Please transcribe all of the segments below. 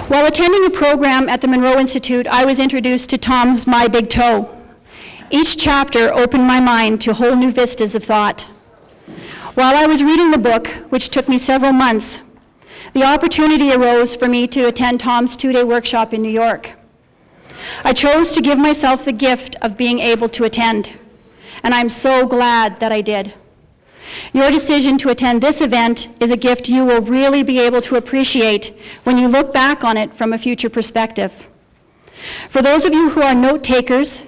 While attending a program at the Monroe Institute, I was introduced to Tom's My Big Toe. Each chapter opened my mind to whole new vistas of thought. While I was reading the book, which took me several months, the opportunity arose for me to attend Tom's 2-day workshop in New York. I chose to give myself the gift of being able to attend, and I'm so glad that I did. Your decision to attend this event is a gift you will really be able to appreciate when you look back on it from a future perspective. For those of you who are note takers,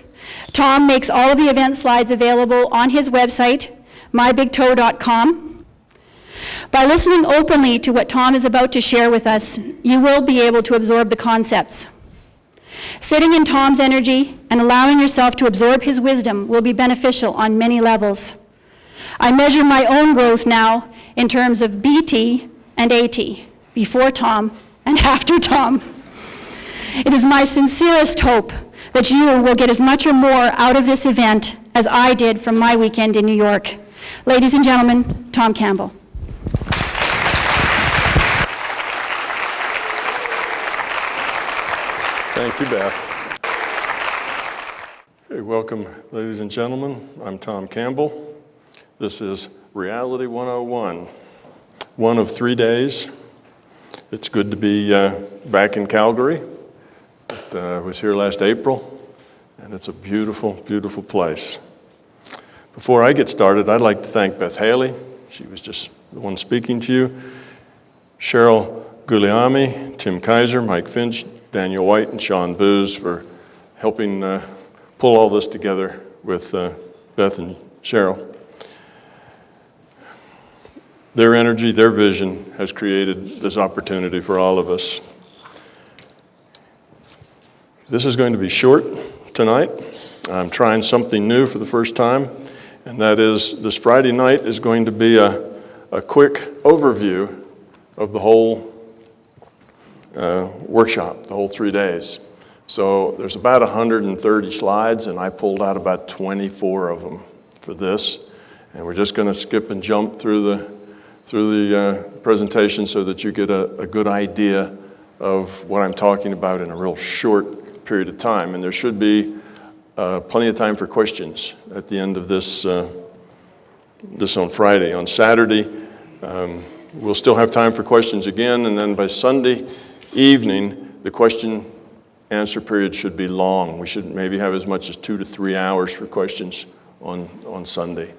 Tom makes all of the event slides available on his website, mybigtoe.com. By listening openly to what Tom is about to share with us, you will be able to absorb the concepts. Sitting in Tom's energy and allowing yourself to absorb his wisdom will be beneficial on many levels. I measure my own growth now in terms of BT and AT, before Tom and after Tom. It is my sincerest hope that you will get as much or more out of this event as I did from my weekend in New York. Ladies and gentlemen, Tom Campbell. Thank you, Beth. Hey, welcome, ladies and gentlemen. I'm Tom Campbell. This is Reality 101, one of 3 days. It's good to be back in Calgary. I was here last April, and it's a beautiful, beautiful place. Before I get started, I'd like to thank Beth Haley. She was just the one speaking to you. Cheryl Guglielmi, Tim Kaiser, Mike Finch, Daniel White, and Sean Booz for helping pull all this together with Beth and Cheryl. Their energy, their vision has created this opportunity for all of us. This is going to be short tonight. I'm trying something new for the first time, and that is this Friday night is going to be a quick overview of the whole workshop, the whole 3 days. So there's about 130 slides, and I pulled out about 24 of them for this, and we're just going to skip and jump through the presentation so that you get a good idea of what I'm talking about in a real short period of time. And there should be plenty of time for questions at the end of this on Friday. On Saturday, we'll still have time for questions again, and then by Sunday evening, the question answer period should be long. We should maybe have as much as 2 to 3 hours for questions on Sunday.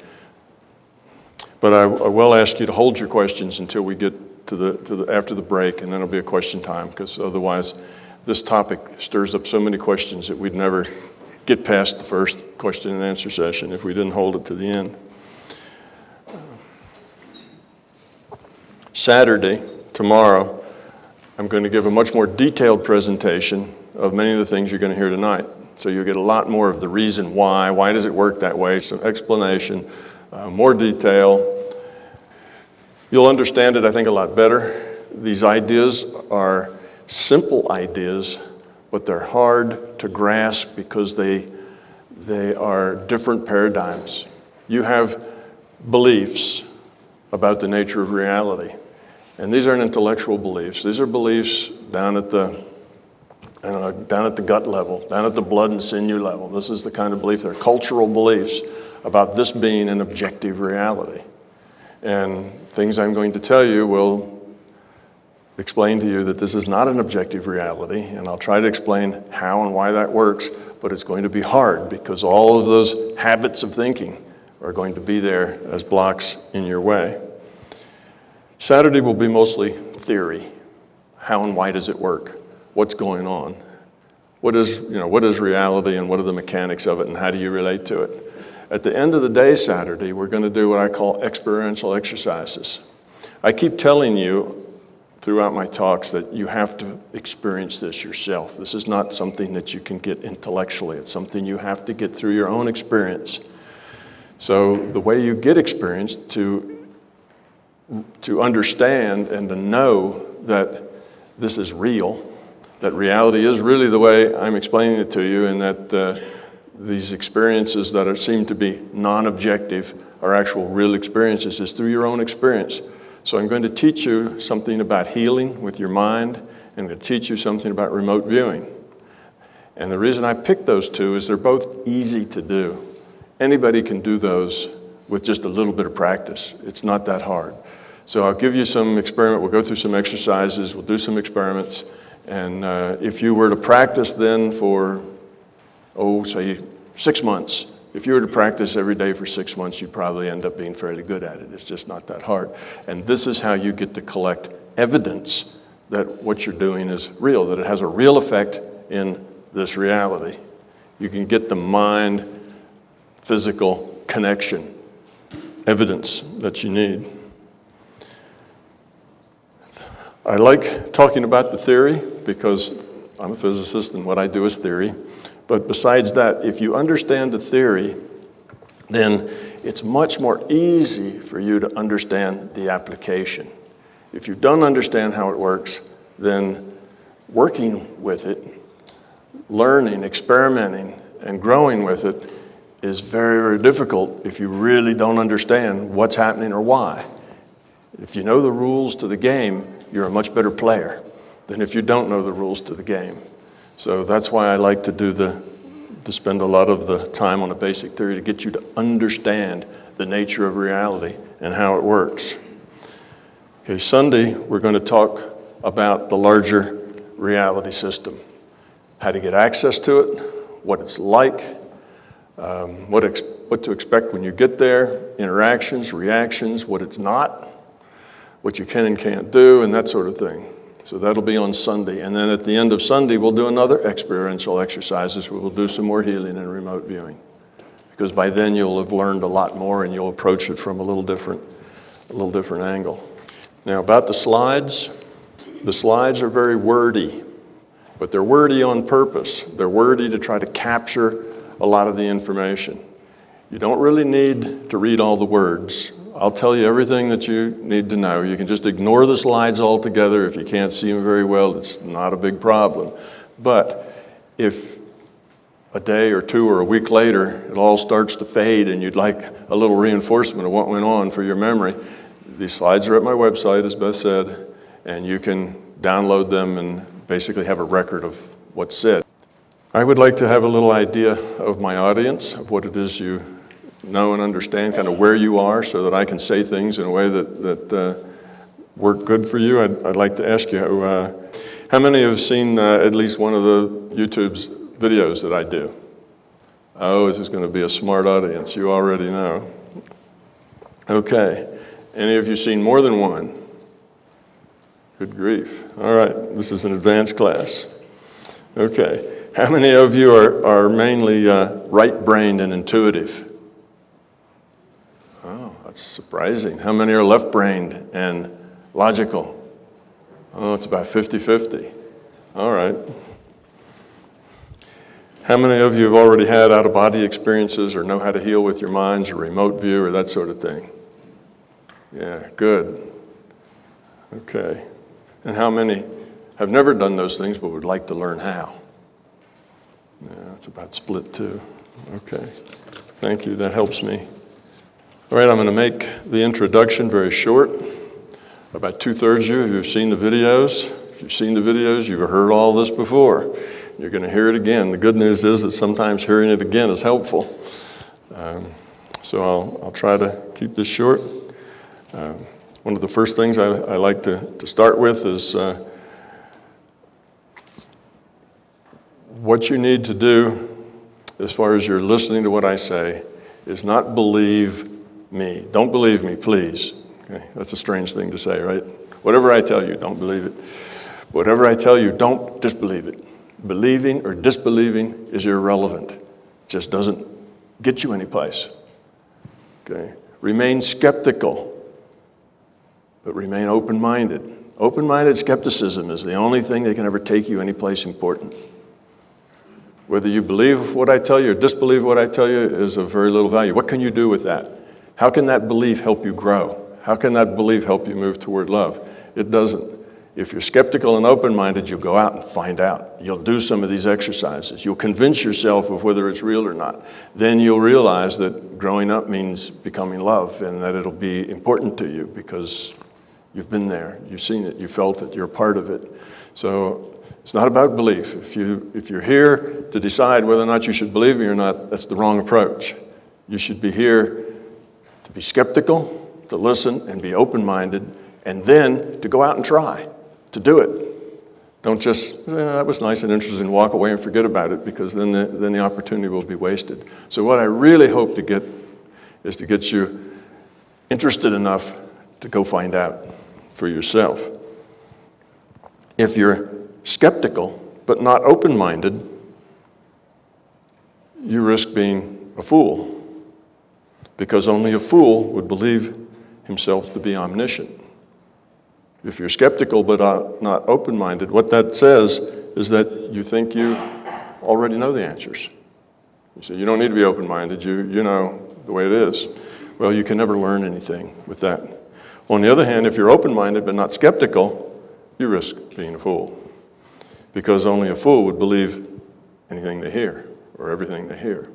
But I will ask you to hold your questions until we get to after the break, and then it'll be a question time, because otherwise this topic stirs up so many questions that we'd never get past the first question and answer session if we didn't hold it to the end. Saturday, tomorrow, I'm going to give a much more detailed presentation of many of the things you're going to hear tonight. So you'll get a lot more of the reason why does it work that way, some explanation, more detail. You'll understand it, I think, a lot better. These ideas are simple ideas, but they're hard to grasp because they are different paradigms. You have beliefs about the nature of reality, and these aren't intellectual beliefs. These are beliefs down at the gut level, down at the blood and sinew level. This is the kind of belief, they're cultural beliefs about this being an objective reality. And things I'm going to tell you will explain to you that this is not an objective reality, and I'll try to explain how and why that works, but it's going to be hard because all of those habits of thinking are going to be there as blocks in your way. Saturday will be mostly theory. How and why does it work? What's going on? What is reality, and what are the mechanics of it, and how do you relate to it? At the end of the day Saturday, we're going to do what I call experiential exercises. I keep telling you throughout my talks that you have to experience this yourself. This is not something that you can get intellectually. It's something you have to get through your own experience. So the way you get experience to understand and to know that this is real, that reality is really the way I'm explaining it to you, and that these experiences that seem to be non-objective are actual real experiences, is through your own experience. So I'm going to teach you something about healing with your mind and I'm going to teach you something about remote viewing. And the reason I picked those two is they're both easy to do. Anybody can do those with just a little bit of practice. It's not that hard. So I'll give you some experiment. We'll go through some exercises. We'll do some experiments. And if you were to practice then for, say 6 months, if you were to practice every day for 6 months, you'd probably end up being fairly good at it. It's just not that hard. And this is how you get to collect evidence that what you're doing is real, that it has a real effect in this reality. You can get the mind-physical connection, evidence that you need. I like talking about the theory because I'm a physicist and what I do is theory. But besides that, if you understand the theory, then it's much more easy for you to understand the application. If you don't understand how it works, then working with it, learning, experimenting, and growing with it is very, very difficult if you really don't understand what's happening or why. If you know the rules to the game, you're a much better player than if you don't know the rules to the game. So that's why I like to spend a lot of the time on a basic theory to get you to understand the nature of reality and how it works. Okay, Sunday, we're going to talk about the larger reality system. How to get access to it, what it's like, what to expect when you get there, interactions, reactions, what it's not, what you can and can't do, and that sort of thing. So that'll be on Sunday. And then at the end of Sunday, we'll do another experiential exercises where we'll do some more healing and remote viewing. Because by then you'll have learned a lot more and you'll approach it from a little different angle. Now about the slides are very wordy, but they're wordy on purpose. They're wordy to try to capture a lot of the information. You don't really need to read all the words. I'll tell you everything that you need to know. You can just ignore the slides altogether. If you can't see them very well, it's not a big problem. But if a day or two or a week later, it all starts to fade and you'd like a little reinforcement of what went on for your memory, these slides are at my website, as Beth said, and you can download them and basically have a record of what's said. I would like to have a little idea of my audience, of what it is you know and understand, kind of where you are, so that I can say things in a way that work good for you. I'd like to ask you, how many have seen at least one of the YouTube's videos that I do? Oh, this is going to be a smart audience. You already know. Okay. Any of you seen more than one? Good grief. All right. This is an advanced class. Okay. How many of you are mainly right-brained and intuitive? Oh, that's surprising. How many are left-brained and logical? Oh, it's about 50-50. All right. How many of you have already had out-of-body experiences or know how to heal with your minds or remote view or that sort of thing? Yeah, good. Okay. And how many have never done those things but would like to learn how? Yeah, it's about split too. Okay. Thank you. That helps me. All right, I'm going to make the introduction very short. About 2/3 of you have seen the videos. If you've seen the videos, you've heard all this before. You're going to hear it again. The good news is that sometimes hearing it again is helpful. So I'll try to keep this short. One of the first things I like to start with is what you need to do as far as you're listening to what I say is not believe me. Don't believe me, please. Okay, that's a strange thing to say, right? Whatever I tell you, don't believe it. Whatever I tell you, don't disbelieve it. Believing or disbelieving is irrelevant. It just doesn't get you anyplace. Okay? Remain skeptical, but remain open-minded. Open-minded skepticism is the only thing that can ever take you anyplace important. Whether you believe what I tell you or disbelieve what I tell you is of very little value. What can you do with that? How can that belief help you grow? How can that belief help you move toward love? It doesn't. If you're skeptical and open-minded, you'll go out and find out. You'll do some of these exercises. You'll convince yourself of whether it's real or not. Then you'll realize that growing up means becoming love and that it'll be important to you because you've been there, you've seen it, you felt it, you're a part of it. So it's not about belief. If you're here to decide whether or not you should believe me or not, that's the wrong approach. You should be here to be skeptical, to listen and be open-minded, and then to go out and try, to do it. Don't just, that was nice and interesting, walk away and forget about it, because then the opportunity will be wasted. So what I really hope to get is to get you interested enough to go find out for yourself. If you're skeptical but not open-minded, you risk being a fool, because only a fool would believe himself to be omniscient. If you're skeptical but not open-minded, what that says is that you think you already know the answers. You say, you don't need to be open-minded, you know the way it is. Well, you can never learn anything with that. On the other hand, if you're open-minded but not skeptical, you risk being a fool, because only a fool would believe anything they hear or everything they hear.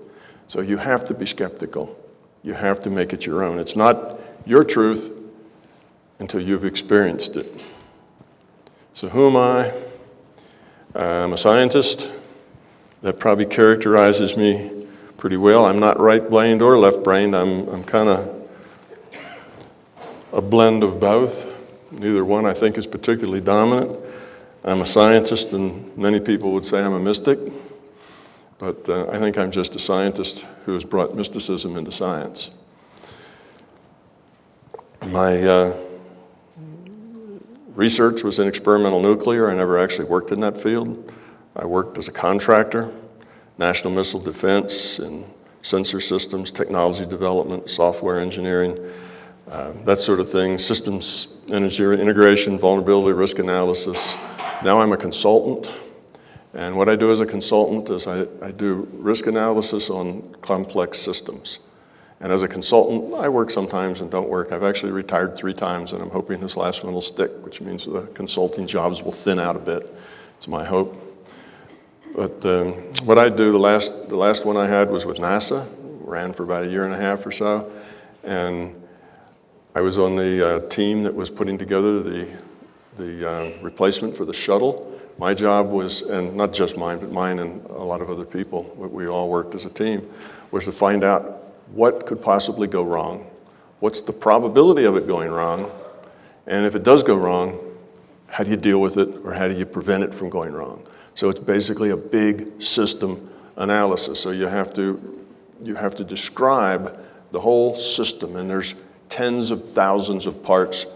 So you have to be skeptical. You have to make it your own. It's not your truth until you've experienced it. So who am I? I'm a scientist. That probably characterizes me pretty well. I'm not right-brained or left-brained. I'm kind of a blend of both. Neither one, I think, is particularly dominant. I'm a scientist, and many people would say I'm a mystic. But I think I'm just a scientist who has brought mysticism into science. My research was in experimental nuclear. I never actually worked in that field. I worked as a contractor, national missile defense, and sensor systems, technology development, software engineering, that sort of thing, systems engineering, integration, vulnerability, risk analysis. Now I'm a consultant. And what I do as a consultant is I do risk analysis on complex systems. And as a consultant, I work sometimes and don't work. I've actually retired 3 times, and I'm hoping this last one will stick, which means the consulting jobs will thin out a bit. It's my hope. But what I do, the last one I had was with NASA, ran for about 1.5 years or so, and I was on the team that was putting together the replacement for the shuttle. My job was, and not just mine, but mine and a lot of other people, we all worked as a team, was to find out what could possibly go wrong, what's the probability of it going wrong, and if it does go wrong, how do you deal with it, or how do you prevent it from going wrong? So it's basically a big system analysis. So you have to describe the whole system, and there's tens of thousands of parts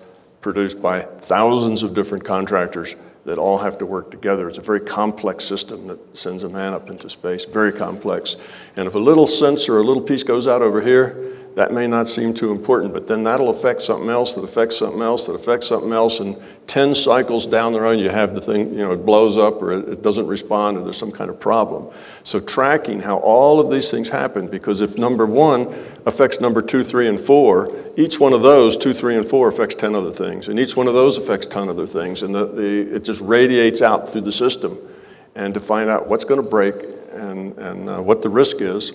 produced by thousands of different contractors that all have to work together. It's a very complex system that sends a man up into space, very complex. And if a little sensor or a little piece goes out over here, that may not seem too important, but then that'll affect something else, that affects something else, that affects something else, and 10 cycles down the road, you have the thing, it blows up, or it doesn't respond, or there's some kind of problem. So tracking how all of these things happen, because if number 1 affects number 2, 3, and 4, each one of those, 2, 3, and 4, affects 10 other things, and each one of those affects 10 other things, and it just radiates out through the system. And to find out what's going to break and what the risk is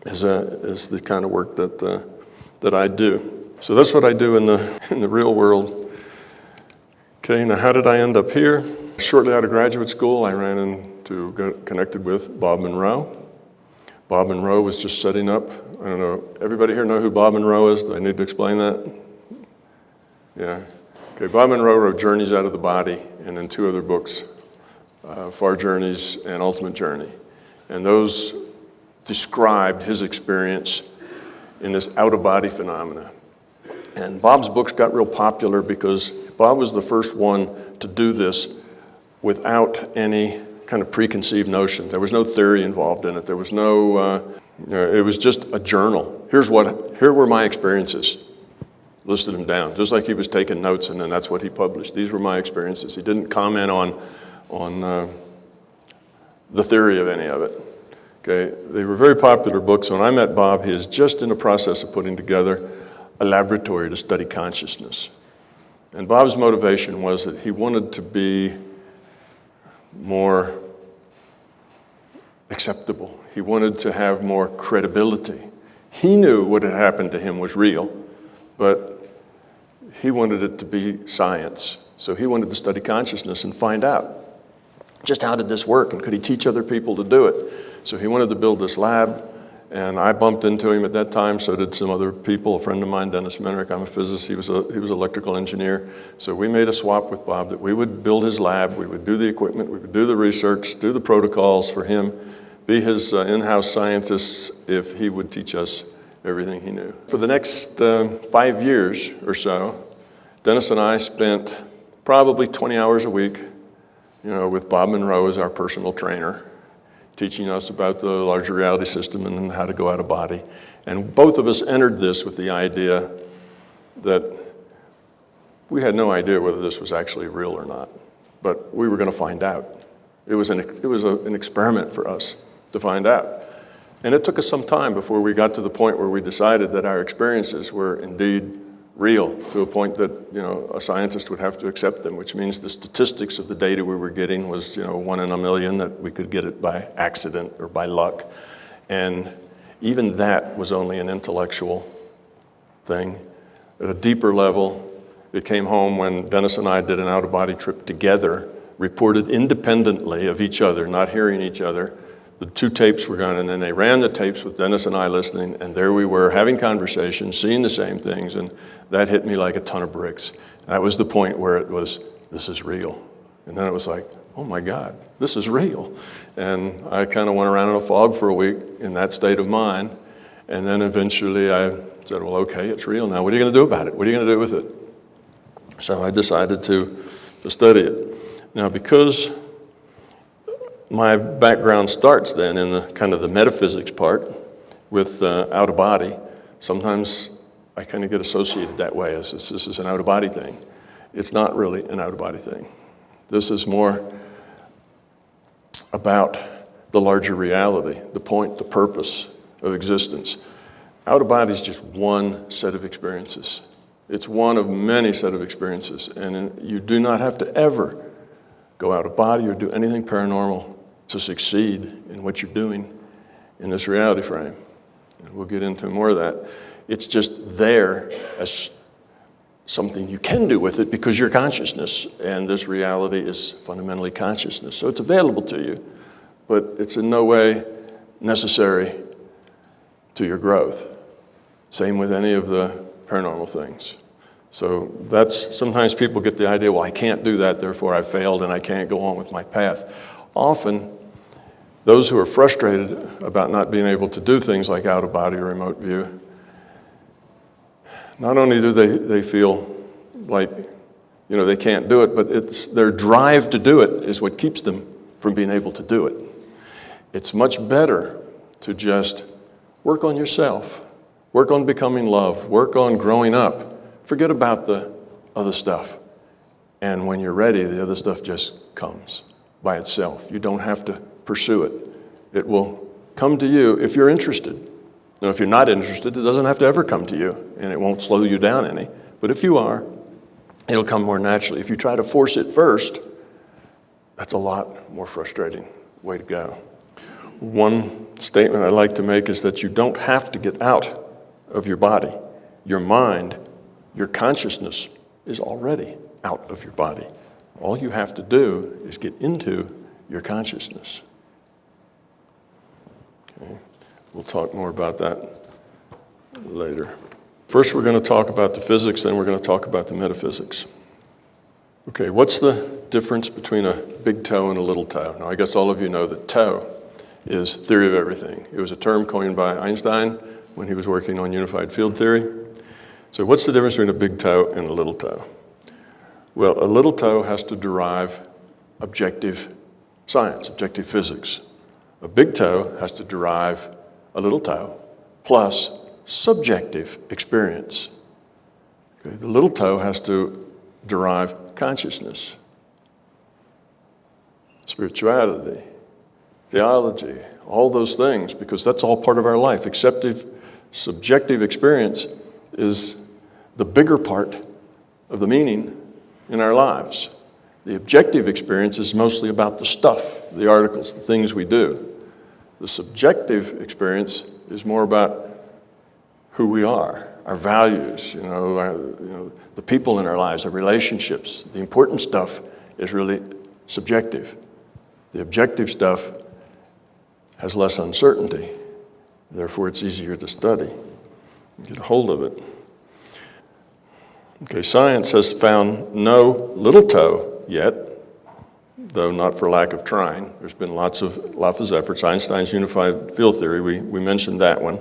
the kind of work that I do. So that's what I do in the real world. Okay, now how did I end up here? Shortly out of graduate school, I got connected with Bob Monroe. Bob Monroe was just setting up, I don't know, everybody here know who Bob Monroe is? Do I need to explain that? Yeah. Okay, Bob Monroe wrote Journeys Out of the Body, and then 2 other books, Far Journeys and Ultimate Journey. And those described his experience in this out-of-body phenomena. And Bob's books got real popular because Bob was the first one to do this without any kind of preconceived notion. There was no theory involved in it. There was no, it was just a journal. Here were my experiences. Listed them down, just like he was taking notes, and then that's what he published. These were my experiences. He didn't comment on the theory of any of it. Okay, they were very popular books. When I met Bob, he is just in the process of putting together a laboratory to study consciousness. And Bob's motivation was that he wanted to be more acceptable. He wanted to have more credibility. He knew what had happened to him was real, but he wanted it to be science. So he wanted to study consciousness and find out just how did this work and could he teach other people to do it. So he wanted to build this lab, and I bumped into him at that time, so did some other people. A friend of mine, Dennis Menrick, I'm a physicist, he was an electrical engineer. So we made a swap with Bob that we would build his lab, we would do the equipment, we would do the research, do the protocols for him, be his in-house scientists if he would teach us everything he knew. For the next 5 years or so, Dennis and I spent probably 20 hours a week, with Bob Monroe as our personal trainer, teaching us about the larger reality system and how to go out of body. And both of us entered this with the idea that we had no idea whether this was actually real or not, but we were going to find out. It was an experiment for us to find out. And it took us some time before we got to the point where we decided that our experiences were indeed real, to a point that a scientist would have to accept them, which means the statistics of the data we were getting was 1 in a million, that we could get it by accident or by luck. And even that was only an intellectual thing. At a deeper level, it came home when Dennis and I did an out-of-body trip together, reported independently of each other, not hearing each other. The 2 tapes were gone, and then they ran the tapes with Dennis and I listening, and there we were having conversations, seeing the same things, and that hit me like a ton of bricks. That was the point where it was, this is real. And then it was like, oh my God, this is real. And I kind of went around in a fog for a week in that state of mind, and then eventually I said, well, okay, it's real now. What are you going to do about it? What are you going to do with it? So I decided to study it. Now, because my background starts then in the kind of the metaphysics part with out of body, sometimes I kind of get associated that way as this is an out of body thing. It's not really an out of body thing. This is more about the larger reality, the point, the purpose of existence. Out of body is just one set of experiences. It's one of many set of experiences, and you do not have to ever go out of body or do anything paranormal to succeed in what you're doing in this reality frame. And we'll get into more of that. It's just there as something you can do with it because you're consciousness, and this reality is fundamentally consciousness. So it's available to you, but it's in no way necessary to your growth. Same with any of the paranormal things. So that's, sometimes people get the idea, well, I can't do that, therefore I failed and I can't go on with my path. Often, those who are frustrated about not being able to do things like out-of-body or remote view, not only do they feel like they can't do it, but it's their drive to do it is what keeps them from being able to do it. It's much better to just work on yourself, work on becoming love, work on growing up. Forget about the other stuff. And when you're ready, the other stuff just comes by itself. You don't have to pursue it. It will come to you if you're interested. Now, if you're not interested, it doesn't have to ever come to you, and it won't slow you down any. But if you are, it'll come more naturally. If you try to force it first, that's a lot more frustrating way to go. One statement I like to make is that you don't have to get out of your body. Your mind, your consciousness is already out of your body. All you have to do is get into your consciousness. Okay. We'll talk more about that later. First, we're going to talk about the physics, then we're going to talk about the metaphysics. Okay, what's the difference between a big toe and a little toe? Now, I guess all of you know that toe is theory of everything. It was a term coined by Einstein when he was working on unified field theory. So what's the difference between a big toe and a little toe? Well, a little toe has to derive objective science, objective physics. A big toe has to derive a little toe plus subjective experience. Okay, the little toe has to derive consciousness, spirituality, theology, all those things, because that's all part of our life. Subjective experience is the bigger part of the meaning in our lives. The objective experience is mostly about the stuff, the articles, the things we do. The subjective experience is more about who we are, our values, the people in our lives, our relationships. The important stuff is really subjective. The objective stuff has less uncertainty. Therefore, it's easier to study and get a hold of it. Okay, science has found no little toe yet, though not for lack of trying. There's been lots of efforts. Einstein's unified field theory, we mentioned that one.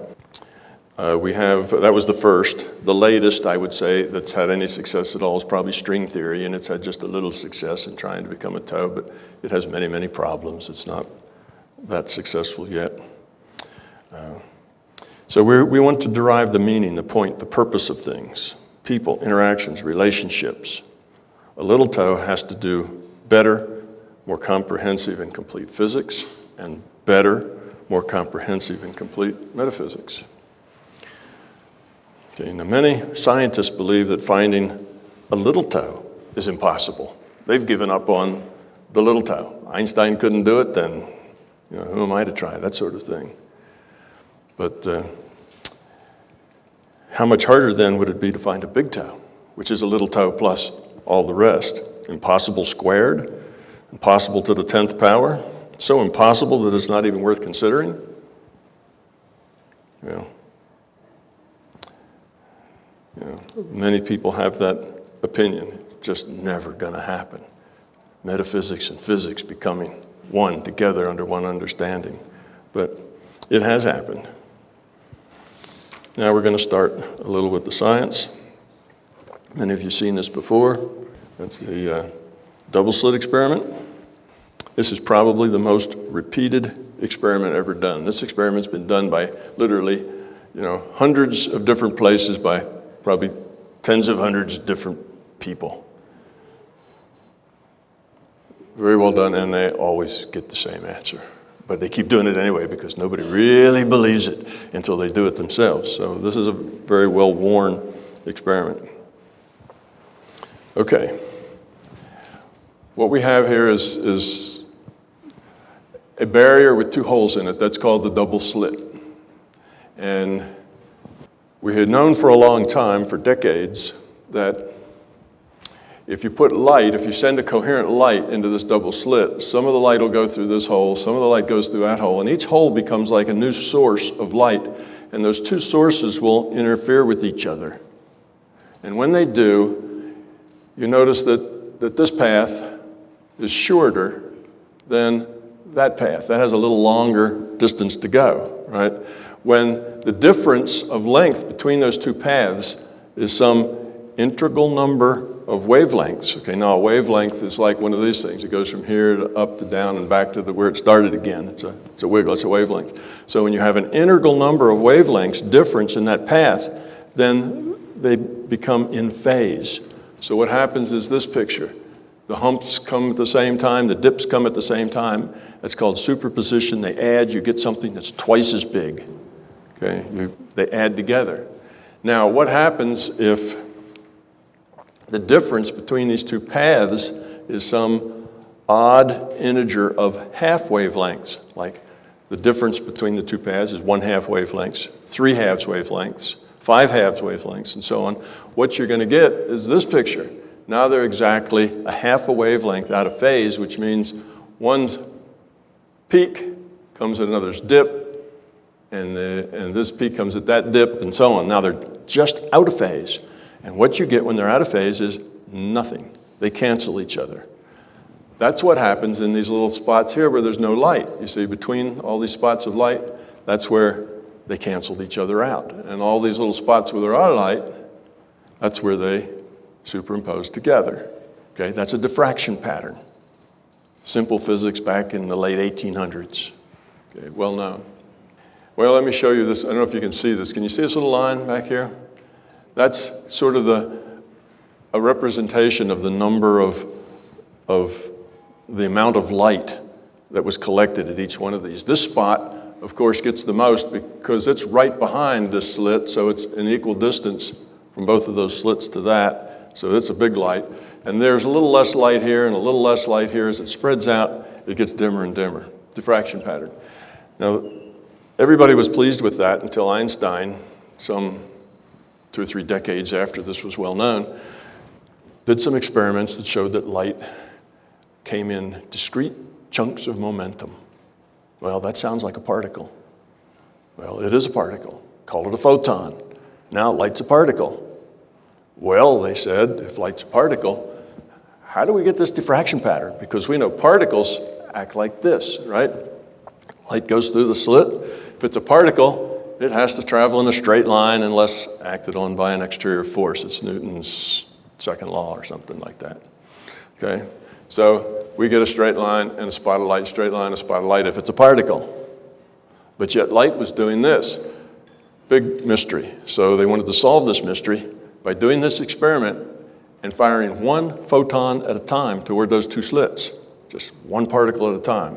That was the first. The latest, I would say, that's had any success at all is probably string theory, and it's had just a little success in trying to become a toe, but it has many, many problems. It's not that successful yet. So we want to derive the meaning, the point, the purpose of things. People, interactions, relationships. A little toe has to do better, more comprehensive and complete physics, and better, more comprehensive and complete metaphysics. Okay, now many scientists believe that finding a little toe is impossible. They've given up on the little toe. Einstein couldn't do it, then who am I to try, that sort of thing. But how much harder then would it be to find a big toe, which is a little toe plus all the rest? Impossible squared, impossible to the 10th power, so impossible that it's not even worth considering? Many people have that opinion. It's just never going to happen. Metaphysics and physics becoming one together under one understanding. But it has happened. Now we're going to start a little with the science. Many of you have seen this before. That's the double slit experiment. This is probably the most repeated experiment ever done. This experiment's been done by literally, hundreds of different places by probably tens of hundreds of different people. Very well done, and they always get the same answer. But they keep doing it anyway because nobody really believes it until they do it themselves. So this is a very well-worn experiment. Okay. What we have here is a barrier with two holes in it. That's called the double slit. And we had known for a long time, for decades, that if you put light, if you send a coherent light into this double slit, some of the light will go through this hole, some of the light goes through that hole, and each hole becomes like a new source of light, and those two sources will interfere with each other. And when they do, you notice that this path is shorter than that path. That has a little longer distance to go, right? When the difference of length between those two paths is some integral number of wavelengths. Okay, now a wavelength is like one of these things. It goes from here to up to down and back to where it started again. It's a wiggle, it's a wavelength. So when you have an integral number of wavelengths difference in that path, then they become in phase. So what happens is this picture. The humps come at the same time, the dips come at the same time. That's called superposition. They add, you get something that's twice as big. Okay, they add together. Now, what happens if the difference between these two paths is some odd integer of half wavelengths? Like the difference between the two paths is 1/2 wavelengths, 3/2 wavelengths, 5/2 wavelengths, and so on. What you're going to get is this picture. Now they're exactly 1/2 a wavelength out of phase, which means one's peak comes at another's dip, and this peak comes at that dip, and so on. Now they're just out of phase. And what you get when they're out of phase is nothing. They cancel each other. That's what happens in these little spots here where there's no light. You see, between all these spots of light, that's where they canceled each other out. And all these little spots where there are light, that's where they superimpose together. Okay, that's a diffraction pattern. Simple physics back in the late 1800s. Okay, well known. Well, let me show you this. I don't know if you can see this. Can you see this little line back here? That's sort of a representation of the number of the amount of light that was collected at each one of these. This spot, of course, gets the most because it's right behind this slit, so it's an equal distance from both of those slits to that. So it's a big light. And there's a little less light here and a little less light here. As it spreads out, it gets dimmer and dimmer. Diffraction pattern. Now, everybody was pleased with that until Einstein, some 2 or 3 decades after this was well known, did some experiments that showed that light came in discrete chunks of momentum. Well, that sounds like a particle. Well, it is a particle. Call it a photon. Now light's a particle. Well, they said, if light's a particle, how do we get this diffraction pattern? Because we know particles act like this, right? Light goes through the slit. If it's a particle, it has to travel in a straight line unless acted on by an exterior force. It's Newton's second law or something like that. Okay? So we get a straight line and a spot of light, straight line, a spot of light if it's a particle. But yet light was doing this. Big mystery. So they wanted to solve this mystery by doing this experiment and firing one photon at a time toward those 2 slits. Just one particle at a time,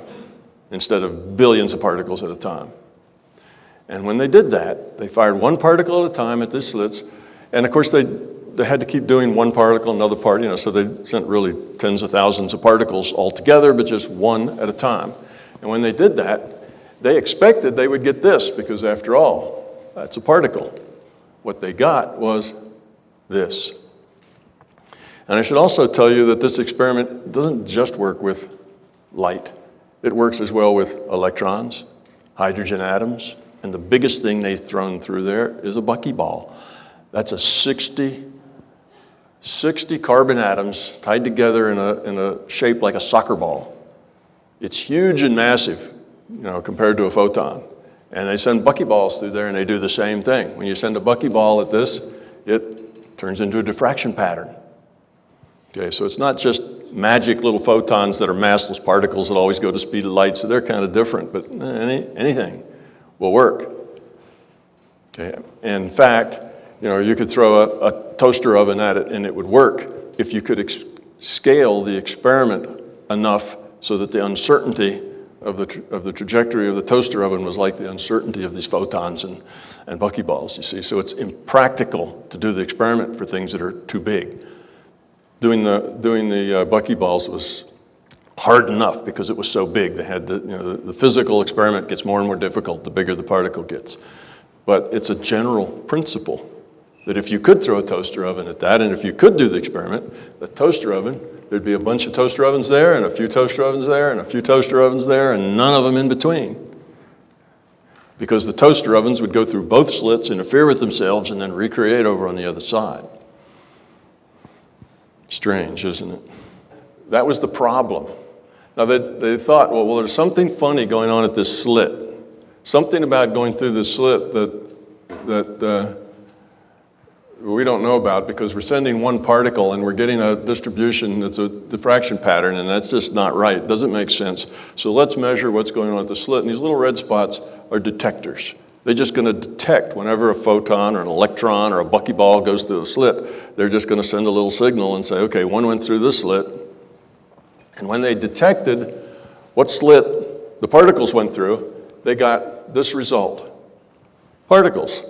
instead of billions of particles at a time. And when they did that, they fired one particle at a time at these slits, and of course they had to keep doing one particle, another part, so they sent really tens of thousands of particles all together, but just one at a time. And when they did that, they expected they would get this, because after all, that's a particle. What they got was this. And I should also tell you that this experiment doesn't just work with light. It works as well with electrons, hydrogen atoms, and the biggest thing they've thrown through there is a buckyball. That's a 60 carbon atoms tied together in a shape like a soccer ball. It's huge and massive, compared to a photon. And they send buckyballs through there and they do the same thing. When you send a buckyball at this, it turns into a diffraction pattern. Okay, so it's not just magic little photons that are massless particles that always go the speed of light, so they're kind of different, but anything will work. Okay, in fact, you could throw a toaster oven at it and it would work if you could scale the experiment enough so that the uncertainty of the trajectory of the toaster oven was like the uncertainty of these photons and buckyballs, you see. So it's impractical to do the experiment for things that are too big. Doing the buckyballs was hard enough because it was so big. They had the physical experiment gets more and more difficult the bigger the particle gets. But it's a general principle that if you could throw a toaster oven at that, and if you could do the experiment, the toaster oven, there'd be a bunch of toaster ovens there, and a few toaster ovens there, and a few toaster ovens there, and none of them in between. Because the toaster ovens would go through both slits, interfere with themselves, and then recreate over on the other side. Strange, isn't it? That was the problem. Now they thought, well, there's something funny going on at this slit. Something about going through this slit that we don't know about, because we're sending one particle and we're getting a distribution that's a diffraction pattern, and that's just not right. It doesn't make sense. So let's measure what's going on at the slit. And these little red spots are detectors. They're just going to detect whenever a photon or an electron or a buckyball goes through a slit. They're just going to send a little signal and say, okay, one went through this slit. And when they detected what slit the particles went through, they got this result. Particles.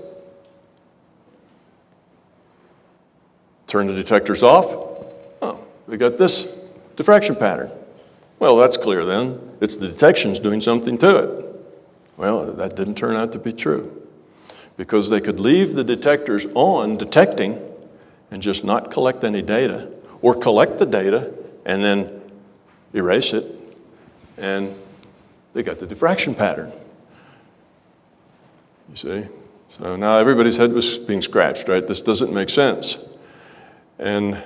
Turn the detectors off. Oh, they got this diffraction pattern. Well, that's clear then. It's the detection's doing something to it. Well, that didn't turn out to be true, because they could leave the detectors on detecting and just not collect any data, or collect the data and then erase it, and they got the diffraction pattern. You see? So now everybody's head was being scratched, right? This doesn't make sense. And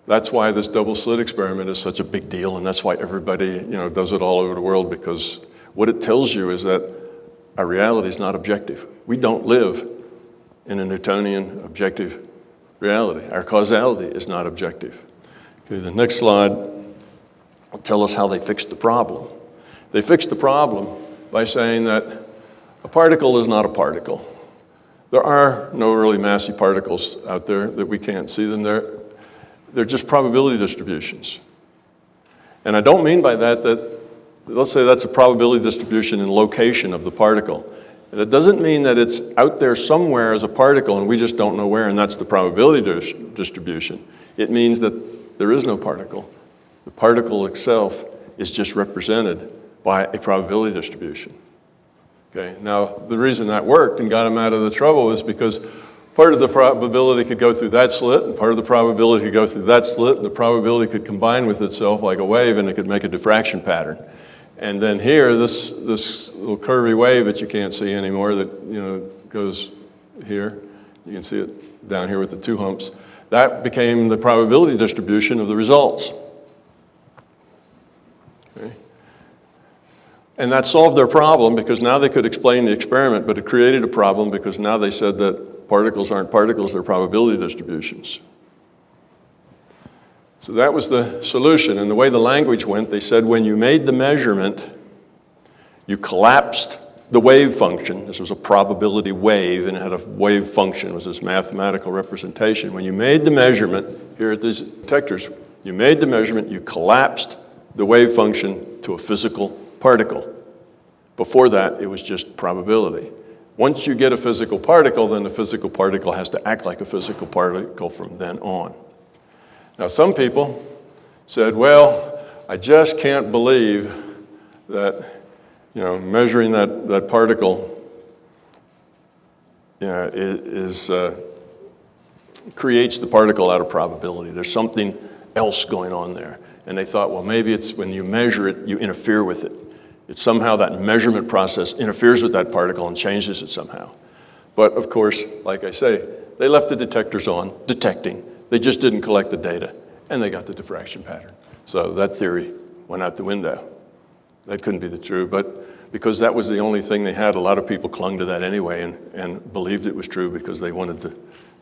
that's why this double slit experiment is such a big deal, and that's why everybody, does it all over the world, because what it tells you is that our reality is not objective. We don't live in a Newtonian objective reality. Our causality is not objective. Okay, the next slide will tell us how they fixed the problem. They fixed the problem by saying that a particle is not a particle. There are no really massy particles out there that we can't see them. They're just probability distributions. And I don't mean by that let's say that's a probability distribution in location of the particle. And it doesn't mean that it's out there somewhere as a particle and we just don't know where, and that's the probability distribution. It means that there is no particle. The particle itself is just represented by a probability distribution. Okay, now the reason that worked and got them out of the trouble is because part of the probability could go through that slit, and part of the probability could go through that slit, and the probability could combine with itself like a wave, and it could make a diffraction pattern. And then here, this little curvy wave that you can't see anymore that goes here, you can see it down here with the two humps, that became the probability distribution of the results. Okay. And that solved their problem because now they could explain the experiment, but it created a problem because now they said that particles aren't particles, they're probability distributions. So that was the solution. And the way the language went, they said when you made the measurement, you collapsed the wave function. This was a probability wave, and it had a wave function. It was this mathematical representation. When you made the measurement, here at these detectors, you made the measurement, you collapsed the wave function to a physical particle. Before that, it was just probability. Once you get a physical particle, then the physical particle has to act like a physical particle from then on. Now, some people said, well, I just can't believe that, measuring that particle creates the particle out of probability. There's something else going on there. And they thought, well, maybe it's when you measure it, you interfere with it. It's somehow that measurement process interferes with that particle and changes it somehow. But of course, like I say, they left the detectors on, detecting. They just didn't collect the data, and they got the diffraction pattern. So that theory went out the window. That couldn't be the true, but because that was the only thing they had, a lot of people clung to that anyway and believed it was true because they wanted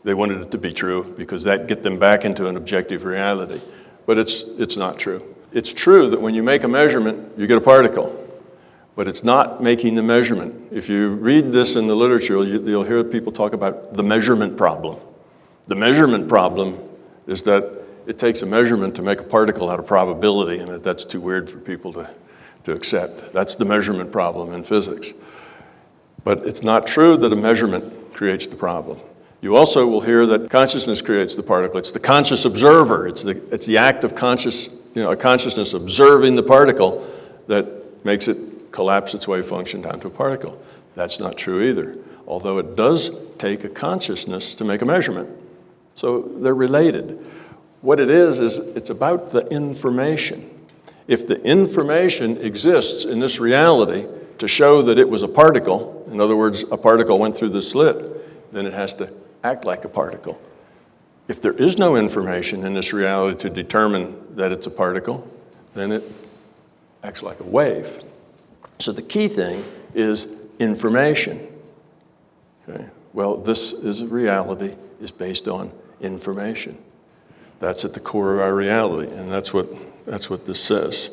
it to be true because that get them back into an objective reality. But it's not true. It's true that when you make a measurement, you get a particle, but it's not making the measurement. If you read this in the literature, you'll hear people talk about the measurement problem. The measurement problem is that it takes a measurement to make a particle out of probability, and that's too weird for people to accept. That's the measurement problem in physics. But it's not true that a measurement creates the problem. You also will hear that consciousness creates the particle. It's the conscious observer. It's the act of consciousness observing the particle that makes it collapse its wave function down to a particle. That's not true either, although it does take a consciousness to make a measurement. So they're related. What it is it's about the information. If the information exists in this reality to show that it was a particle, in other words, a particle went through the slit, then it has to act like a particle. If there is no information in this reality to determine that it's a particle, then it acts like a wave. So the key thing is information. Okay? Well, this is a reality is based on information. That's at the core of our reality, and that's what this says.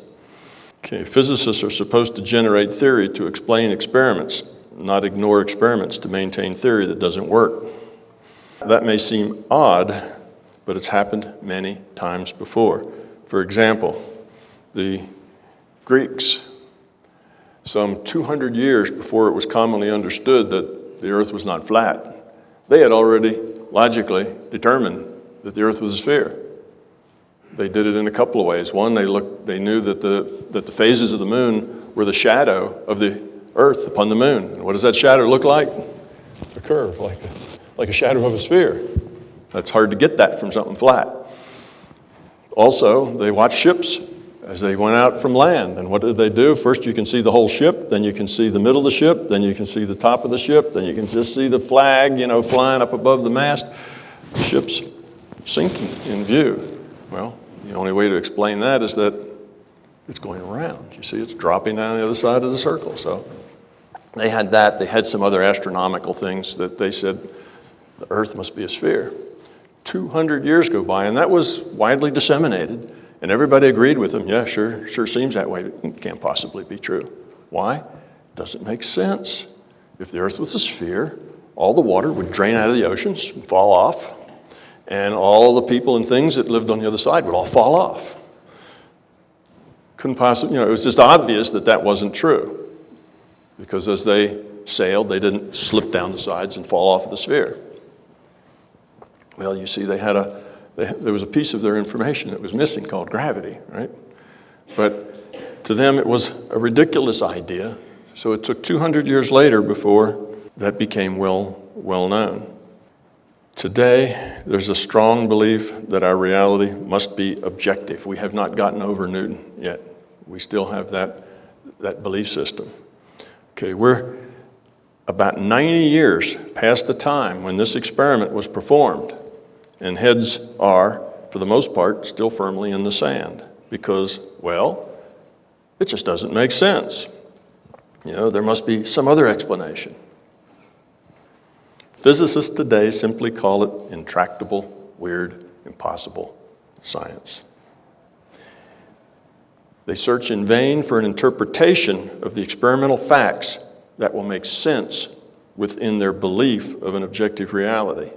Okay, physicists are supposed to generate theory to explain experiments, not ignore experiments to maintain theory that doesn't work. That may seem odd, but it's happened many times before. For example, the Greeks, some 200 years before it was commonly understood that the earth was not flat, they had already logically determined that the earth was a sphere. They did it in a couple of ways. One, they knew that the phases of the moon were the shadow of the earth upon the moon. And what does that shadow look like? A curve, like a shadow of a sphere. That's hard to get that from something flat. Also, they watched ships as they went out from land. And what did they do? First, you can see the whole ship, then you can see the middle of the ship, then you can see the top of the ship, then you can just see the flag, flying up above the mast. The ship's sinking in view. Well, the only way to explain that is that it's going around. You see, it's dropping down the other side of the circle. So they had that. They had some other astronomical things that they said the earth must be a sphere. 200 years go by, and that was widely disseminated, and everybody agreed with them. Yeah, sure seems that way. It can't possibly be true. Why? It doesn't make sense. If the earth was a sphere, all the water would drain out of the oceans and fall off, and all the people and things that lived on the other side would all fall off. Couldn't possibly, it was just obvious that wasn't true, because as they sailed, they didn't slip down the sides and fall off of the sphere. Well, you see, there was a piece of their information that was missing called gravity, right? But to them, it was a ridiculous idea. So it took 200 years later before that became well known. Today, there's a strong belief that our reality must be objective. We have not gotten over Newton yet. We still have that belief system. Okay, we're about 90 years past the time when this experiment was performed, and heads are, for the most part, still firmly in the sand because, well, it just doesn't make sense. You know, there must be some other explanation. Physicists today simply call it intractable, weird, impossible science. They search in vain for an interpretation of the experimental facts that will make sense within their belief of an objective reality.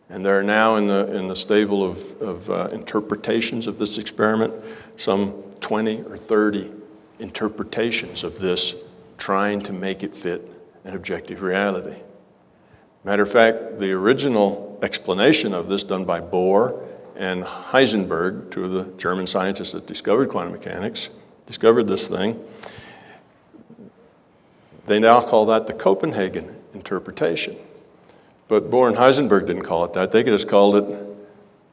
And there are now in the stable of interpretations of this experiment, some 20 or 30 interpretations of this, trying to make it fit an objective reality. Matter of fact, the original explanation of this done by Bohr and Heisenberg, two of the German scientists that discovered quantum mechanics, discovered this thing. They now call that the Copenhagen interpretation. But Bohr and Heisenberg didn't call it that. They just called it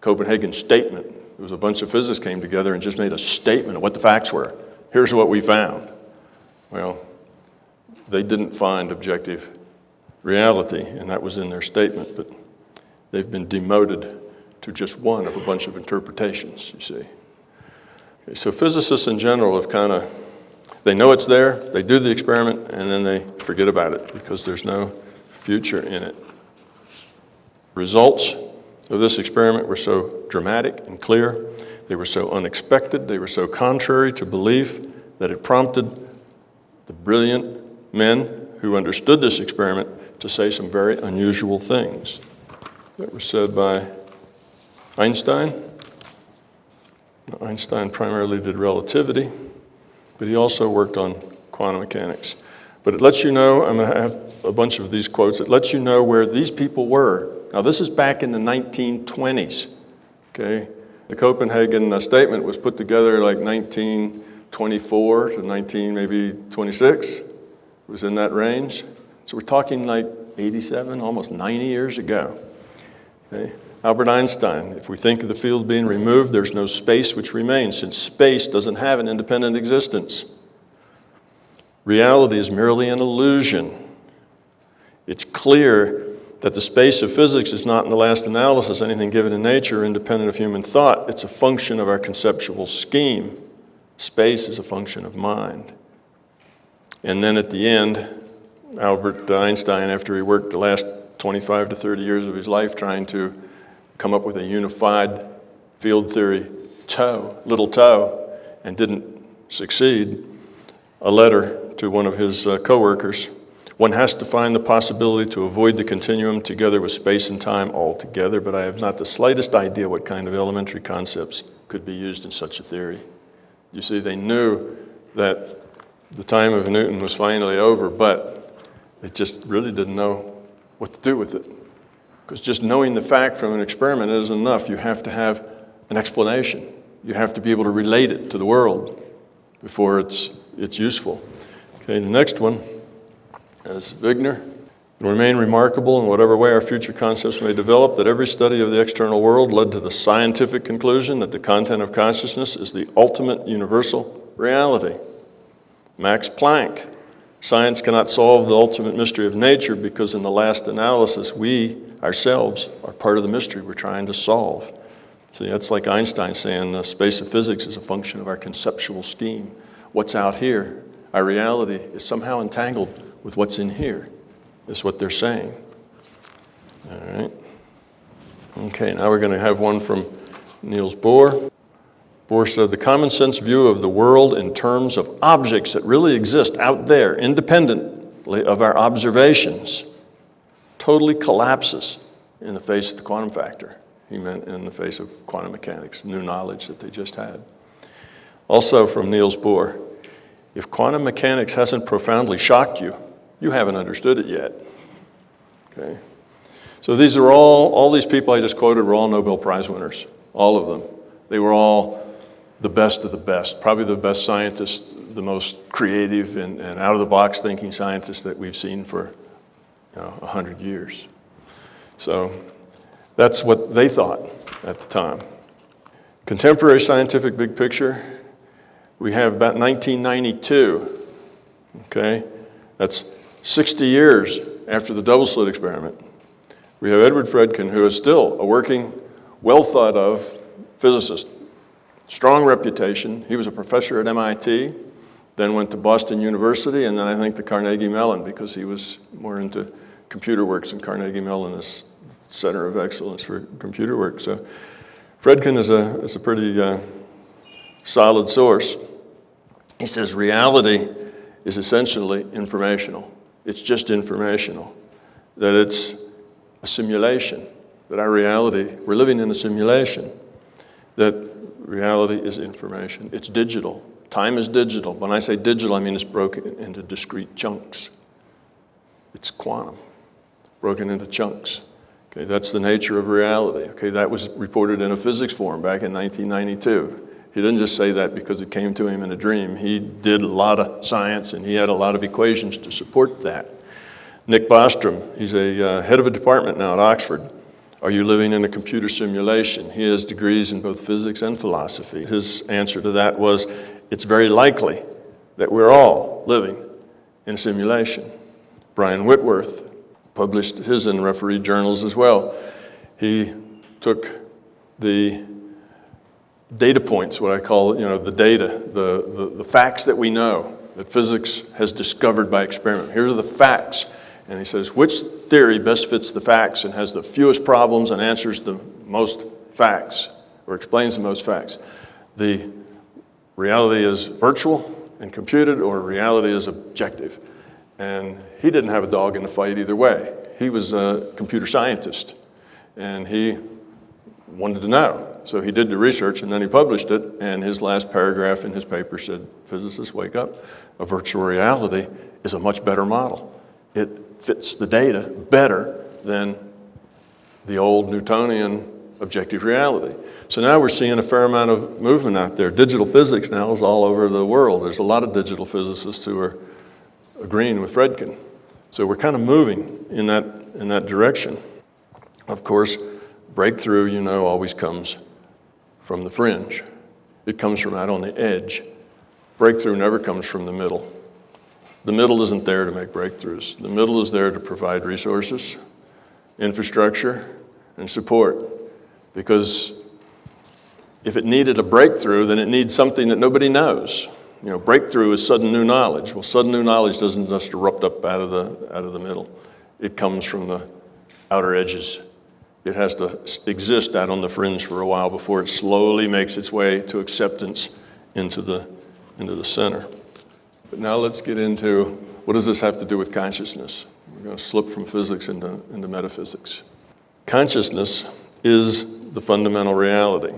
Copenhagen statement. It was a bunch of physicists came together and just made a statement of what the facts were. Here's what we found. Well, they didn't find objective reality, and that was in their statement, but they've been demoted to just one of a bunch of interpretations, you see. Okay, so physicists in general have they know it's there, they do the experiment, and then they forget about it because there's no future in it. Results of this experiment were so dramatic and clear, they were so unexpected, they were so contrary to belief that it prompted the brilliant men who understood this experiment to say some very unusual things that were said by Einstein. Now, Einstein primarily did relativity, but he also worked on quantum mechanics. But it lets you know, I'm going to have a bunch of these quotes, it lets you know where these people were. Now, this is back in the 1920s, okay? The Copenhagen statement was put together like 1924 to 1926. It was in that range. So we're talking like 87, almost 90 years ago. Okay? Albert Einstein, if we think of the field being removed, there's no space which remains, since space doesn't have an independent existence. Reality is merely an illusion. It's clear that the space of physics is not, in the last analysis, anything given in nature or independent of human thought. It's a function of our conceptual scheme. Space is a function of mind. And then at the end, Albert Einstein, after he worked the last 25 to 30 years of his life trying to come up with a unified field theory little toe, and didn't succeed, a letter to one of his co-workers. One has to find the possibility to avoid the continuum together with space and time altogether, but I have not the slightest idea what kind of elementary concepts could be used in such a theory. You see, they knew that the time of Newton was finally over, but they just really didn't know what to do with it. Because just knowing the fact from an experiment isn't enough. You have to have an explanation. You have to be able to relate it to the world before it's useful. Okay, the next one is Wigner. It will remain remarkable in whatever way our future concepts may develop that every study of the external world led to the scientific conclusion that the content of consciousness is the ultimate universal reality. Max Planck. Science cannot solve the ultimate mystery of nature because in the last analysis, we ourselves are part of the mystery we're trying to solve. See, that's like Einstein saying the space of physics is a function of our conceptual scheme. What's out here, our reality, is somehow entangled with what's in here, is what they're saying. All right. Okay, now we're going to have one from Niels Bohr. Bohr said, the common sense view of the world in terms of objects that really exist out there, independently of our observations, totally collapses in the face of the quantum factor. He meant in the face of quantum mechanics, new knowledge that they just had. Also from Niels Bohr, if quantum mechanics hasn't profoundly shocked you, you haven't understood it yet. Okay? So these are all these people I just quoted were all Nobel Prize winners, all of them. They were all the best of the best, probably the best scientists, the most creative and out-of-the-box thinking scientists that we've seen for 100 years. So That's what they thought at the time. Contemporary scientific big picture, we have about 1992, okay? That's 60 years after the double slit experiment. We have Edward Fredkin, who is still a working, well thought of physicist. Strong reputation. He was a professor at MIT, then went to Boston University, and then I think to Carnegie Mellon because he was more into computer works, and Carnegie Mellon is center of excellence for computer work. So Fredkin is a pretty solid source. He says reality is essentially informational. It's just informational. That it's a simulation. That our reality, we're living in a simulation. That reality is information. It's digital. Time is digital. When I say digital, I mean it's broken into discrete chunks. It's quantum, broken into chunks. Okay, that's the nature of reality. Okay, that was reported in a physics forum back in 1992. He didn't just say that because it came to him in a dream. He did a lot of science and he had a lot of equations to support that. Nick Bostrom, he's a head of a department now at Oxford. Are you living in a computer simulation? He has degrees in both physics and philosophy. His answer to that was, it's very likely that we're all living in a simulation. Brian Whitworth published his in refereed journals as well. He took the data points, what I call, the data, the facts that we know, that physics has discovered by experiment. Here are the facts. And he says, which theory best fits the facts and has the fewest problems and answers the most facts, or explains the most facts? The reality is virtual and computed, or reality is objective. And he didn't have a dog in the fight either way. He was a computer scientist, and he wanted to know. So he did the research, and then he published it, and his last paragraph in his paper said, physicists, wake up. A virtual reality is a much better model. It fits the data better than the old Newtonian objective reality. So now we're seeing a fair amount of movement out there. Digital physics now is all over the world. There's a lot of digital physicists who are agreeing with Fredkin. So we're kind of moving in that direction. Of course, breakthrough, always comes from the fringe. It comes from out on the edge. Breakthrough never comes from the middle. The middle isn't there to make breakthroughs. The middle is there to provide resources, infrastructure, and support. Because if it needed a breakthrough, then it needs something that nobody knows. Breakthrough is sudden new knowledge. Well, sudden new knowledge doesn't just erupt up out of the middle. It comes from the outer edges. It has to exist out on the fringe for a while before it slowly makes its way to acceptance into the center. But now let's get into, what does this have to do with consciousness? We're going to slip from physics into metaphysics. Consciousness is the fundamental reality.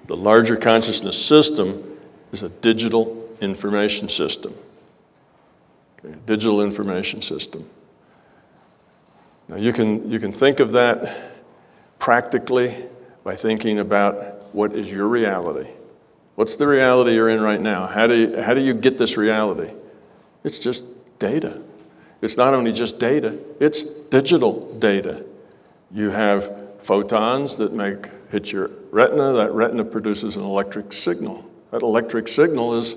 The larger consciousness system is a digital information system. Okay, digital information system. Now you can think of that practically by thinking about what is your reality. What's the reality you're in right now? How do you get this reality? It's just data. It's not only just data, it's digital data. You have photons that hit your retina. That retina produces an electric signal. That electric signal is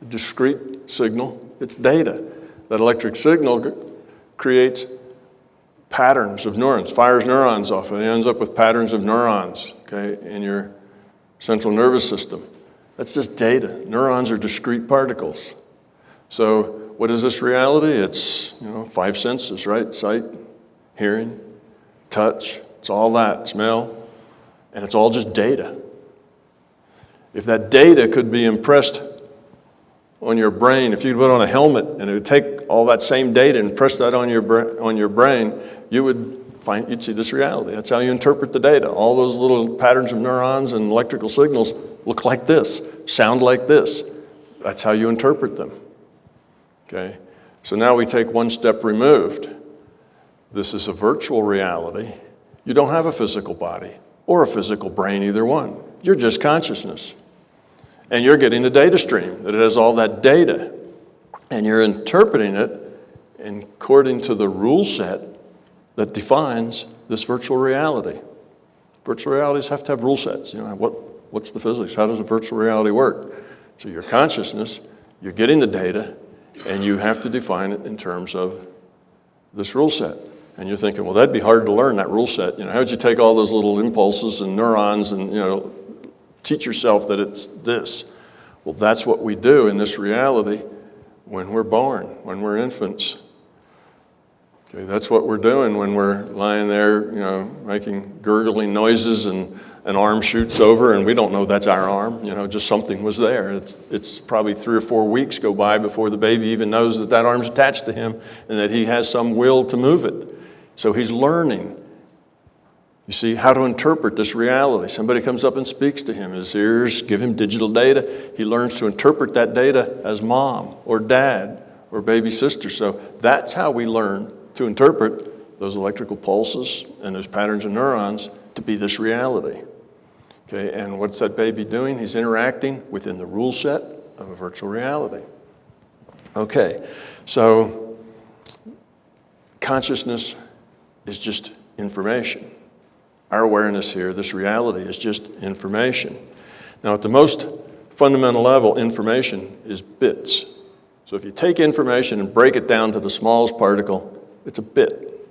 a discrete signal. It's data. That electric signal creates patterns of neurons, fires neurons off, and it ends up with patterns of neurons, okay, in your central nervous system. That's just data. Neurons are discrete particles. So what is this reality? It's, 5 senses, right? Sight, hearing, touch, it's all that, smell, and it's all just data. If that data could be impressed on your brain, if you put on a helmet and it would take all that same data and press that on your brain, you'd see this reality. That's how you interpret the data. All those little patterns of neurons and electrical signals look like this, sound like this. That's how you interpret them. Okay? So now we take one step removed. This is a virtual reality. You don't have a physical body or a physical brain, either one. You're just consciousness. And you're getting the data stream that it has all that data. And you're interpreting it according to the rule set that defines this virtual reality. Virtual realities have to have rule sets. What's the physics? How does the virtual reality work? So your consciousness, you're getting the data, and you have to define it in terms of this rule set. And you're thinking, well, that'd be hard to learn, that rule set. How would you take all those little impulses and neurons and, teach yourself that it's this? Well, that's what we do in this reality when we're born, when we're infants. Okay, that's what we're doing when we're lying there, making gurgling noises and an arm shoots over and we don't know that's our arm, just something was there. It's probably 3 or 4 weeks go by before the baby even knows that arm's attached to him and that he has some will to move it. So he's learning, you see, how to interpret this reality. Somebody comes up and speaks to him. His ears give him digital data. He learns to interpret that data as mom or dad or baby sister. So that's how we learn to interpret those electrical pulses and those patterns of neurons to be this reality. Okay, and what's that baby doing? He's interacting within the rule set of a virtual reality. Okay, so consciousness is just information. Our awareness here, this reality, is just information. Now, at the most fundamental level, information is bits. So if you take information and break it down to the smallest particle, it's a bit,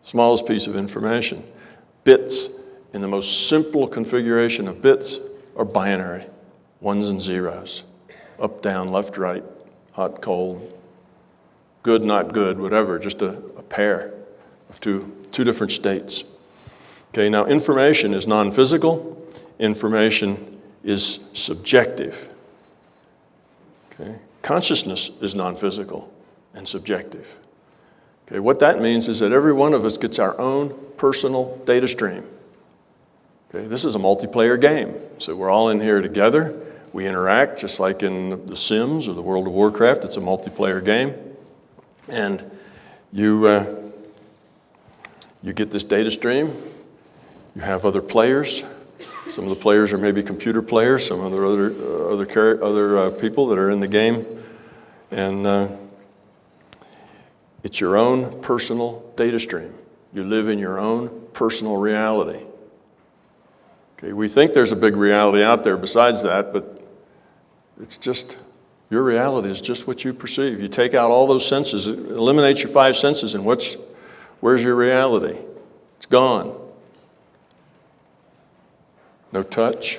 smallest piece of information. Bits, in the most simple configuration of bits, are binary, ones and zeros, up, down, left, right, hot, cold, good, not good, whatever, just a pair of two different states. Okay, now information is non-physical, information is subjective. Okay, consciousness is non-physical and subjective. Okay, what that means is that every one of us gets our own personal data stream. Okay, this is a multiplayer game, so we're all in here together. We interact just like in The Sims or the World of Warcraft. It's a multiplayer game, and you get this data stream. You have other players. Some of the players are maybe computer players. Some of the other people that are in the game, and it's your own personal data stream. You live in your own personal reality. Okay, we think there's a big reality out there besides that, but it's just, your reality is just what you perceive. You take out all those senses, eliminate your 5 senses, and where's your reality? It's gone. No touch,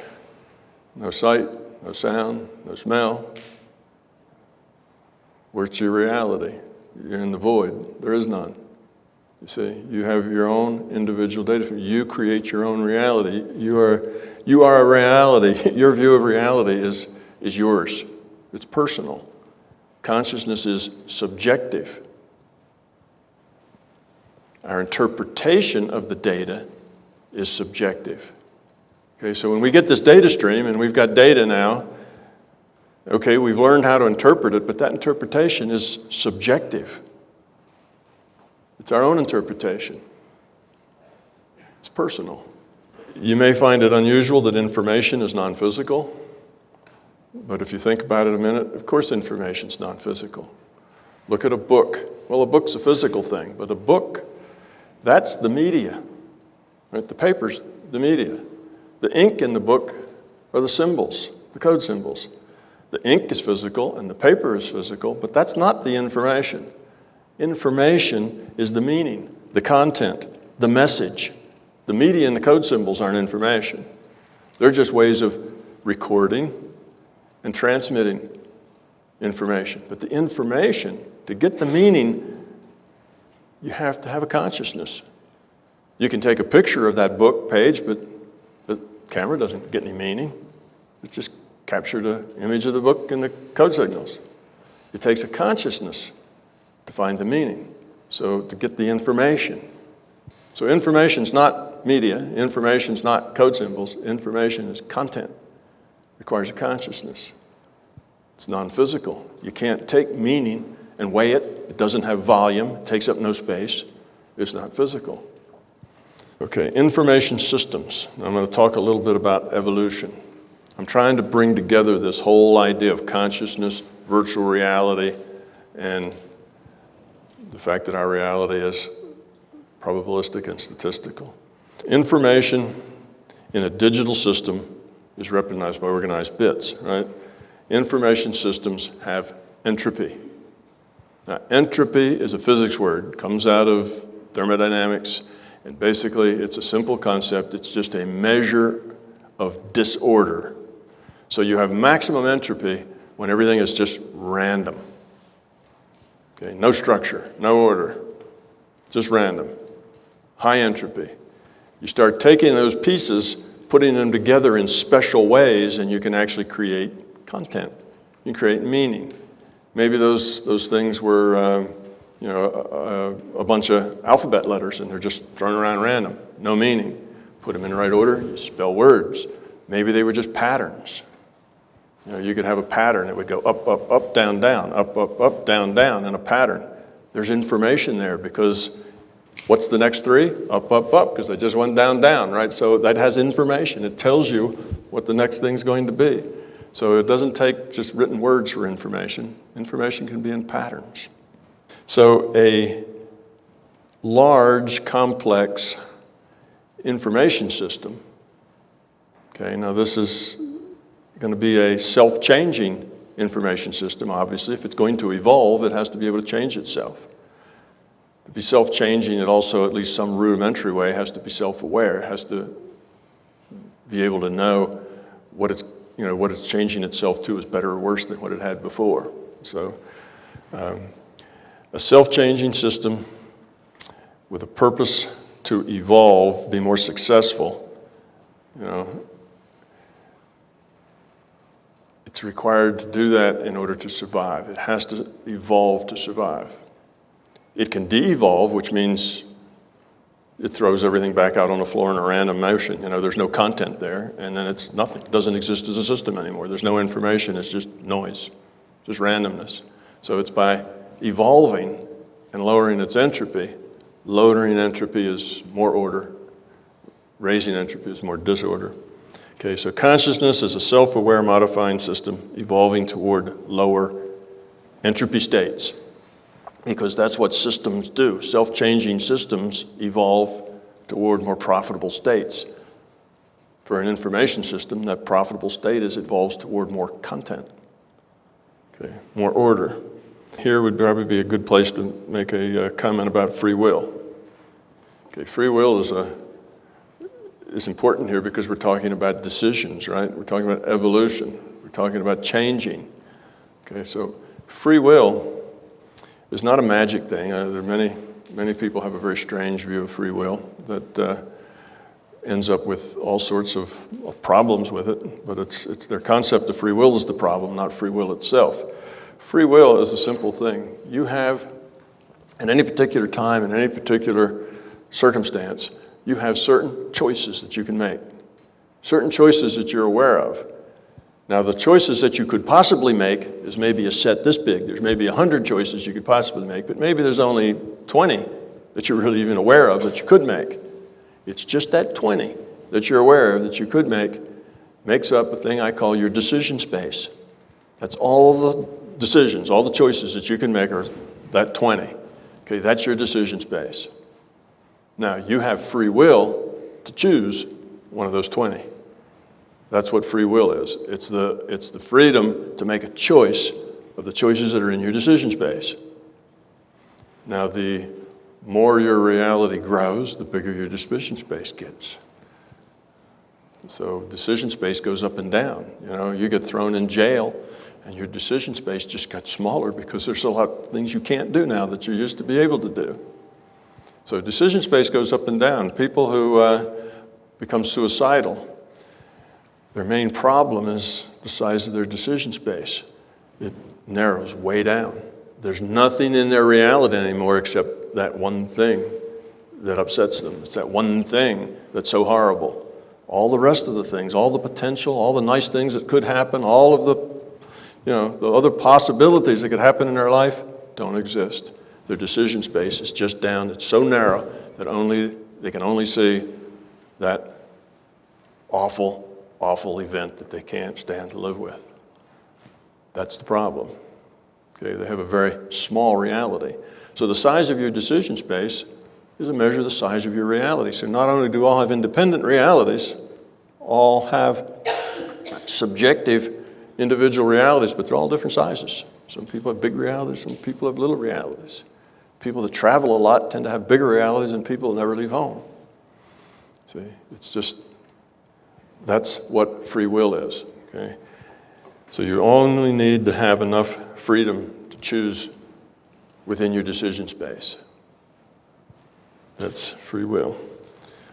no sight, no sound, no smell. Where's your reality? You're in the void. There is none. You see, you have your own individual data. You create your own reality. You are a reality. Your view of reality is yours. It's personal. Consciousness is subjective. Our interpretation of the data is subjective. Okay, so when we get this data stream, and we've got data now, okay, we've learned how to interpret it, but that interpretation is subjective. It's our own interpretation. It's personal. You may find it unusual that information is non-physical, but if you think about it a minute, of course information's non-physical. Look at a book. Well, a book's a physical thing, but a book, that's the media. Right? The paper's the media. The ink in the book are the symbols, the code symbols. The ink is physical and the paper is physical, but that's not the information. Information is the meaning, the content, the message. The media and the code symbols aren't information. They're just ways of recording and transmitting information. But the information, to get the meaning, you have to have a consciousness. You can take a picture of that book page, but the camera doesn't get any meaning. It just captured an image of the book and the code signals. It takes a consciousness to find the meaning, so to get the information. So information's not media, information's not code symbols, information is content. It requires a consciousness. It's non-physical. You can't take meaning and weigh it. It doesn't have volume, it takes up no space. It's not physical. Okay, information systems. I'm going to talk a little bit about evolution. I'm trying to bring together this whole idea of consciousness, virtual reality, and the fact that our reality is probabilistic and statistical. Information in a digital system is represented by organized bits, right? Information systems have entropy. Now, entropy is a physics word, comes out of thermodynamics, and basically it's a simple concept. It's just a measure of disorder. So you have maximum entropy when everything is just random. Okay, no structure, no order, just random. High entropy. You start taking those pieces, putting them together in special ways, and you can actually create content. You can create meaning. Maybe those things were a bunch of alphabet letters, and they're just thrown around random, no meaning. Put them in the right order, you spell words. Maybe they were just patterns. You could have a pattern that would go up, up, up, down, down, up, up, up, down, down, in a pattern. There's information there because what's the next three? Up, up, up, because they just went down, down, right? So that has information. It tells you what the next thing's going to be. So it doesn't take just written words for information. Information can be in patterns. So a large, complex information system, okay, now this is going to be a self-changing information system, obviously. If it's going to evolve, it has to be able to change itself. To be self-changing, it also, at least some rudimentary way, has to be self-aware. It has to be able to know what it's changing itself to is better or worse than what it had before. So a self-changing system with a purpose to evolve, be more successful, it's required to do that in order to survive. It has to evolve to survive. It can de-evolve, which means it throws everything back out on the floor in a random motion. There's no content there, and then it's nothing. It doesn't exist as a system anymore. There's no information. It's just noise, just randomness. So it's by evolving and lowering its entropy. Lowering entropy is more order. Raising entropy is more disorder. Okay, so consciousness is a self-aware modifying system evolving toward lower entropy states, because that's what systems do. Self-changing systems evolve toward more profitable states. For an information system, that profitable state evolves toward more content, okay, more order. Here would probably be a good place to make a comment about free will. Okay, free will is important here because we're talking about decisions, right? We're talking about evolution. We're talking about changing. Okay, so free will is not a magic thing. There are many people have a very strange view of free will that ends up with all sorts of problems with it. But it's their concept of free will is the problem, not free will itself. Free will is a simple thing. You have, at any particular time, in any particular circumstance, you have certain choices that you can make, certain choices that you're aware of. Now, the choices that you could possibly make is maybe a set this big. There's maybe 100 choices you could possibly make, but maybe there's only 20 that you're really even aware of that you could make. It's just that 20 that you're aware of that you could make makes up a thing I call your decision space. That's all the decisions, all the choices that you can make are that 20. Okay, that's your decision space. Now, you have free will to choose one of those 20. That's what free will is. It's the freedom to make a choice of the choices that are in your decision space. Now, the more your reality grows, the bigger your decision space gets. So decision space goes up and down. You get thrown in jail, and your decision space just got smaller because there's a lot of things you can't do now that you used to be able to do. So decision space goes up and down. People who become suicidal, their main problem is the size of their decision space. It narrows way down. There's nothing in their reality anymore except that one thing that upsets them. It's that one thing that's so horrible. All the rest of the things, all the potential, all the nice things that could happen, all of the other possibilities that could happen in their life don't exist. Their decision space is just down. It's so narrow that they can only see that awful, awful event that they can't stand to live with. That's the problem. Okay, they have a very small reality. So the size of your decision space is a measure of the size of your reality. So not only do all have independent realities, all have subjective individual realities, but they're all different sizes. Some people have big realities, some people have little realities. People that travel a lot tend to have bigger realities than people that never leave home. See, it's just, that's what free will is, okay? So you only need to have enough freedom to choose within your decision space. That's free will.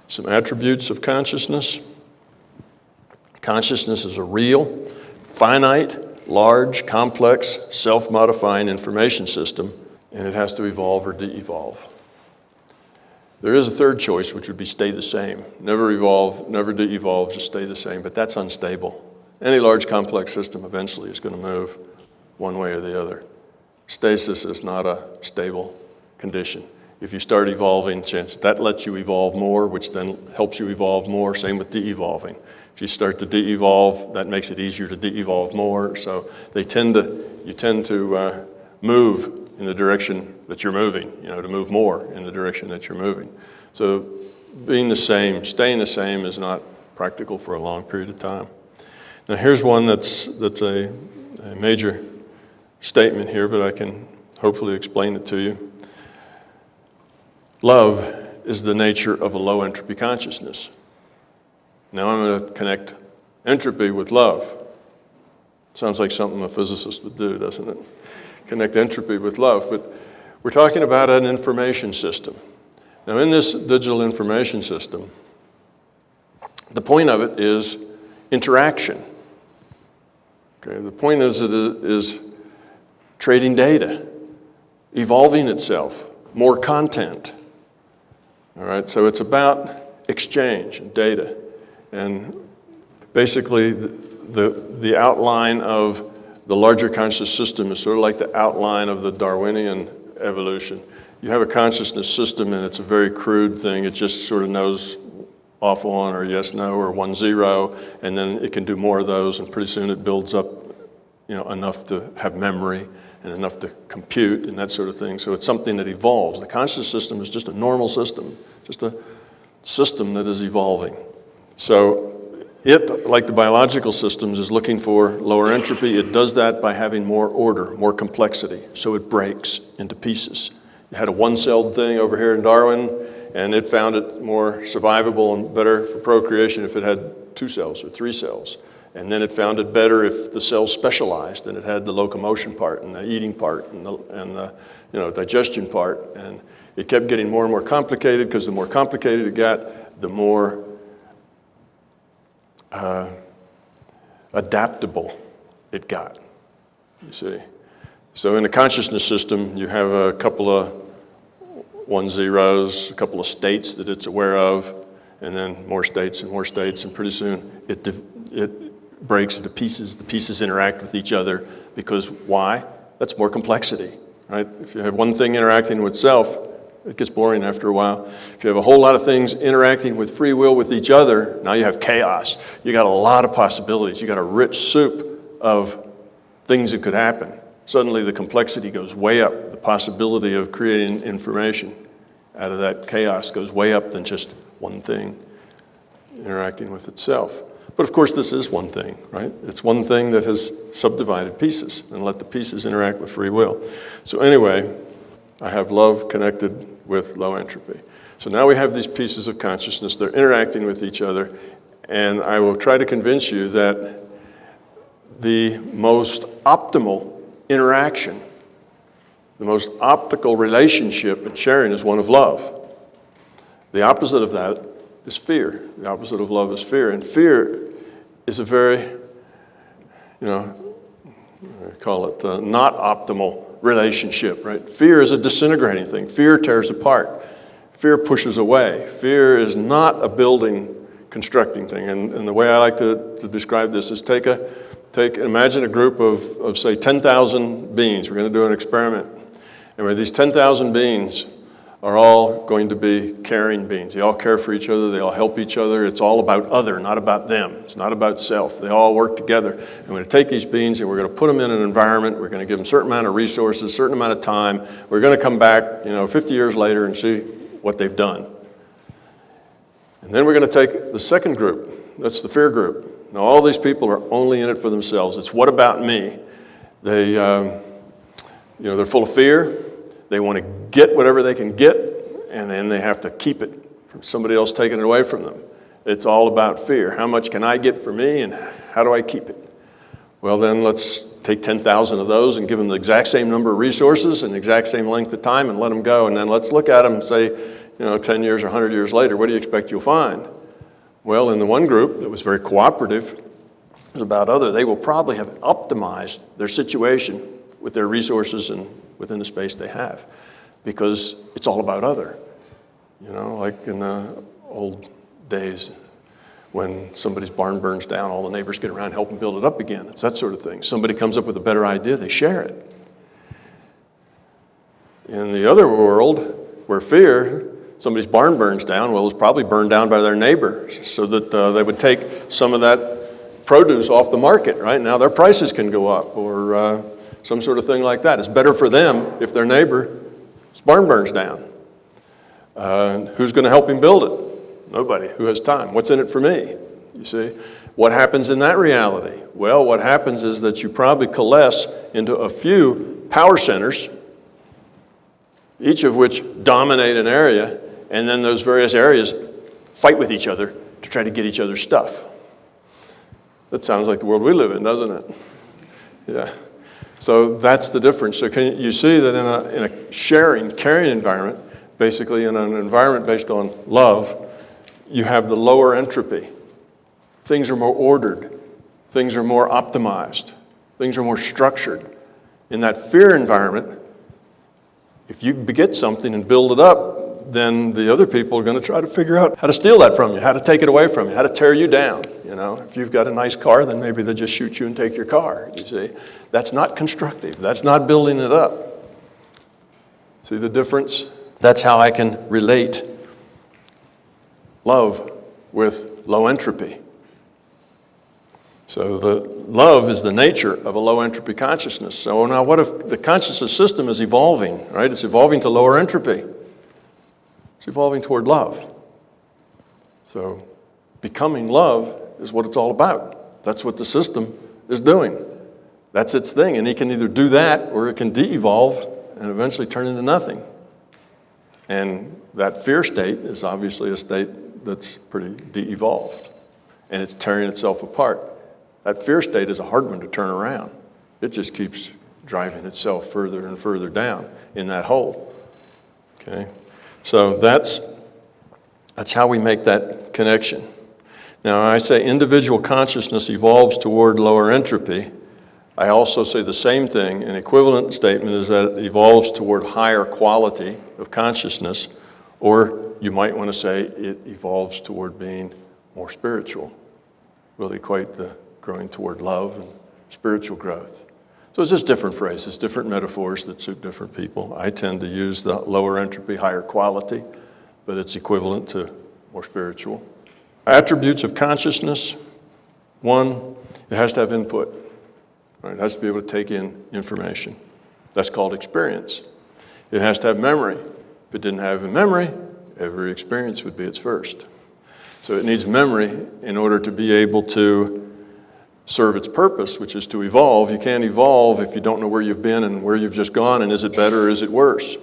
Some attributes of consciousness. Consciousness is a real, finite, large, complex, self-modifying information system, and it has to evolve or de-evolve. There is a third choice, which would be stay the same. Never evolve, never de-evolve, just stay the same, but that's unstable. Any large, complex system eventually is going to move one way or the other. Stasis is not a stable condition. If you start evolving, that lets you evolve more, which then helps you evolve more. Same with de-evolving. If you start to de-evolve, that makes it easier to de-evolve more. So you tend to move in the direction that you're moving, to move more in the direction that you're moving. So being the same, staying the same is not practical for a long period of time. Now here's one that's a major statement here, but I can hopefully explain it to you. Love is the nature of a low entropy consciousness. Now I'm going to connect entropy with love. Sounds like something a physicist would do, doesn't it? Connect entropy with love, but we're talking about an information system. Now in this digital information system, the point of it is interaction. Okay, the point is trading data, evolving itself, more content. All right, so it's about exchange and data. And basically the outline of the larger conscious system is sort of like the outline of the Darwinian evolution. You have a consciousness system and it's a very crude thing. It just sort of knows off on or yes, no, or 1, 0, and then it can do more of those, and pretty soon it builds up enough to have memory and enough to compute and that sort of thing. So it's something that evolves. The conscious system is just a normal system, just a system that is evolving. So it, like the biological systems, is looking for lower entropy. It does that by having more order, more complexity, so it breaks into pieces. You had a one-celled thing over here in Darwin, and it found it more survivable and better for procreation if it had 2 cells or 3 cells. And then it found it better if the cells specialized and it had the locomotion part and the eating part and the digestion part. And it kept getting more and more complicated, because the more complicated it got, the more adaptable it got, you see. So in a consciousness system, you have a couple of 1, 0s, a couple of states that it's aware of, and then more states, and pretty soon it breaks into pieces. The pieces interact with each other, because why? That's more complexity, right? If you have one thing interacting with itself, it gets boring after a while. If you have a whole lot of things interacting with free will with each other, now you have chaos. You got a lot of possibilities. You got a rich soup of things that could happen. Suddenly the complexity goes way up. The possibility of creating information out of that chaos goes way up than just one thing interacting with itself. But of course this is one thing, right? It's one thing that has subdivided pieces and let the pieces interact with free will. So anyway, I have love connected with low entropy. So now we have these pieces of consciousness. They're interacting with each other, and I will try to convince you that the most optimal interaction, the most optimal relationship and sharing is one of love. The opposite of that is fear. The opposite of love is fear, and fear is a very, I call it not optimal relationship, right? Fear is a disintegrating thing. Fear tears apart. Fear pushes away. Fear is not a building, constructing thing. And the way I like to describe this is imagine a group of say 10,000 beings. We're going to do an experiment. And where these 10,000 beings are all going to be caring beings. They all care for each other. They all help each other. It's all about other, not about them. It's not about self. They all work together. And we're going to take these beings and we're going to put them in an environment. We're going to give them a certain amount of resources, a certain amount of time. We're going to come back, 50 years later and see what they've done. And then we're going to take the second group. That's the fear group. Now, all these people are only in it for themselves. It's what about me? They, they're full of fear. They want to get whatever they can get, and then they have to keep it from somebody else taking it away from them. It's all about fear. How much can I get for me, and how do I keep it? Well, then let's take 10,000 of those and give them the exact same number of resources and the exact same length of time and let them go. And then let's look at them and say, 10 years or 100 years later, what do you expect you'll find? Well, in the one group that was very cooperative, they will probably have optimized their situation with their resources and within the space they have, because it's all about other. Like in the old days when somebody's barn burns down, all the neighbors get around and help them build it up again. It's that sort of thing. Somebody comes up with a better idea, they share it. In the other world, where fear, somebody's barn burns down, well, it's probably burned down by their neighbor, so that they would take some of that produce off the market, right? Now their prices can go up, or some sort of thing like that. It's better for them if their neighbor's barn burns down. Who's going to help him build it? Nobody. Who has time? What's in it for me? You see? What happens in that reality? Well, what happens is that you probably coalesce into a few power centers, each of which dominate an area, and then those various areas fight with each other to try to get each other's stuff. That sounds like the world we live in, doesn't it? Yeah. So that's the difference. So can you see that in a sharing, caring environment, basically in an environment based on love, you have the lower entropy. Things are more ordered. Things are more optimized. Things are more structured. In that fear environment, if you get something and build it up, then the other people are going to try to figure out how to steal that from you, how to take it away from you, how to tear you down. If you've got a nice car, then maybe they'll just shoot you and take your car, you see. That's not constructive. That's not building it up. See the difference? That's how I can relate love with low entropy. So the love is the nature of a low entropy consciousness. So now what if the consciousness system is evolving, right? It's evolving to lower entropy. It's evolving toward love. So becoming love is what it's all about. That's what the system is doing. That's its thing. And it can either do that or it can de-evolve and eventually turn into nothing. And that fear state is obviously a state that's pretty de-evolved. And it's tearing itself apart. That fear state is a hard one to turn around. It just keeps driving itself further and further down in that hole. Okay? So that's how we make that connection. Now, I say individual consciousness evolves toward lower entropy. I also say the same thing. An equivalent statement is that it evolves toward higher quality of consciousness, or you might want to say it evolves toward being more spiritual. We'll equate the growing toward love and spiritual growth. So it's just different phrases, different metaphors that suit different people. I tend to use the lower entropy, higher quality, but it's equivalent to more spiritual. Attributes of consciousness. One, it has to have input. Right? It has to be able to take in information. That's called experience. It has to have memory. If it didn't have a memory, every experience would be its first. So it needs memory in order to be able to serve its purpose, which is to evolve. You can't evolve if you don't know where you've been and where you've just gone, and is it better or is it worse,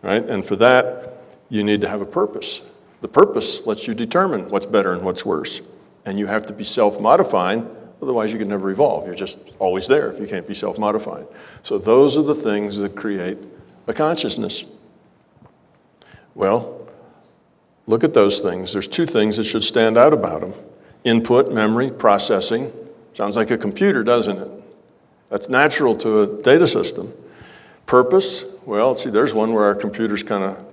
right? And for that, you need to have a purpose. The purpose lets you determine what's better and what's worse. And you have to be self-modifying, otherwise you can never evolve. You're just always there if you can't be self-modifying. So those are the things that create a consciousness. Well, look at those things. There's two things that should stand out about them. Input, memory, processing. Sounds like a computer, doesn't it? That's natural to a data system. Purpose, well, see, there's one where our computers kind of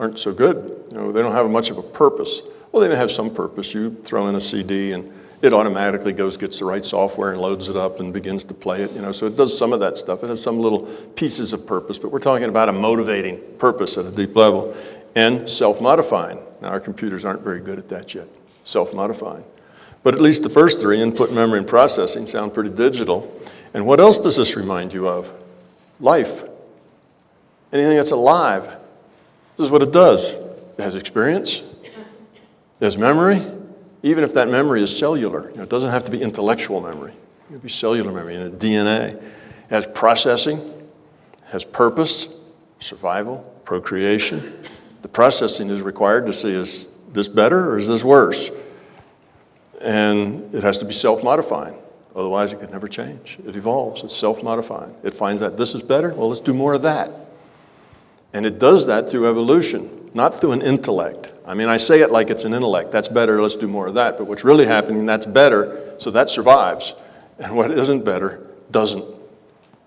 aren't so good. They don't have much of a purpose. Well, they may have some purpose. You throw in a CD and it automatically gets the right software and loads it up and begins to play it. So it does some of that stuff. It has some little pieces of purpose, but we're talking about a motivating purpose at a deep level. And self-modifying. Now, our computers aren't very good at that yet, self-modifying. But at least the first three, input, memory, and processing, sound pretty digital. And what else does this remind you of? Life. Anything that's alive. This is what it does. has experience, it has memory, even if that memory is cellular. It doesn't have to be intellectual memory. It can be cellular memory in a DNA. It has processing, has purpose, survival, procreation. The processing is required to see, is this better or is this worse? And it has to be self-modifying. Otherwise, it could never change. It evolves. It's self-modifying. It finds that this is better. Well, let's do more of that. And it does that through evolution, not through an intellect. I mean, I say it like it's an intellect. That's better. Let's do more of that. But what's really happening, that's better, so that survives. And what isn't better doesn't.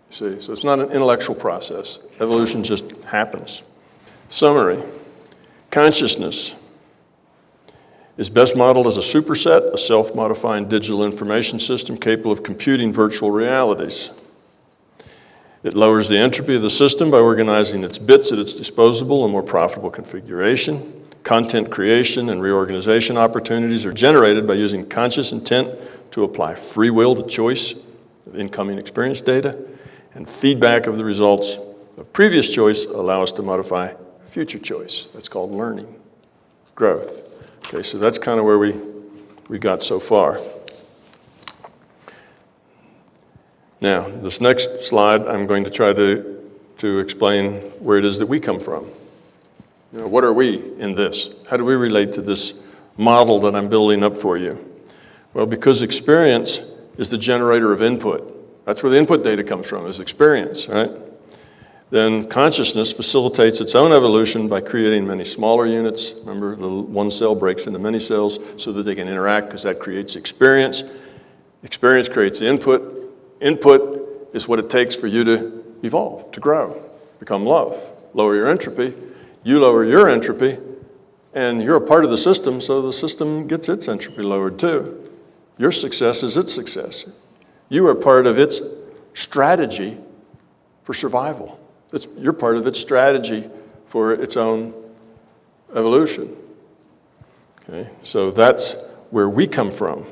See, so it's not an intellectual process. Evolution just happens. Summary. Consciousness is best modeled as a superset, a self-modifying digital information system capable of computing virtual realities. It lowers the entropy of the system by organizing its bits at its disposable and more profitable configuration. Content creation and reorganization opportunities are generated by using conscious intent to apply free will to choice of incoming experience data, and feedback of the results of previous choice allow us to modify future choice. That's called learning, growth. Okay, so that's kind of where we got so far. Now, this next slide, I'm going to try to explain where it is that we come from. What are we in this? How do we relate to this model that I'm building up for you? Well, because experience is the generator of input. That's where the input data comes from, is experience, right? Then consciousness facilitates its own evolution by creating many smaller units. Remember, the one cell breaks into many cells so that they can interact, because that creates experience. Experience creates the input. Input is what it takes for you to evolve, to grow, become love, lower your entropy. You lower your entropy, and you're a part of the system, so the system gets its entropy lowered too. Your success is its success. You are part of its strategy for survival. You're part of its strategy for its own evolution. Okay, so that's where we come from.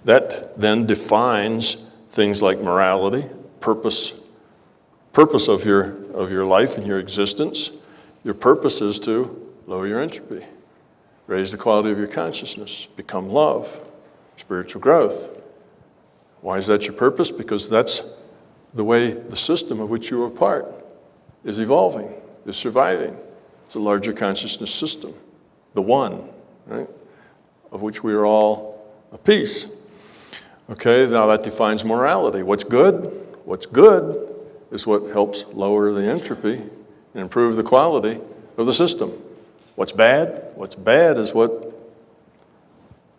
That then defines things like morality, purpose of your life and your existence. Your purpose is to lower your entropy, raise the quality of your consciousness, become love, spiritual growth. Why is that your purpose? Because that's the way the system of which you are part is evolving, is surviving. It's a larger consciousness system, the one, right, of which we are all a piece. Okay, now that defines morality. What's good? What's good is what helps lower the entropy and improve the quality of the system. What's bad? What's bad is what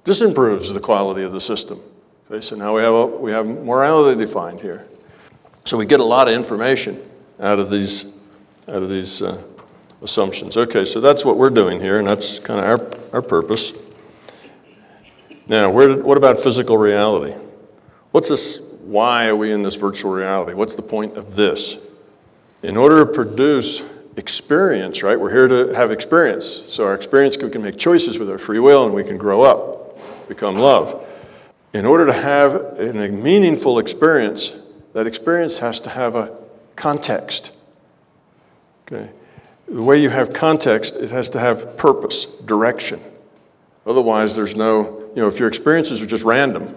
disimproves the quality of the system. Okay, so now we have morality defined here. So we get a lot of information out of these assumptions. Okay, so that's what we're doing here, and that's kind of our purpose. Now, what about physical reality? What's this? Why are we in this virtual reality? What's the point of this? In order to produce experience, right? We're here to have experience. So our experience, we can make choices with our free will, and we can grow up, become love. In order to have a meaningful experience, that experience has to have a context. Okay? The way you have context, it has to have purpose, direction. Otherwise, there's no, if your experiences are just random,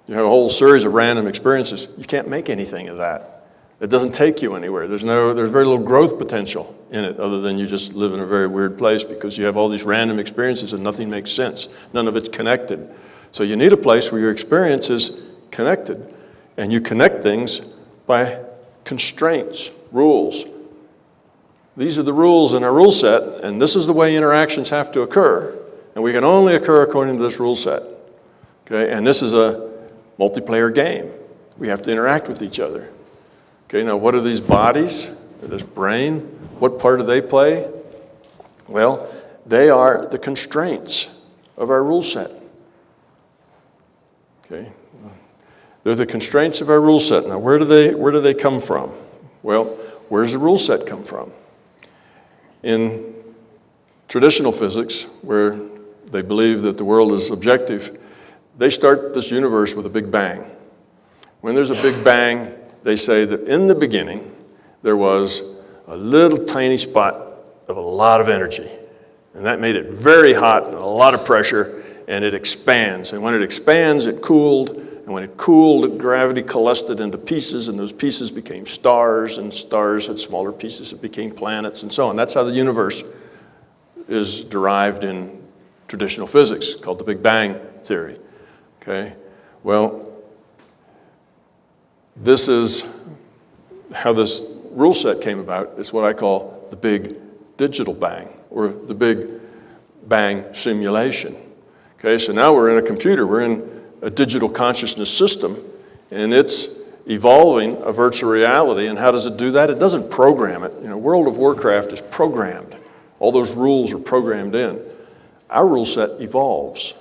you have a whole series of random experiences, you can't make anything of that. It doesn't take you anywhere. There's very little growth potential in it, other than you just live in a very weird place because you have all these random experiences and nothing makes sense. None of it's connected. So you need a place where your experience is connected. And you connect things by constraints, rules. These are the rules in our rule set, and this is the way interactions have to occur. And we can only occur according to this rule set. Okay, and this is a multiplayer game. We have to interact with each other. Okay, now what are these bodies, this brain? What part do they play? Well, they are the constraints of our rule set. Okay, they're the constraints of our rule set. Now, where do they come from? Well, where does the rule set come from? In traditional physics, where they believe that the world is objective, they start this universe with a big bang. When there's a big bang, they say that in the beginning, there was a little tiny spot of a lot of energy. And that made it very hot and a lot of pressure, and it expands. And when it expands, it cooled. And when it cooled, gravity coalesced it into pieces, and those pieces became stars, and stars had smaller pieces that became planets, and so on. That's how the universe is derived in traditional physics, called the Big Bang theory. Okay? Well, this is how this rule set came about. It's what I call the Big Digital Bang, or the Big Bang simulation. Okay, so now we're in a computer, we're in a digital consciousness system, and it's evolving a virtual reality. And how does it do that? It doesn't program it. You know, World of Warcraft is programmed. All those rules are programmed in. Our rule set evolves.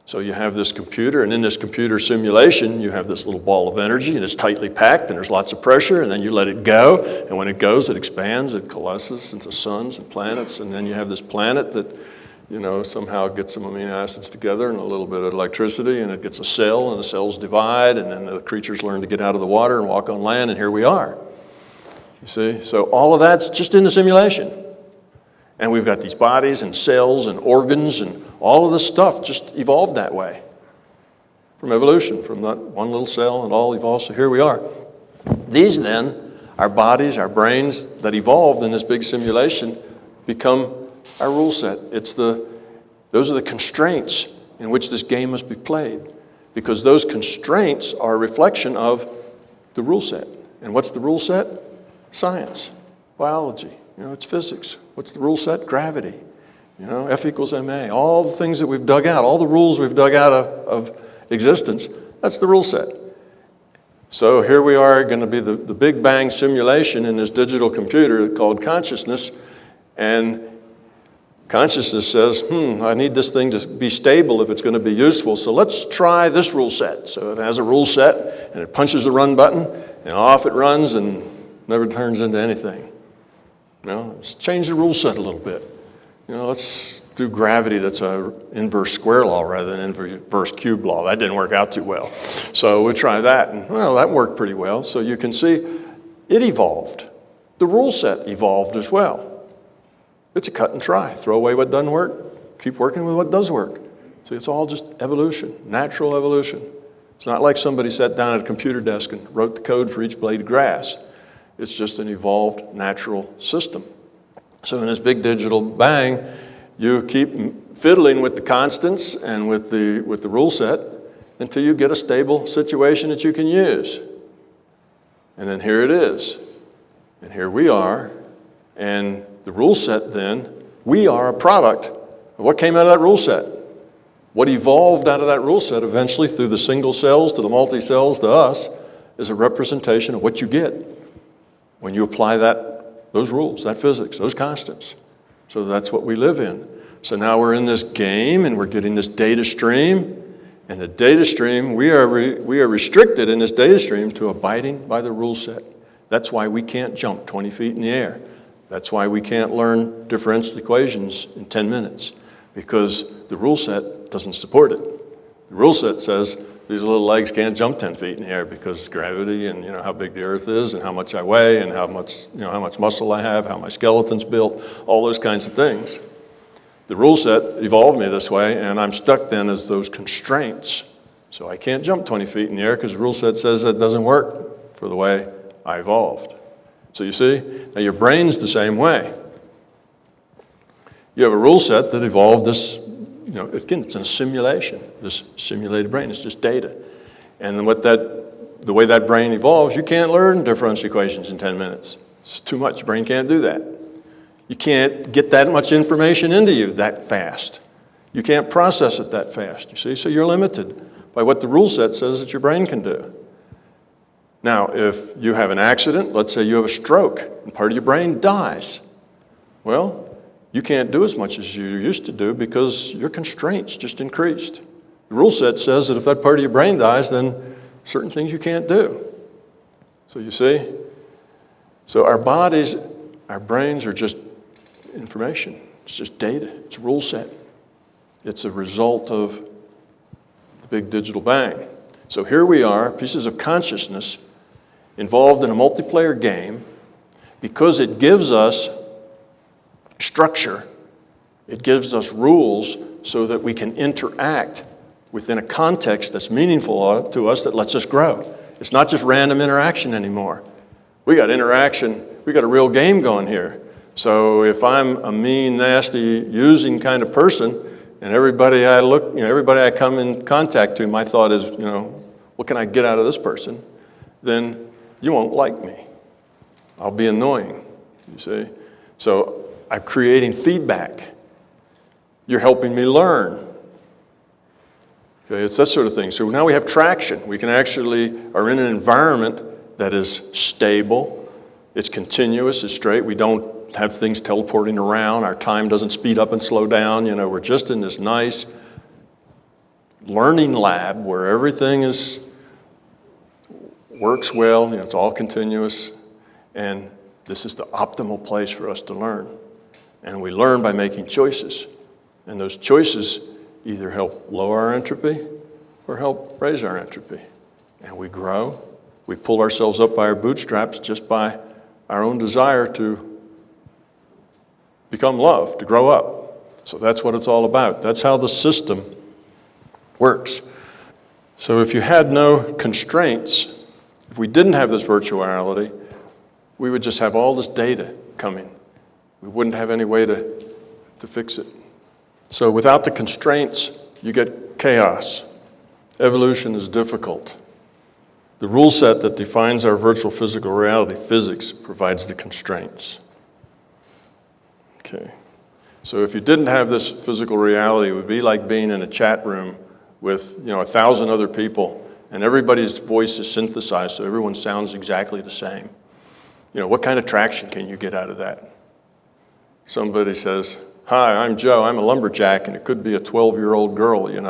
So you have this computer, and in this computer simulation, you have this little ball of energy, and it's tightly packed, and there's lots of pressure, and then you let it go, and when it goes, it expands, it coalesces into suns and planets, and then you have this planet that, you know, somehow gets some amino acids together and a little bit of electricity, and it gets a cell, and the cells divide, and then the creatures learn to get out of the water and walk on land, and here we are. You see? So all of that's just in the simulation. And we've got these bodies and cells and organs, and all of this stuff just evolved that way from evolution, from that one little cell, and all evolved. So here we are. These then, our bodies, our brains that evolved in this big simulation, become our rule set. Those are the constraints in which this game must be played, because those constraints are a reflection of the rule set. And what's the rule set? Science, biology. You know, it's physics. What's the rule set? Gravity. You know, F equals ma. All the things that we've dug out, all the rules we've dug out of existence, that's the rule set. So here we are going to be the Big Bang simulation in this digital computer called consciousness. And consciousness says, I need this thing to be stable if it's going to be useful. So let's try this rule set. So it has a rule set, and it punches the run button, and off it runs and never turns into anything. You know, let's change the rule set a little bit. You know, let's do gravity that's an inverse square law rather than inverse cube law. That didn't work out too well. So we'll try that, and well, that worked pretty well. So you can see it evolved. The rule set evolved as well. It's a cut and try. Throw away what doesn't work, keep working with what does work. See, it's all just evolution, natural evolution. It's not like somebody sat down at a computer desk and wrote the code for each blade of grass. It's just an evolved natural system. So in this big digital bang, you keep fiddling with the constants and with the rule set until you get a stable situation that you can use. And then here it is. And here we are. And the rule set then, we are a product of what came out of that rule set. What evolved out of that rule set eventually through the single cells to the multi-cells to us is a representation of what you get when you apply those rules, that physics, those constants. So that's what we live in. So now we're in this game, and we're getting this data stream. And the data stream, we are restricted in this data stream to abiding by the rule set. That's why we can't jump 20 feet in the air. That's why we can't learn differential equations in 10 minutes, because the rule set doesn't support it. The rule set says these little legs can't jump 10 feet in the air because gravity, and how big the earth is, and how much I weigh, and how much muscle I have, how my skeleton's built, all those kinds of things. The rule set evolved me this way, and I'm stuck then as those constraints. So I can't jump 20 feet in the air because the rule set says that doesn't work for the way I evolved. So you see, now your brain's the same way. You have a rule set that evolved this, again, it's in a simulation, this simulated brain, it's just data. And the way that brain evolves, you can't learn differential equations in 10 minutes. It's too much, your brain can't do that. You can't get that much information into you that fast. You can't process it that fast, you see? So you're limited by what the rule set says that your brain can do. Now, if you have an accident, let's say you have a stroke, and part of your brain dies. Well, you can't do as much as you used to do because your constraints just increased. The rule set says that if that part of your brain dies, then certain things you can't do. So you see? So our bodies, our brains are just information. It's just data. It's rule set. It's a result of the big digital bang. So here we are, pieces of consciousness involved in a multiplayer game because it gives us structure It gives us rules so that we can interact within a context that's meaningful to us, that lets us grow. It's not just random interaction anymore. We got interaction, we got a real game going here. So if I'm a mean, nasty, using kind of person, and everybody I come in contact to, my thought is, what can I get out of this person? Then you won't like me. I'll be annoying, you see. So I'm creating feedback. You're helping me learn. Okay, it's that sort of thing. So now we have traction. We can actually are in an environment that is stable. It's continuous, it's straight. We don't have things teleporting around. Our time doesn't speed up and slow down. We're just in this nice learning lab where everything works well. It's all continuous. And this is the optimal place for us to learn. And we learn by making choices. And those choices either help lower our entropy or help raise our entropy. And we grow. We pull ourselves up by our bootstraps just by our own desire to become love, to grow up. So that's what it's all about. That's how the system works. So if you had no constraints, if we didn't have this virtual reality, we would just have all this data coming. We wouldn't have any way to fix it. So without the constraints, you get chaos. Evolution is difficult. The rule set that defines our virtual physical reality, physics, provides the constraints. Okay. So if you didn't have this physical reality, it would be like being in a chat room with 1,000 other people, and everybody's voice is synthesized so everyone sounds exactly the same. What kind of traction can you get out of that? Somebody says, "Hi, I'm Joe. I'm a lumberjack," and it could be a 12-year-old girl, in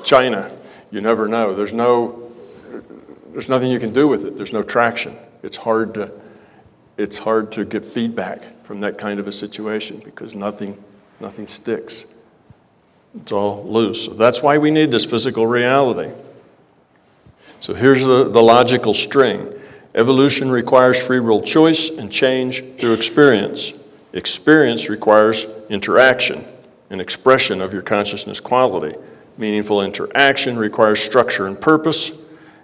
China. You never know. There's nothing you can do with it. There's no traction. It's hard to get feedback from that kind of a situation because nothing sticks. It's all loose. So that's why we need this physical reality. So here's the logical string. Evolution requires free will choice and change through experience. Experience requires interaction, an expression of your consciousness quality. Meaningful interaction requires structure and purpose,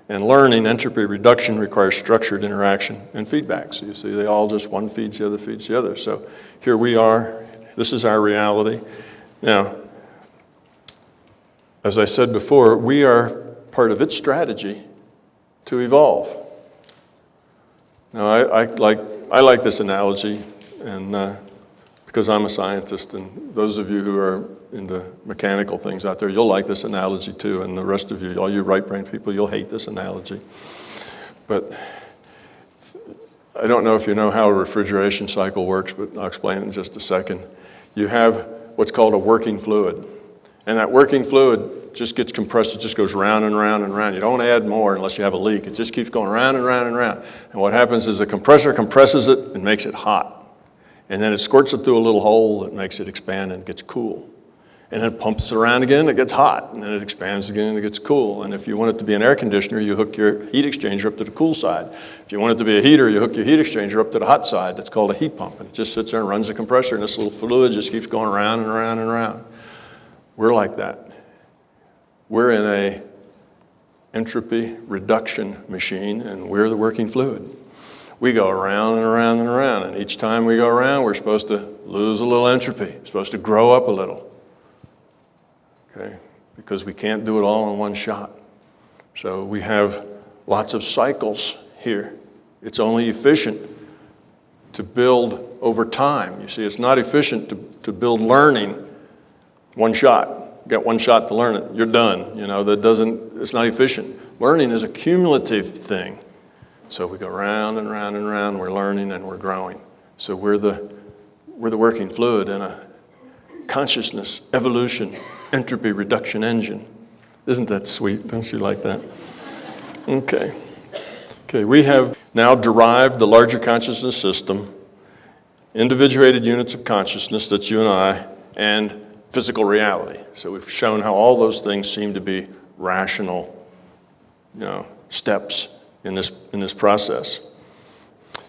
and learning, entropy reduction, requires structured interaction and feedback. So you see, they all just one feeds the other, feeds the other. So here we are. This is our reality. Now, as I said before, we are part of its strategy to evolve. Now, I like this analogy, and because I'm a scientist, and those of you who are into mechanical things out there, you'll like this analogy too, and the rest of you, all you right-brained people, you'll hate this analogy. But I don't know if you know how a refrigeration cycle works, but I'll explain it in just a second. You have what's called a working fluid, and that working fluid just gets compressed. It just goes round and round and round. You don't add more unless you have a leak. It just keeps going round and round and round. And what happens is the compressor compresses it and makes it hot. And then it squirts it through a little hole that makes it expand and gets cool. And then it pumps it around again, it gets hot. And then it expands again and it gets cool. And if you want it to be an air conditioner, you hook your heat exchanger up to the cool side. If you want it to be a heater, you hook your heat exchanger up to the hot side. That's called a heat pump. And it just sits there and runs the compressor, and this little fluid just keeps going around and around and around. We're like that. We're in a entropy reduction machine, and we're the working fluid. We go around and around and around, and each time we go around, we're supposed to lose a little entropy, we're supposed to grow up a little, okay? Because we can't do it all in one shot. So we have lots of cycles here. It's only efficient to build over time. You see, it's not efficient to build learning one shot. You got one shot to learn it, you're done. It's not efficient. Learning is a cumulative thing. So we go round and round and round, we're learning and we're growing. So we're the working fluid in a consciousness, evolution, entropy reduction engine. Isn't that sweet? Don't you like that? Okay, we have now derived the larger consciousness system, individuated units of consciousness, that's you and I, and physical reality. So we've shown how all those things seem to be rational, steps in this process.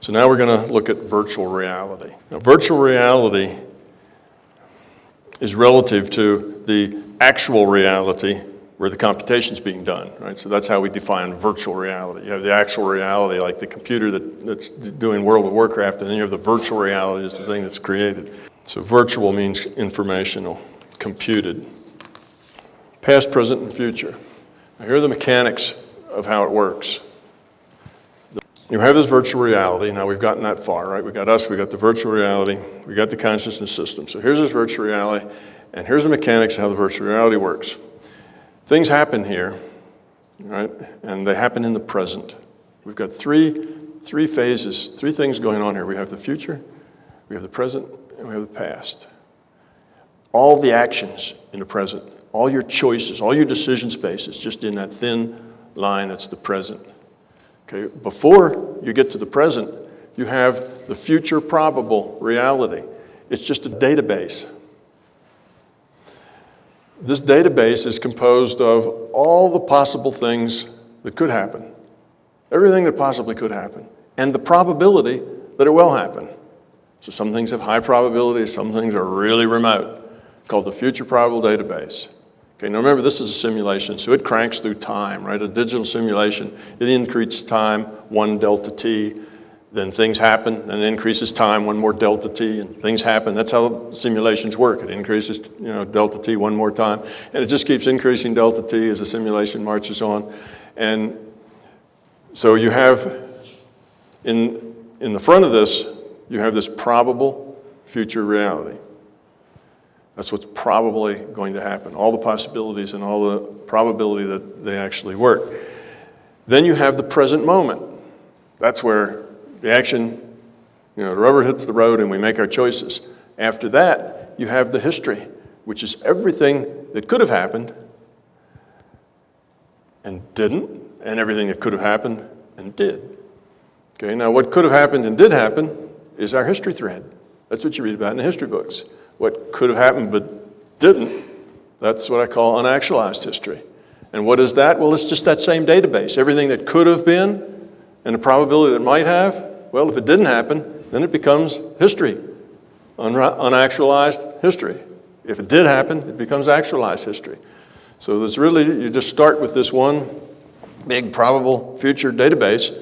So now we're going to look at virtual reality. Now, virtual reality is relative to the actual reality where the computation's being done, right? So that's how we define virtual reality. You have the actual reality, like the computer that's doing World of Warcraft, and then you have the virtual reality is the thing that's created. So virtual means informational, computed. Past, present, and future. Now here are the mechanics of how it works. You have this virtual reality. Now we've gotten that far, right? We got us, we got the virtual reality, we got the consciousness system. So here's this virtual reality, and here's the mechanics of how the virtual reality works. Things happen here, right? And they happen in the present. We've got three phases, three things going on here. We have the future, we have the present, and we have the past. All the actions in the present, all your choices, all your decision space is just in that thin line that's the present. Okay, before you get to the present, you have the future probable reality. It's just a database. This database is composed of all the possible things that could happen, everything that possibly could happen, and the probability that it will happen. So some things have high probability, some things are really remote, called the future probable database. Okay, now remember, this is a simulation, so it cranks through time, right? A digital simulation, it increases time, 1 delta t, then things happen, then it increases time, 1 more delta t, and things happen. That's how simulations work. It increases, delta t 1 more time, and it just keeps increasing delta t as the simulation marches on. And so you have, in the front of this, you have this probable future reality. That's what's probably going to happen, all the possibilities and all the probability that they actually work. Then you have the present moment. That's where the action, the rubber hits the road and we make our choices. After that, you have the history, which is everything that could have happened and didn't, and everything that could have happened and did. Okay, now what could have happened and did happen is our history thread. That's what you read about in the history books. What could have happened but didn't, that's what I call unactualized history. And what is that? Well, it's just that same database. Everything that could have been and the probability that it might have, well, if it didn't happen, then it becomes history, unactualized history. If it did happen, it becomes actualized history. So there's really, you just start with this one big probable future database,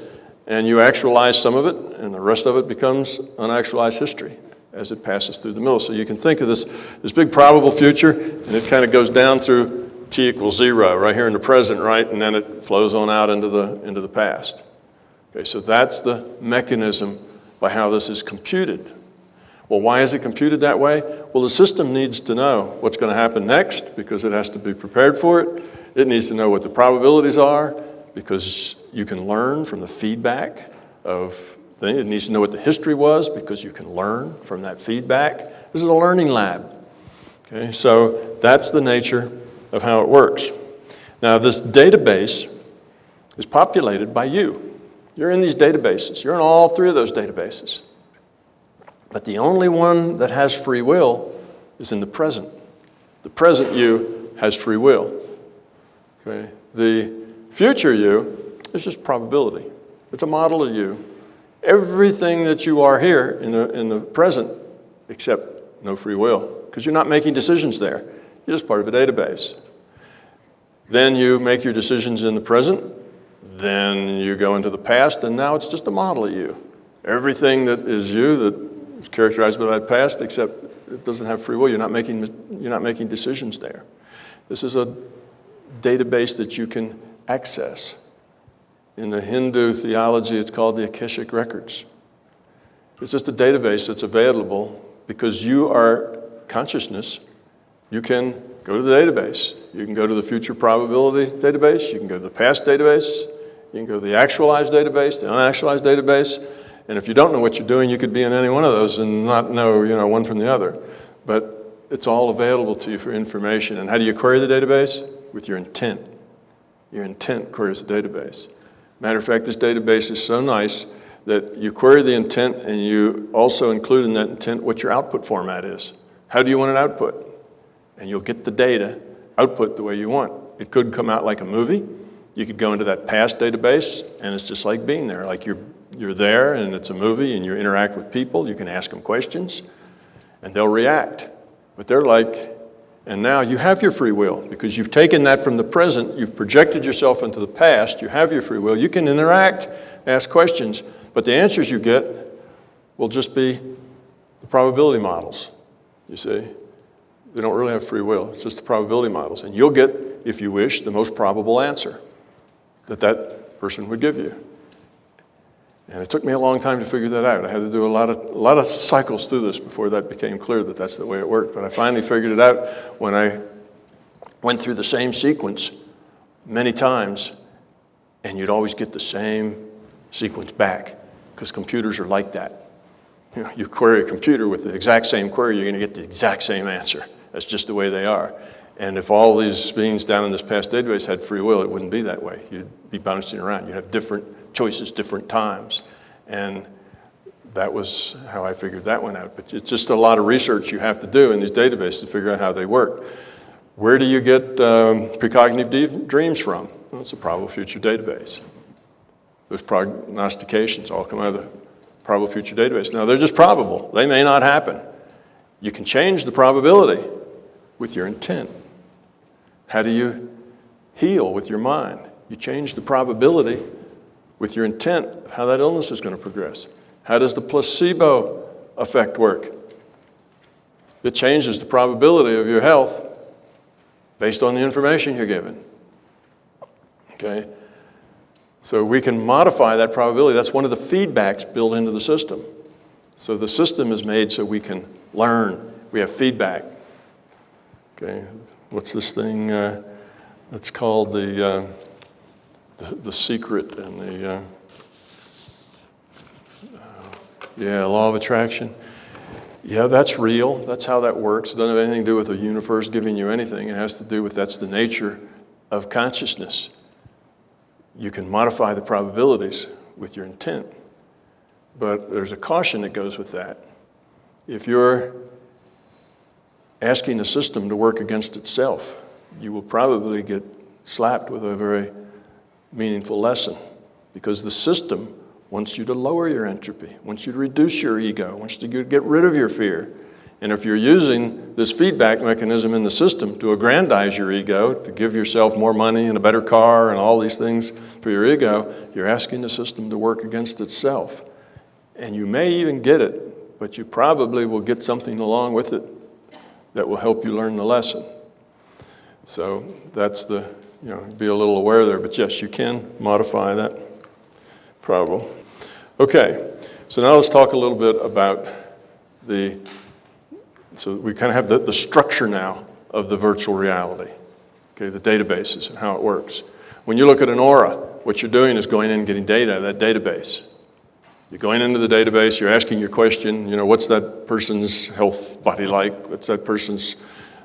and you actualize some of it, and the rest of it becomes unactualized history as it passes through the middle. So you can think of this big probable future, and it kind of goes down through t equals 0, right here in the present, right? And then it flows on out into the past. Okay, so that's the mechanism by how this is computed. Well, why is it computed that way? Well, the system needs to know what's going to happen next because it has to be prepared for it. It needs to know what the probabilities are because you can learn from the feedback of things. It needs to know what the history was because you can learn from that feedback. This is a learning lab. Okay, so that's the nature of how it works. Now, this database is populated by you. You're in these databases. You're in all three of those databases. But the only one that has free will is in the present. The present you has free will. Okay? The future you is just probability. It's a model of you. Everything that you are here in the present, except no free will, because you're not making decisions there. You're just part of a database. Then you make your decisions in the present. Then you go into the past, and now it's just a model of you. Everything that is you that is characterized by that past, except it doesn't have free will. You're not making decisions there. This is a database that you can access. In the Hindu theology, it's called the Akashic Records. It's just a database that's available because you are consciousness. You can go to the database. You can go to the future probability database. You can go to the past database. You can go to the actualized database, the unactualized database. And if you don't know what you're doing, you could be in any one of those and not know, one from the other. But it's all available to you for information. And how do you query the database? With your intent. Your intent queries the database. Matter of fact, this database is so nice that you query the intent and you also include in that intent what your output format is. How do you want it output? And you'll get the data output the way you want. It could come out like a movie. You could go into that past database and it's just like being there. Like you're there and it's a movie and you interact with people. You can ask them questions and they'll react. But they're like, and now you have your free will because you've taken that from the present, you've projected yourself into the past, you have your free will, you can interact, ask questions, but the answers you get will just be the probability models, you see. They don't really have free will, it's just the probability models. And you'll get, if you wish, the most probable answer that person would give you. And it took me a long time to figure that out. I had to do a lot of cycles through this before that became clear that that's the way it worked. But I finally figured it out when I went through the same sequence many times, and you'd always get the same sequence back, because computers are like that. You know, you query a computer with the exact same query, you're going to get the exact same answer. That's just the way they are. And if all these beings down in this past database had free will, it wouldn't be that way. You'd be bouncing around. You'd have different choices, different times. And that was how I figured that one out. But it's just a lot of research you have to do in these databases to figure out how they work. Where do you get precognitive dreams from? Well, it's a probable future database. Those prognostications all come out of the probable future database. Now, they're just probable. They may not happen. You can change the probability with your intent. How do you heal with your mind? You change the probability with your intent of how that illness is going to progress. How does the placebo effect work? It changes the probability of your health based on the information you're given. Okay? So we can modify that probability. That's one of the feedbacks built into the system. So the system is made so we can learn. We have feedback. Okay, what's this thing? It's called the secret and the law of attraction. Yeah, that's real. That's how that works. It doesn't have anything to do with the universe giving you anything. It has to do with that's the nature of consciousness. You can modify the probabilities with your intent. But there's a caution that goes with that. If you're asking the system to work against itself, you will probably get slapped with a very meaningful lesson, because the system wants you to lower your entropy, wants you to reduce your ego, wants you to get rid of your fear. And if you're using this feedback mechanism in the system to aggrandize your ego, to give yourself more money and a better car and all these things for your ego, you're asking the system to work against itself. And you may even get it, but you probably will get something along with it that will help you learn the lesson. So that's the, be a little aware there. But yes, you can modify that problem. Okay, so now let's talk a little bit about so we kind of have the structure now of the virtual reality, okay, the databases and how it works. When you look at an aura, what you're doing is going in and getting data out of that database. You're going into the database, you're asking your question, what's that person's health body like? What's that person's,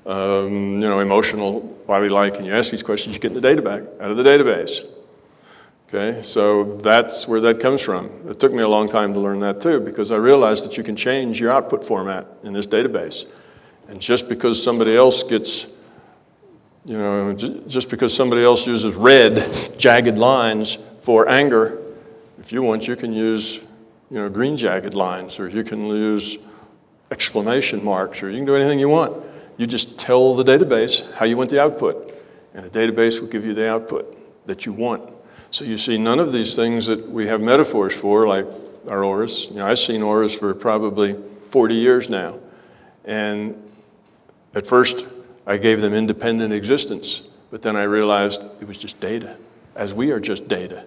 emotional body like? And you ask these questions, you get the data back out of the database. Okay, so that's where that comes from. It took me a long time to learn that too, because I realized that you can change your output format in this database. And just because somebody else gets, just because somebody else uses red, jagged lines for anger, if you want, you can use green jagged lines, or you can use exclamation marks, or you can do anything you want. You just tell the database how you want the output, and the database will give you the output that you want. So you see none of these things that we have metaphors for, like our auras. I've seen auras for probably 40 years now. And at first, I gave them independent existence, but then I realized it was just data, as we are just data.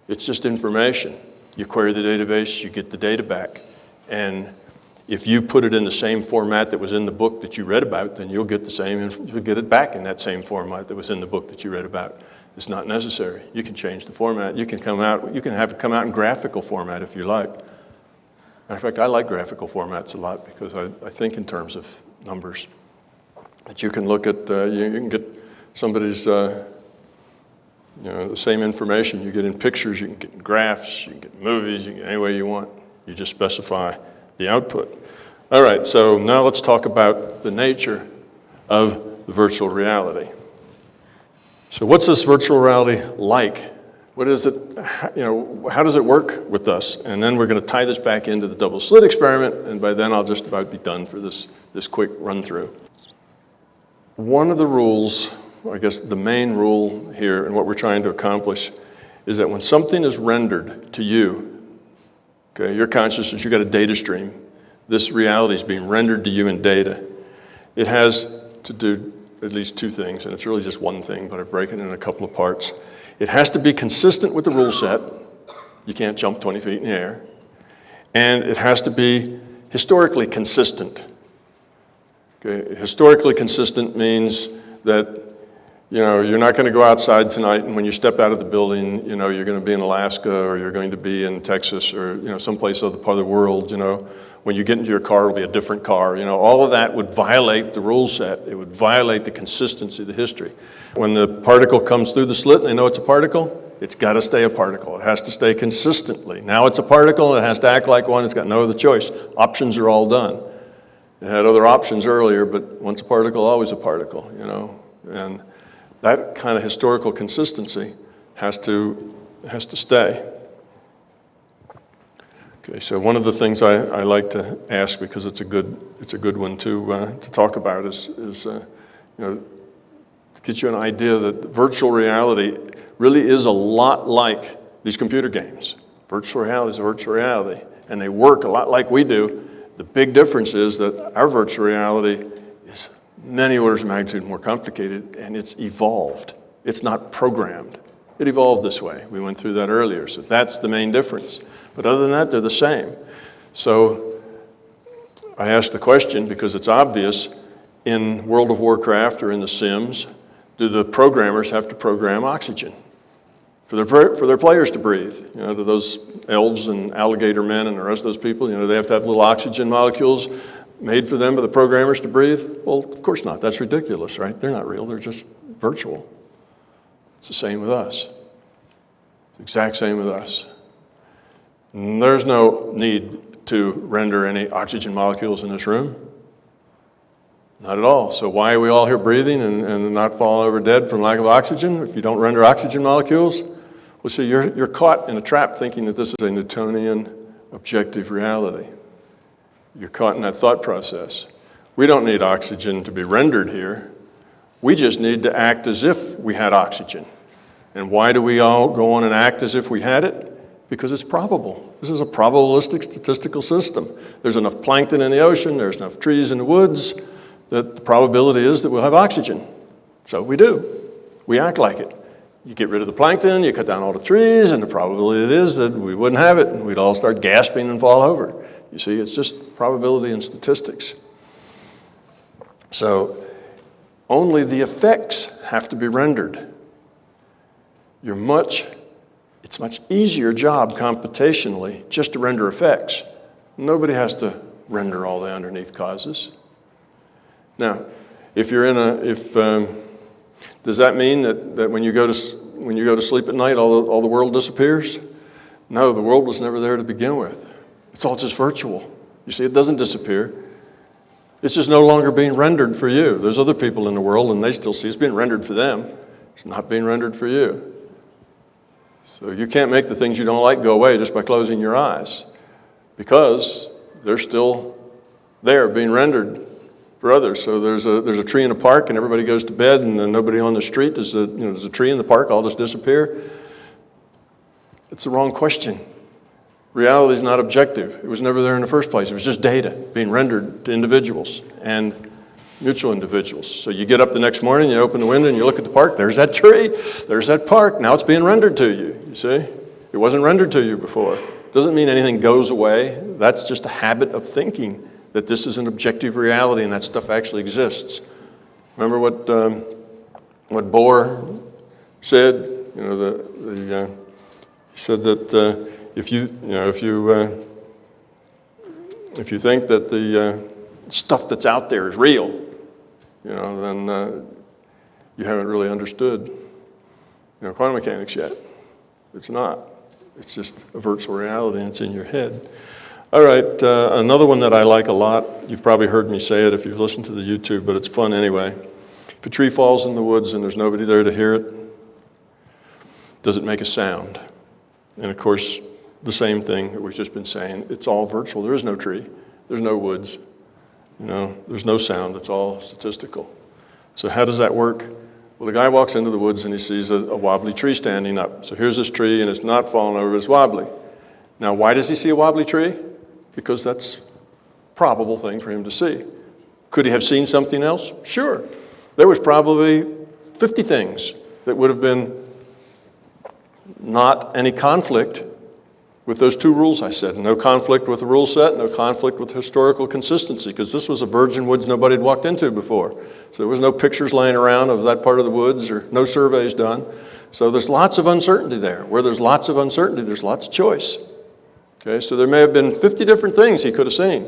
It's just information. You query the database, you get the data back. And if you put it in the same format that was in the book that you read about, then you'll get you'll get it back in that same format that was in the book that you read about. It's not necessary. You can change the format. You can have it come out in graphical format if you like. Matter of fact, I like graphical formats a lot because I think in terms of numbers. But you can look at, you can get somebody's, the same information you get in pictures, you can get in graphs, you can get in movies, you can get any way you want. You just specify the output. All right, so now let's talk about the nature of the virtual reality. So what's this virtual reality like What is it, how does it work with us? And then we're going to tie this back into the double slit experiment, and by then I'll just about be done for this quick run through. One of the rules, I guess the main rule here and what we're trying to accomplish is that when something is rendered to you, okay, your consciousness, you got a data stream. This reality is being rendered to you in data. It has to do at least two things, and it's really just one thing, but I break it in a couple of parts. It has to be consistent with the rule set. You can't jump 20 feet in the air. And it has to be historically consistent. Okay? Historically consistent means that you're not going to go outside tonight, and when you step out of the building, you're going to be in Alaska, or you're going to be in Texas, or someplace other part of the world. When you get into your car, it'll be a different car. All of that would violate the rule set. It would violate the consistency of the history. When the particle comes through the slit and they know it's a particle, it's got to stay a particle. It has to stay consistently. Now it's a particle, it has to act like one, it's got no other choice. Options are all done. It had other options earlier, but once a particle, always a particle, And that kind of historical consistency has to stay. Okay, so one of the things I like to ask, because it's a good one to talk about, is to get you an idea that virtual reality really is a lot like these computer games. Virtual reality is virtual reality, and they work a lot like we do. The big difference is that our virtual reality is many orders of magnitude more complicated, and it's evolved. It's not programmed. It evolved this way. We went through that earlier, so that's the main difference. But other than that, they're the same. So I ask the question because it's obvious in World of Warcraft or in The Sims, do the programmers have to program oxygen for their players to breathe? Do those elves and alligator men and the rest of those people, they have to have little oxygen molecules made for them by the programmers to breathe? Well, of course not. That's ridiculous, right? They're not real. They're just virtual. It's the same with us. It's the exact same with us. And there's no need to render any oxygen molecules in this room. Not at all. So why are we all here breathing and not falling over dead from lack of oxygen if you don't render oxygen molecules? Well, see, you're caught in a trap thinking that this is a Newtonian objective reality. You're caught in that thought process. We don't need oxygen to be rendered here. We just need to act as if we had oxygen. And why do we all go on and act as if we had it? Because it's probable. This is a probabilistic statistical system. There's enough plankton in the ocean, there's enough trees in the woods, that the probability is that we'll have oxygen. So we do. We act like it. You get rid of the plankton, you cut down all the trees, and the probability is that we wouldn't have it, and we'd all start gasping and fall over. You see, it's just probability and statistics. So only the effects have to be rendered. It's much easier job computationally just to render effects. Nobody has to render all the underneath causes. Now, does that mean that when you go to sleep at night, all the world disappears? No, the world was never there to begin with. It's all just virtual. You see, it doesn't disappear. It's just no longer being rendered for you. There's other people in the world, and they still see it's being rendered for them. It's not being rendered for you. So you can't make the things you don't like go away just by closing your eyes, because they're still there being rendered for others. So there's a tree in a park, and everybody goes to bed, and then nobody on the street. There's a tree in the park, all just disappear. It's the wrong question. Reality is not objective. It was never there in the first place. It was just data being rendered to individuals and mutual individuals. So you get up the next morning, you open the window, and you look at the park. There's that tree. There's that park. Now it's being rendered to you. You see? It wasn't rendered to you before. Doesn't mean anything goes away. That's just a habit of thinking that this is an objective reality and that stuff actually exists. Remember what Bohr said? He said that if you think that the stuff that's out there is real, then you haven't really understood quantum mechanics yet. It's not. It's just a virtual reality, and it's in your head. All right, another one that I like a lot, you've probably heard me say it if you've listened to the YouTube, but it's fun anyway. If a tree falls in the woods and there's nobody there to hear it, Does it make a sound? And of course, the same thing that we've just been saying, it's all virtual. There is no tree, there's no woods, there's no sound, it's all statistical. So how does that work? Well, the guy walks into the woods and he sees a wobbly tree standing up. So here's this tree and it's not falling over, it's wobbly. Now, why does he see a wobbly tree? Because that's a probable thing for him to see. Could he have seen something else? Sure. There was probably 50 things that would have been not any conflict with those two rules I said. No conflict with the rule set, no conflict with historical consistency, because this was a virgin woods nobody had walked into before. So there was no pictures laying around of that part of the woods or no surveys done. So there's lots of uncertainty there. Where there's lots of uncertainty, there's lots of choice. Okay, so there may have been 50 different things he could have seen.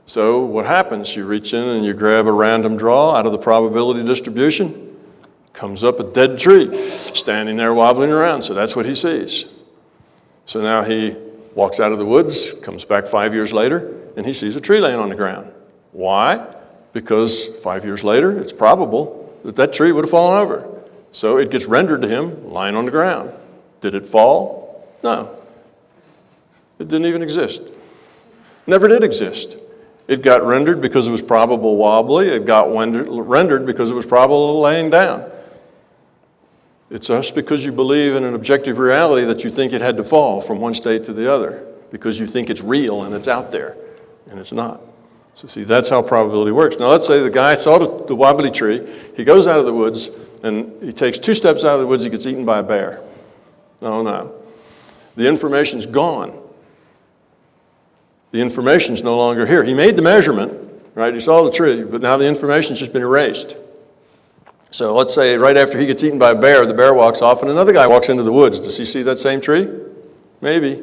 So what happens? You reach in and you grab a random draw out of the probability distribution. Comes up a dead tree standing there wobbling around. So that's what he sees. So now he walks out of the woods, comes back 5 years later, and he sees a tree laying on the ground. Why? Because 5 years later, it's probable that that tree would have fallen over. So it gets rendered to him lying on the ground. Did it fall? No. It didn't even exist. Never did exist. It got rendered because it was probable wobbly. It got rendered because it was probable laying down. It's just because you believe in an objective reality that you think it had to fall from one state to the other, because you think it's real and it's out there, and it's not. So see, that's how probability works. Now let's say the guy saw the wobbly tree, he goes out of the woods, and he takes 2 steps out of the woods, he gets eaten by a bear. No. The information's gone. The information's no longer here. He made the measurement, right? He saw the tree, but now the information's just been erased. So let's say right after he gets eaten by a bear, the bear walks off and another guy walks into the woods. Does he see that same tree? Maybe.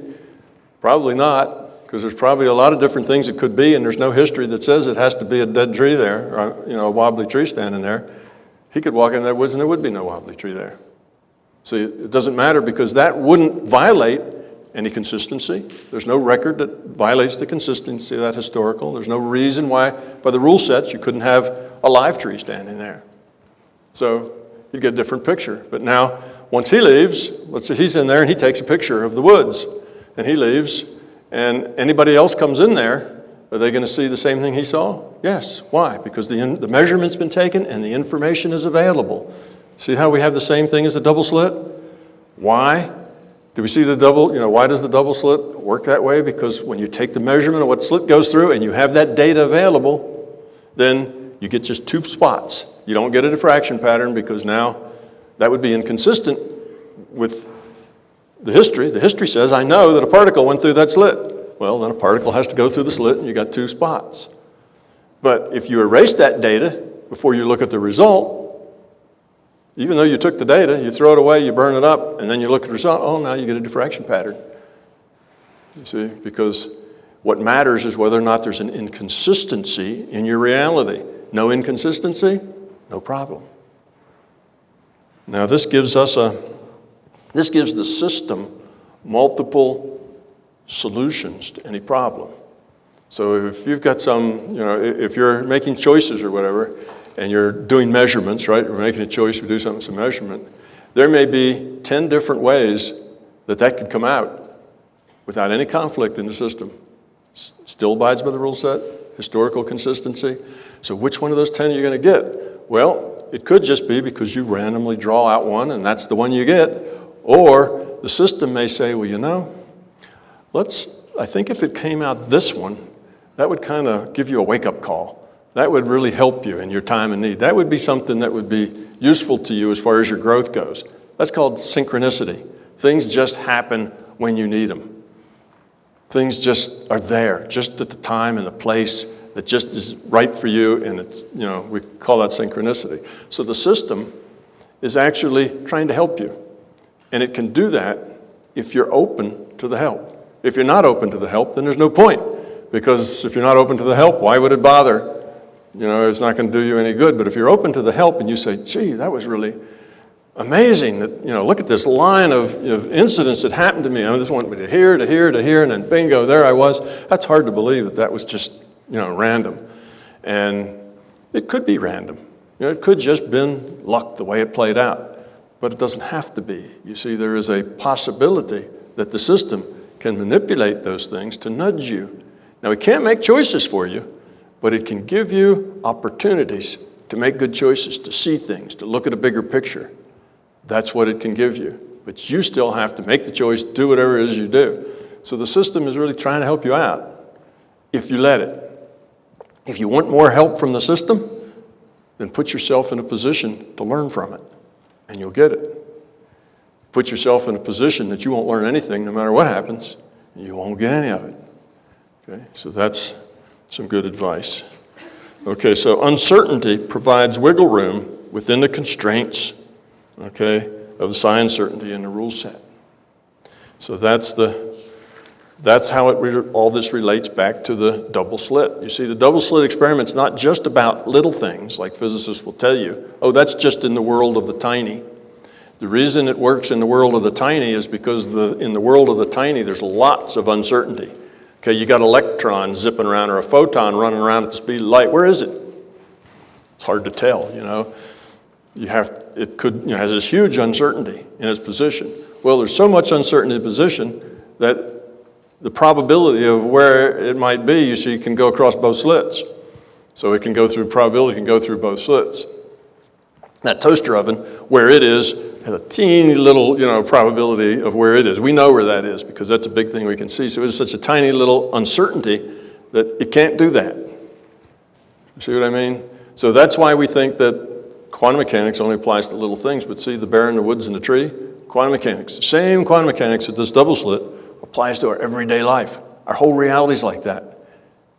Probably not, because there's probably a lot of different things it could be, and there's no history that says it has to be a dead tree there, or a wobbly tree standing there. He could walk into that woods and there would be no wobbly tree there. See, it doesn't matter, because that wouldn't violate any consistency. There's no record that violates the consistency of that historical. There's no reason why, by the rule sets, you couldn't have a live tree standing there. So you get a different picture. But now, once he leaves, let's say he's in there and he takes a picture of the woods, and he leaves, and anybody else comes in there, are they going to see the same thing he saw? Yes. Why? Because the measurement's been taken and the information is available. See how we have the same thing as the double slit? Why? Do we see the double, why does the double slit work that way? Because when you take the measurement of what slit goes through and you have that data available, then you get just 2 spots. You don't get a diffraction pattern, because now that would be inconsistent with the history. The history says, I know that a particle went through that slit. Well, then a particle has to go through the slit and you got 2 spots. But if you erase that data before you look at the result, even though you took the data, you throw it away, you burn it up, and then you look at the result, oh, now you get a diffraction pattern. You see, because what matters is whether or not there's an inconsistency in your reality. No inconsistency, no problem. Now this gives the system multiple solutions to any problem. So if you've got if you're making choices or whatever, and you're doing measurements, right? You're making a choice to do something, some measurement. There may be 10 different ways that could come out without any conflict in the system. Still abides by the rule set, historical consistency. So which one of those 10 are you going to get? Well, it could just be because you randomly draw out one and that's the one you get. Or the system may say, well, I think if it came out this one, that would kind of give you a wake-up call. That would really help you in your time of need. That would be something that would be useful to you as far as your growth goes. That's called synchronicity. Things just happen when you need them. Things just are there, just at the time and the place that just is right for you, and it's, we call that synchronicity. So the system is actually trying to help you. And it can do that if you're open to the help. If you're not open to the help, then there's no point. Because if you're not open to the help, why would it bother? It's not going to do you any good. But if you're open to the help and you say, gee, that was really amazing. That, look at this line of incidents that happened to me. I just went to here, to here, to here, and then bingo, there I was. That's hard to believe that was just, random. And it could be random. It could just been luck the way it played out. but it doesn't have to be. You see, there is a possibility that the system can manipulate those things to nudge you. Now, it can't make choices for you, but it can give you opportunities to make good choices, to see things, to look at a bigger picture. That's what it can give you. But you still have to make the choice, do whatever it is you do. So the system is really trying to help you out, if you let it. If you want more help from the system, then put yourself in a position to learn from it, and you'll get it. Put yourself in a position that you won't learn anything no matter what happens, and you won't get any of it. Okay, so that's some good advice. Okay, so uncertainty provides wiggle room within the constraints, okay, of the science certainty and the rule set. So that's how all this relates back to the double slit. You see, the double slit experiment's not just about little things, like physicists will tell you. Oh, that's just in the world of the tiny. The reason it works in the world of the tiny is because in the world of the tiny, there's lots of uncertainty. Okay, you got electrons zipping around or a photon running around at the speed of light. Where is it? It's hard to tell, you know. It has this huge uncertainty in its position. Well, there's so much uncertainty in position that the probability of where it might be, you see, can go across both slits. So it can go through probability, can go through both slits. That toaster oven, where it is, has a teeny little, probability of where it is. We know where that is because that's a big thing we can see. So it's such a tiny little uncertainty that it can't do that. You see what I mean? So that's why we think that quantum mechanics only applies to little things. But see the bear in the woods and the tree? Quantum mechanics. The same quantum mechanics that this double slit applies to our everyday life. Our whole reality is like that.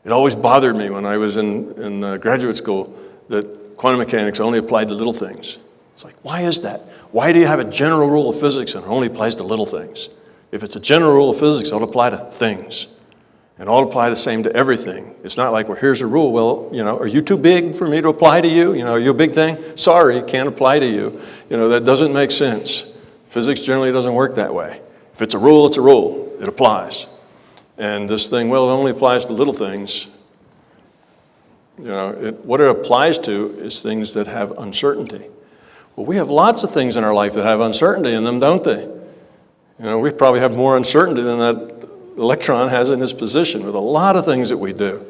It always bothered me when I was in graduate school that quantum mechanics only applied to little things. It's like, why is that? Why do you have a general rule of physics and it only applies to little things? If it's a general rule of physics, it ought to apply to things. And it ought to apply the same to everything. It's not like, well, here's a rule. Well, are you too big for me to apply to you? Are you a big thing? Sorry, it can't apply to you. That doesn't make sense. Physics generally doesn't work that way. If it's a rule, it's a rule. It applies. And this thing, well, it only applies to little things. What it applies to is things that have uncertainty. Well, we have lots of things in our life that have uncertainty in them, don't they? We probably have more uncertainty than that electron has in its position with a lot of things that we do.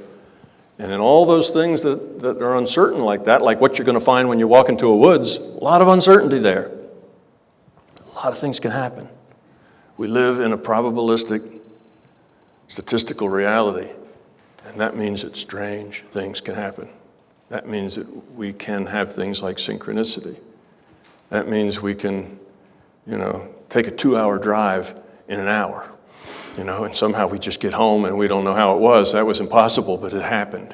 And in all those things that are uncertain like that, like what you're going to find when you walk into a woods, a lot of uncertainty there. A lot of things can happen. We live in a probabilistic, statistical reality, and that means that strange things can happen. That means that we can have things like synchronicity. That means we can, take a 2-hour drive in an hour, and somehow we just get home and we don't know how it was. That was impossible, but it happened,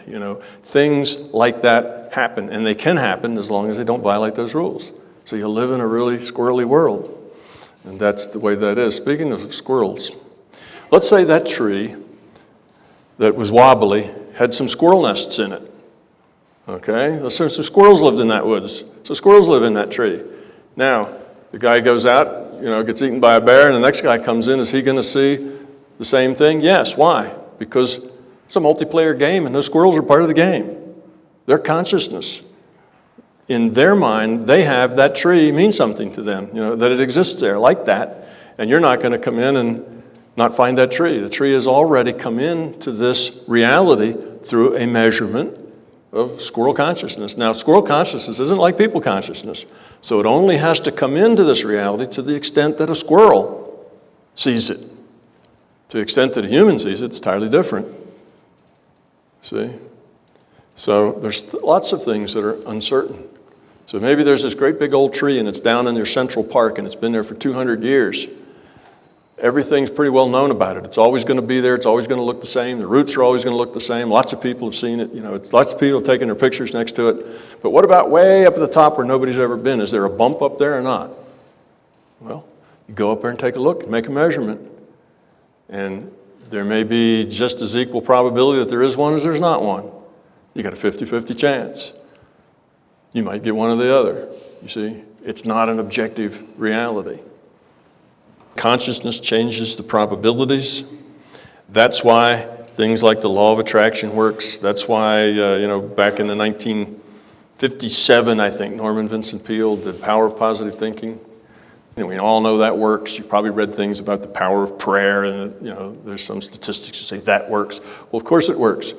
Things like that happen, and they can happen as long as they don't violate those rules. So you'll live in a really squirrely world, and that's the way that is. Speaking of squirrels, let's say that tree that was wobbly had some squirrel nests in it. Okay, let's say some squirrels lived in that woods. So squirrels live in that tree. Now, the guy goes out, gets eaten by a bear, and the next guy comes in. Is he going to see the same thing? Yes. Why? Because it's a multiplayer game, and those squirrels are part of the game. Their consciousness. In their mind, they have that tree mean something to them, that it exists there like that. And you're not going to come in and not find that tree. The tree has already come into this reality through a measurement of squirrel consciousness. Now, squirrel consciousness isn't like people consciousness, so it only has to come into this reality to the extent that a squirrel sees it. To the extent that a human sees it, it's entirely different. See? So there's lots of things that are uncertain. So maybe there's this great big old tree and it's down in your Central Park and it's been there for 200 years. Everything's pretty well known about it. It's always going to be there. It's always going to look the same. The roots are always going to look the same. Lots of people have seen it. Lots of people have taken their pictures next to it. But what about way up at the top where nobody's ever been? Is there a bump up there or not? Well, you go up there and take a look and make a measurement. And there may be just as equal probability that there is one as there's not one. You got a 50-50 chance. You might get one or the other. You see, it's not an objective reality. Consciousness changes the probabilities. That's why things like the law of attraction works. That's why, back in the 1957, I think, Norman Vincent Peale did Power of Positive Thinking. And we all know that works. You've probably read things about the power of prayer, and there's some statistics that say that works. Well, of course it works.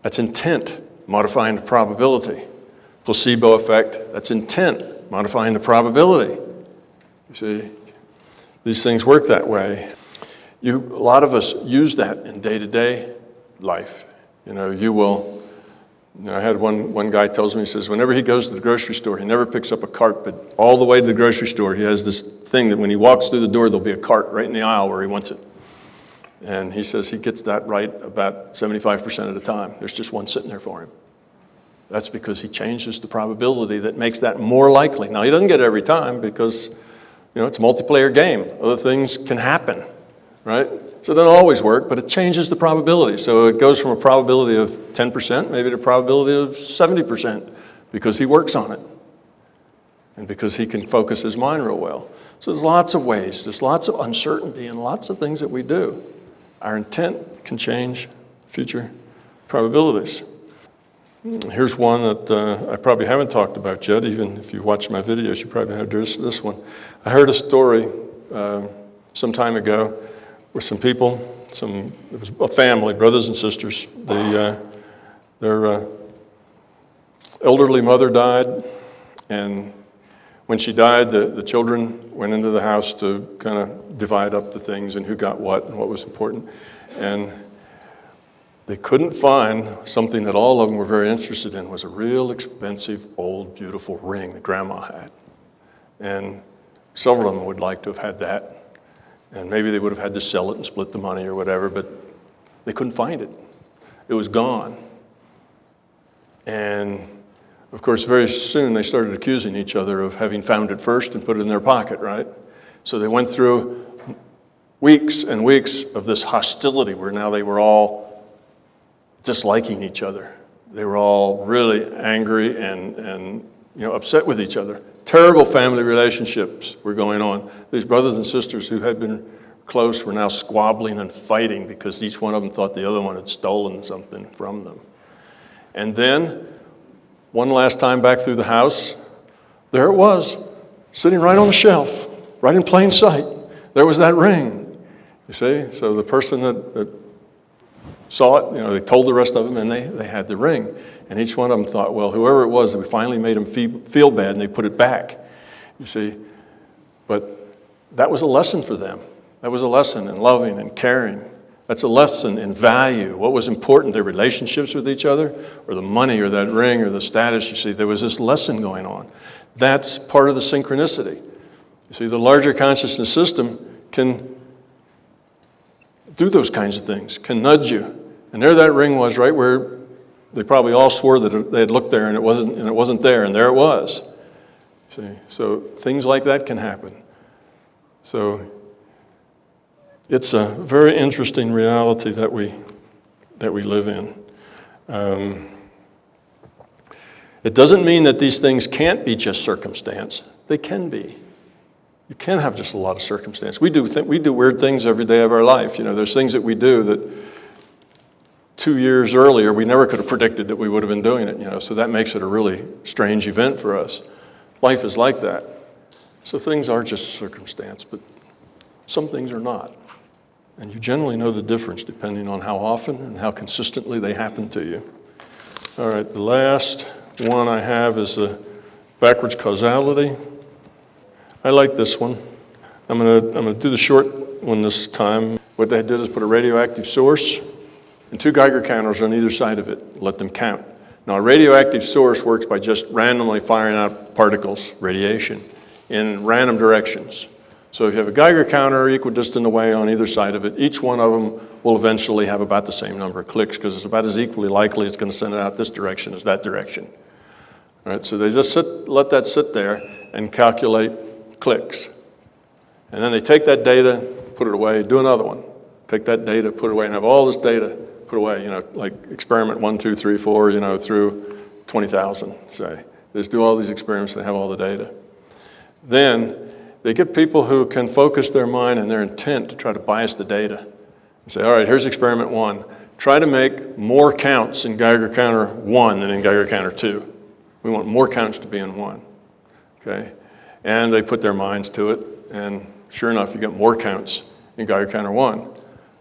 That's intent modifying the probability. Placebo effect, that's intent modifying the probability. You see, these things work that way. A lot of us use that in day-to-day life. I had one guy tells me, he says, whenever he goes to the grocery store, he never picks up a cart, but all the way to the grocery store, he has this thing that when he walks through the door, there'll be a cart right in the aisle where he wants it. And he says he gets that right about 75% of the time. There's just one sitting there for him. That's because he changes the probability that makes that more likely. Now, he doesn't get it every time because, it's a multiplayer game. Other things can happen, right? So it doesn't always work, but it changes the probability. So it goes from a probability of 10%, maybe to a probability of 70%, because he works on it. And because he can focus his mind real well. So there's lots of ways, there's lots of uncertainty and lots of things that we do. Our intent can change future probabilities. Here's one that I probably haven't talked about yet, even if you watch my videos, you probably have this one. I heard a story some time ago with some people, it was a family, brothers and sisters. Their elderly mother died, and when she died, the children went into the house to kind of divide up the things and who got what and what was important. And they couldn't find something that all of them were very interested in, was a real expensive, old, beautiful ring that Grandma had. And several of them would like to have had that. And maybe they would have had to sell it and split the money or whatever, but they couldn't find it. It was gone. And of course, very soon they started accusing each other of having found it first and put it in their pocket, right? So they went through weeks and weeks of this hostility where now they were all disliking each other. They were all really angry and upset with each other. Terrible family relationships were going on. These brothers and sisters who had been close were now squabbling and fighting because each one of them thought the other one had stolen something from them. And then, one last time back through the house, there it was, sitting right on the shelf, right in plain sight. There was that ring, you see? So the person that saw it, they told the rest of them, and they had the ring. And each one of them thought, well, whoever it was, we finally made them feel bad, and they put it back, you see. But that was a lesson for them. That was a lesson in loving and caring. That's a lesson in value. What was important, their relationships with each other, or the money, or that ring, or the status, you see. There was this lesson going on. That's part of the synchronicity. You see, the larger consciousness system can do those kinds of things, can nudge you. And there that ring was, right where they probably all swore that they had looked there and it wasn't there, and there it was. See, so things like that can happen. So it's a very interesting reality that we live in. It doesn't mean that these things can't be just circumstance. They can be. You can have just a lot of circumstance. We do weird things every day of our life. There's things that we do that 2 years earlier we never could have predicted that we would have been doing it. So that makes it a really strange event for us. Life is like that. So things are just circumstance, but some things are not. And you generally know the difference depending on how often and how consistently they happen to you. All right, the last one I have is the backwards causality. I like this one. I'm gonna do the short one this time. What they did is put a radioactive source and 2 Geiger counters on either side of it. Let them count. Now, a radioactive source works by just randomly firing out particles, radiation, in random directions. So if you have a Geiger counter equidistant away on either side of it, each one of them will eventually have about the same number of clicks because it's about as equally likely it's going to send it out this direction as that direction. All right, so they just let that sit there and calculate clicks. And then they take that data, put it away, do another one. Take that data, put it away, and have all this data put away, like experiment 1, 2, 3, 4, through 20,000, say. They just do all these experiments, they have all the data. Then they get people who can focus their mind and their intent to try to bias the data. And say, all right, here's experiment 1. Try to make more counts in Geiger counter 1 than in Geiger counter 2. We want more counts to be in 1, okay? And they put their minds to it, and sure enough, you get more counts in Geiger counter 1.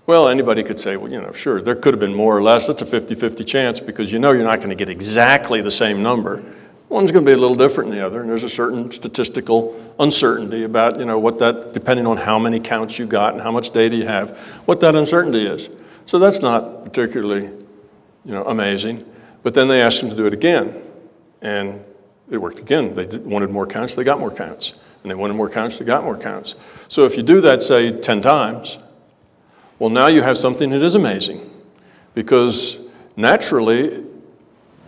Well, anybody could say, well, sure, there could have been more or less. That's a 50-50 chance because you're not going to get exactly the same number. One's going to be a little different than the other, and there's a certain statistical uncertainty about, what that, depending on how many counts you got and how much data you have, what that uncertainty is. So that's not particularly, amazing. But then they asked them to do it again, and it worked again. They wanted more counts, they got more counts. And they wanted more counts, they got more counts. So if you do that, say, 10 times, well, now you have something that is amazing. Because naturally,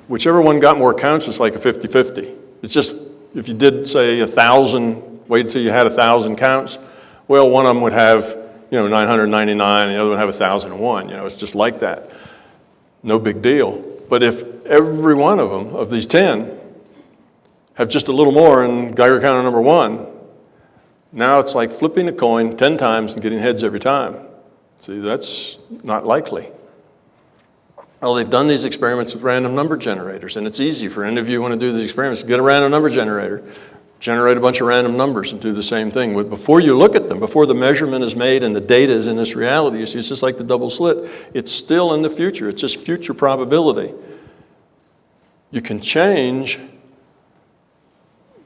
whichever one got more counts, it's like a 50-50. It's just, if you did, say, 1,000, wait until you had 1,000 counts, well, one of them would have, 999, and the other one would have 1,001. It's just like that. No big deal. But if every one of them, of these 10, have just a little more in Geiger counter number 1, now it's like flipping a coin 10 times and getting heads every time. See, that's not likely. Well, they've done these experiments with random number generators, and it's easy for any of you who want to do these experiments. Get a random number generator, generate a bunch of random numbers and do the same thing. Before you look at them, before the measurement is made and the data is in this reality, you see, it's just like the double slit. It's still in the future. It's just future probability. You can change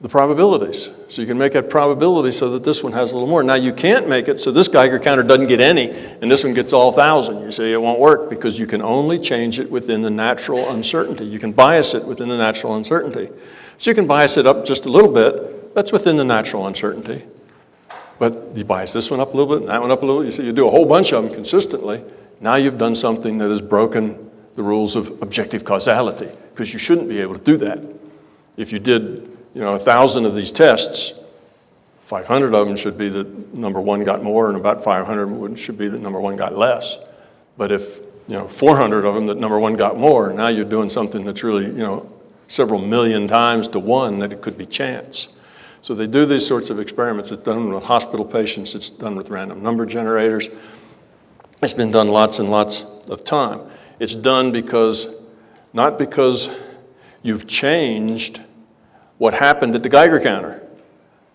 the probabilities. So you can make that probability so that this one has a little more. Now you can't make it so this Geiger counter doesn't get any and this one gets all 1,000. You say it won't work because you can only change it within the natural uncertainty. You can bias it within the natural uncertainty. So you can bias it up just a little bit. That's within the natural uncertainty. But you bias this one up a little bit and that one up a little bit. You see, you do a whole bunch of them consistently. Now you've done something that has broken the rules of objective causality because you shouldn't be able to do that. If you did 1,000 of these tests, 500 of them should be that number 1 got more, and about 500 should be that number 1 got less. But if 400 of them that number 1 got more, now you're doing something that's really several million times to 1 that it could be chance. So they do these sorts of experiments. It's done with hospital patients. It's done with random number generators. It's been done lots and lots of time. It's done not because you've changed what happened at the Geiger counter.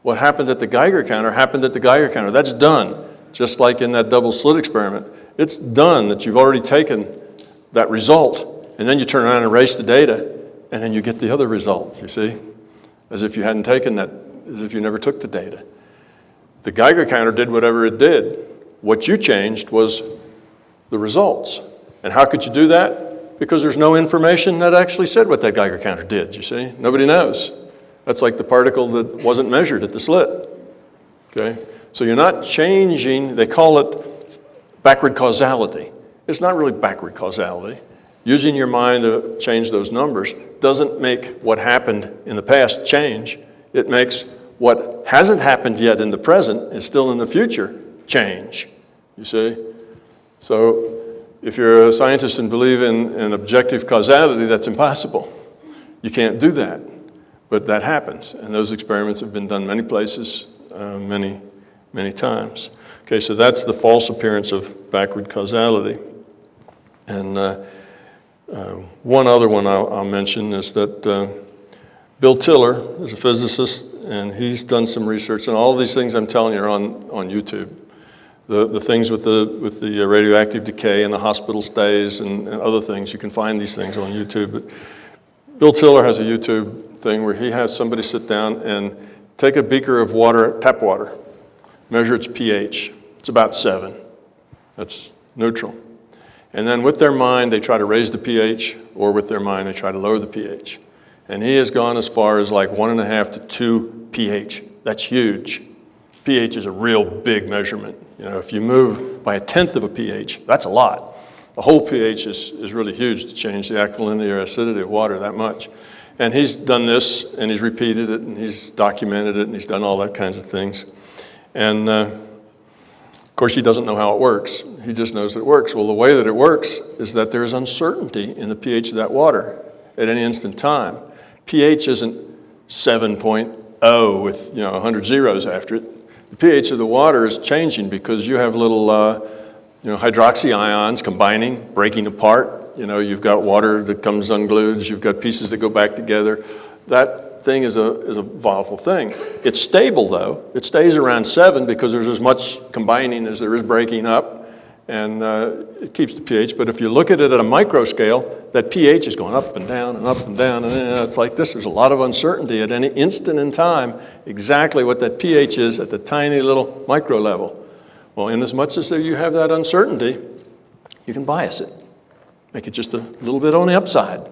What happened at the Geiger counter happened at the Geiger counter. That's done, just like in that double slit experiment. It's done that you've already taken that result, and then you turn around and erase the data, and then you get the other result, you see? As if you hadn't taken that, as if you never took the data. The Geiger counter did whatever it did. What you changed was the results. And how could you do that? Because there's no information that actually said what that Geiger counter did, you see? Nobody knows. That's like the particle that wasn't measured at the slit, okay? So you're not changing, they call it backward causality. It's not really backward causality. Using your mind to change those numbers doesn't make what happened in the past change. It makes what hasn't happened yet in the present is still in the future change, you see? So if you're a scientist and believe in objective causality, that's impossible. You can't do that. But that happens, and those experiments have been done many places, many, many times. Okay, so that's the false appearance of backward causality. And one other one I'll mention is that Bill Tiller is a physicist, and he's done some research, and all these things I'm telling you are on YouTube. The things with the radioactive decay and the hospital stays and other things, you can find these things on YouTube. But Bill Tiller has a YouTube thing where he has somebody sit down and take a beaker of water, tap water, measure its pH. It's about 7. That's neutral. And then with their mind, they try to raise the pH, or with their mind, they try to lower the pH. And he has gone as far as like 1.5 to 2 pH. That's huge. pH is a real big measurement. If you move by 1/10 of a pH, that's a lot. The whole pH is really huge to change the alkalinity or acidity of water that much. And he's done this, and he's repeated it, and he's documented it, and he's done all that kinds of things. And of course, he doesn't know how it works. He just knows that it works. Well, the way that it works is that there is uncertainty in the pH of that water at any instant time. pH isn't 7.0 with 100 zeros after it. The pH of the water is changing because you have little hydroxy ions combining, breaking apart. You've got water that comes unglued, you've got pieces that go back together. That that thing is a volatile thing. It's stable, though. It stays around 7 because there's as much combining as there is breaking up, and it keeps the pH. But if you look at it at a micro scale, that pH is going up and down and up and down, and it's like this. There's a lot of uncertainty at any instant in time exactly what that pH is at the tiny little micro level. Well, in as much as you have that uncertainty, you can bias it. Make it just a little bit on the upside.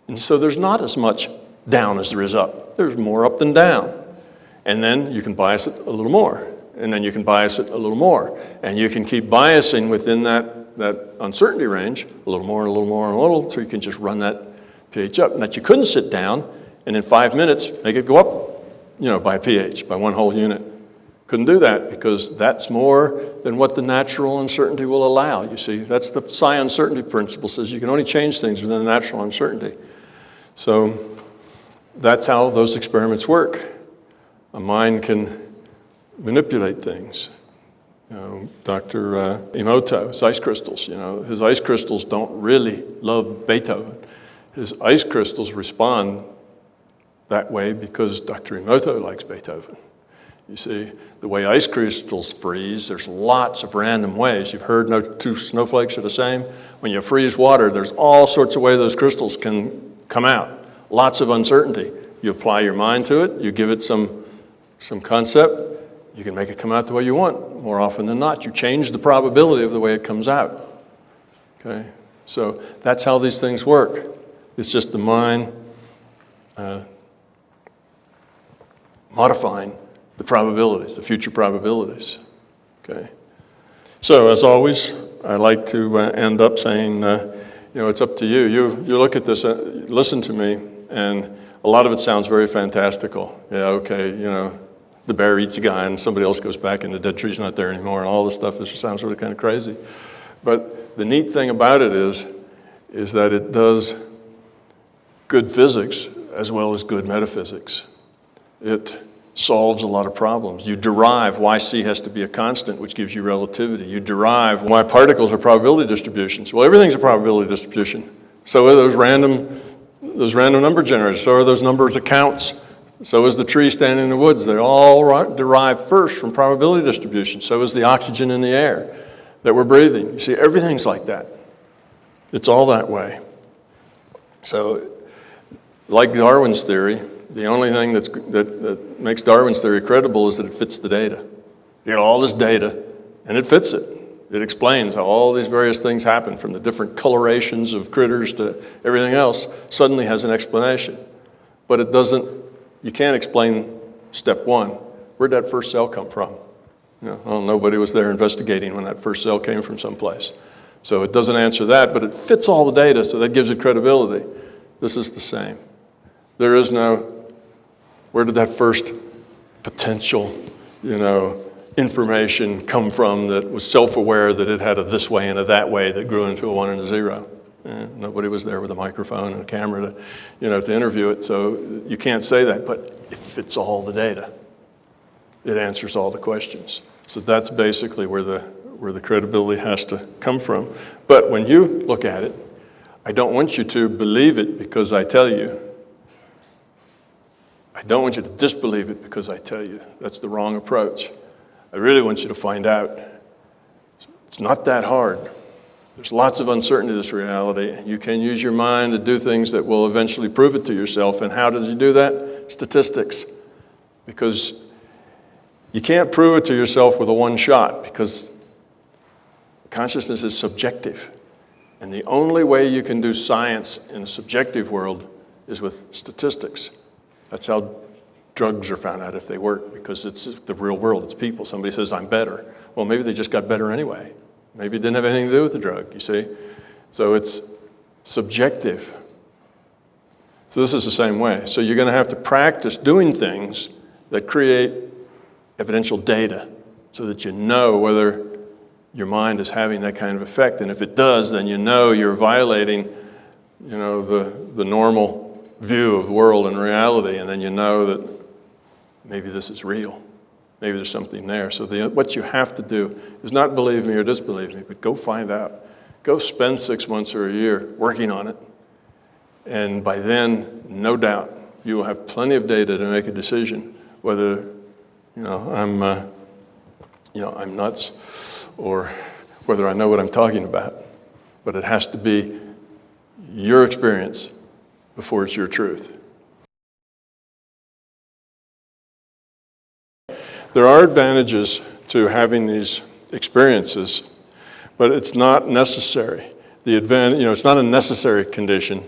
And so there's not as much down as there is up. There's more up than down. And then you can bias it a little more. And then you can bias it a little more. And you can keep biasing within that uncertainty range, a little more and a little more and a little, so you can just run that pH up. And that you couldn't sit down and in 5 minutes make it go up, by pH, by 1 whole unit. Couldn't do that because that's more than what the natural uncertainty will allow. You see, that's the psi uncertainty principle, says you can only change things within the natural uncertainty. So that's how those experiments work. A mind can manipulate things. Dr. Emoto, his ice crystals, his ice crystals don't really love Beethoven. His ice crystals respond that way because Dr. Emoto likes Beethoven. You see, the way ice crystals freeze, there's lots of random ways. You've heard no two snowflakes are the same. When you freeze water, there's all sorts of ways those crystals can come out. Lots of uncertainty. You apply your mind to it, you give it some concept, you can make it come out the way you want. More often than not, you change the probability of the way it comes out. Okay? So that's how these things work. It's just the mind modifying the probabilities, the future probabilities. Okay? So as always, I like to end up saying, it's up to you. You look at this, listen to me, and a lot of it sounds very fantastical. Yeah, okay, the bear eats a guy and somebody else goes back and the dead tree's not there anymore, and all this stuff sounds really kind of crazy. But the neat thing about it is that it does good physics as well as good metaphysics. It solves a lot of problems. You derive why C has to be a constant, which gives you relativity. You derive why particles are probability distributions. Well, everything's a probability distribution. So are those random number generators. So are those numbers of counts. So is the tree standing in the woods. They all derive first from probability distribution. So is the oxygen in the air that we're breathing. You see, everything's like that. It's all that way. So, like Darwin's theory, the only thing that makes Darwin's theory credible is that it fits the data. You get all this data, and it fits it. It explains how all these various things happen, from the different colorations of critters to everything else, suddenly has an explanation. But it doesn't, you can't explain step 1. Where'd that first cell come from? Nobody was there investigating when that first cell came from someplace. So it doesn't answer that, but it fits all the data, so that gives it credibility. This is the same. There is no, where did that first potential, information come from that was self-aware that it had a this way and a that way that grew into a 1 and a 0? Nobody was there with a microphone and a camera to interview it, so you can't say that, but it fits all the data. It answers all the questions. So that's basically where the credibility has to come from. But when you look at it, I don't want you to believe it because I tell you. I don't want you to disbelieve it because I tell you. That's the wrong approach. I really want you to find out. It's not that hard. There's lots of uncertainty in this reality. You can use your mind to do things that will eventually prove it to yourself. And how does you do that? Statistics. Because you can't prove it to yourself with a one shot, because consciousness is subjective. And the only way you can do science in a subjective world is with statistics. That's how drugs are found out if they work, because it's the real world, it's people. Somebody says, I'm better. Well, maybe they just got better anyway. Maybe it didn't have anything to do with the drug, you see? So it's subjective. So this is the same way. So you're going to have to practice doing things that create evidential data so that you know whether your mind is having that kind of effect. And if it does, then you know you're violating, the normal view of the world and reality, and then you know that maybe this is real. Maybe there's something there. So what you have to do is not believe me or disbelieve me, but go find out. Go spend 6 months or a year working on it. And by then, no doubt, you will have plenty of data to make a decision whether I'm nuts or whether I know what I'm talking about. But it has to be your experience before it's your truth. There are advantages to having these experiences, but it's not necessary. It's not a necessary condition,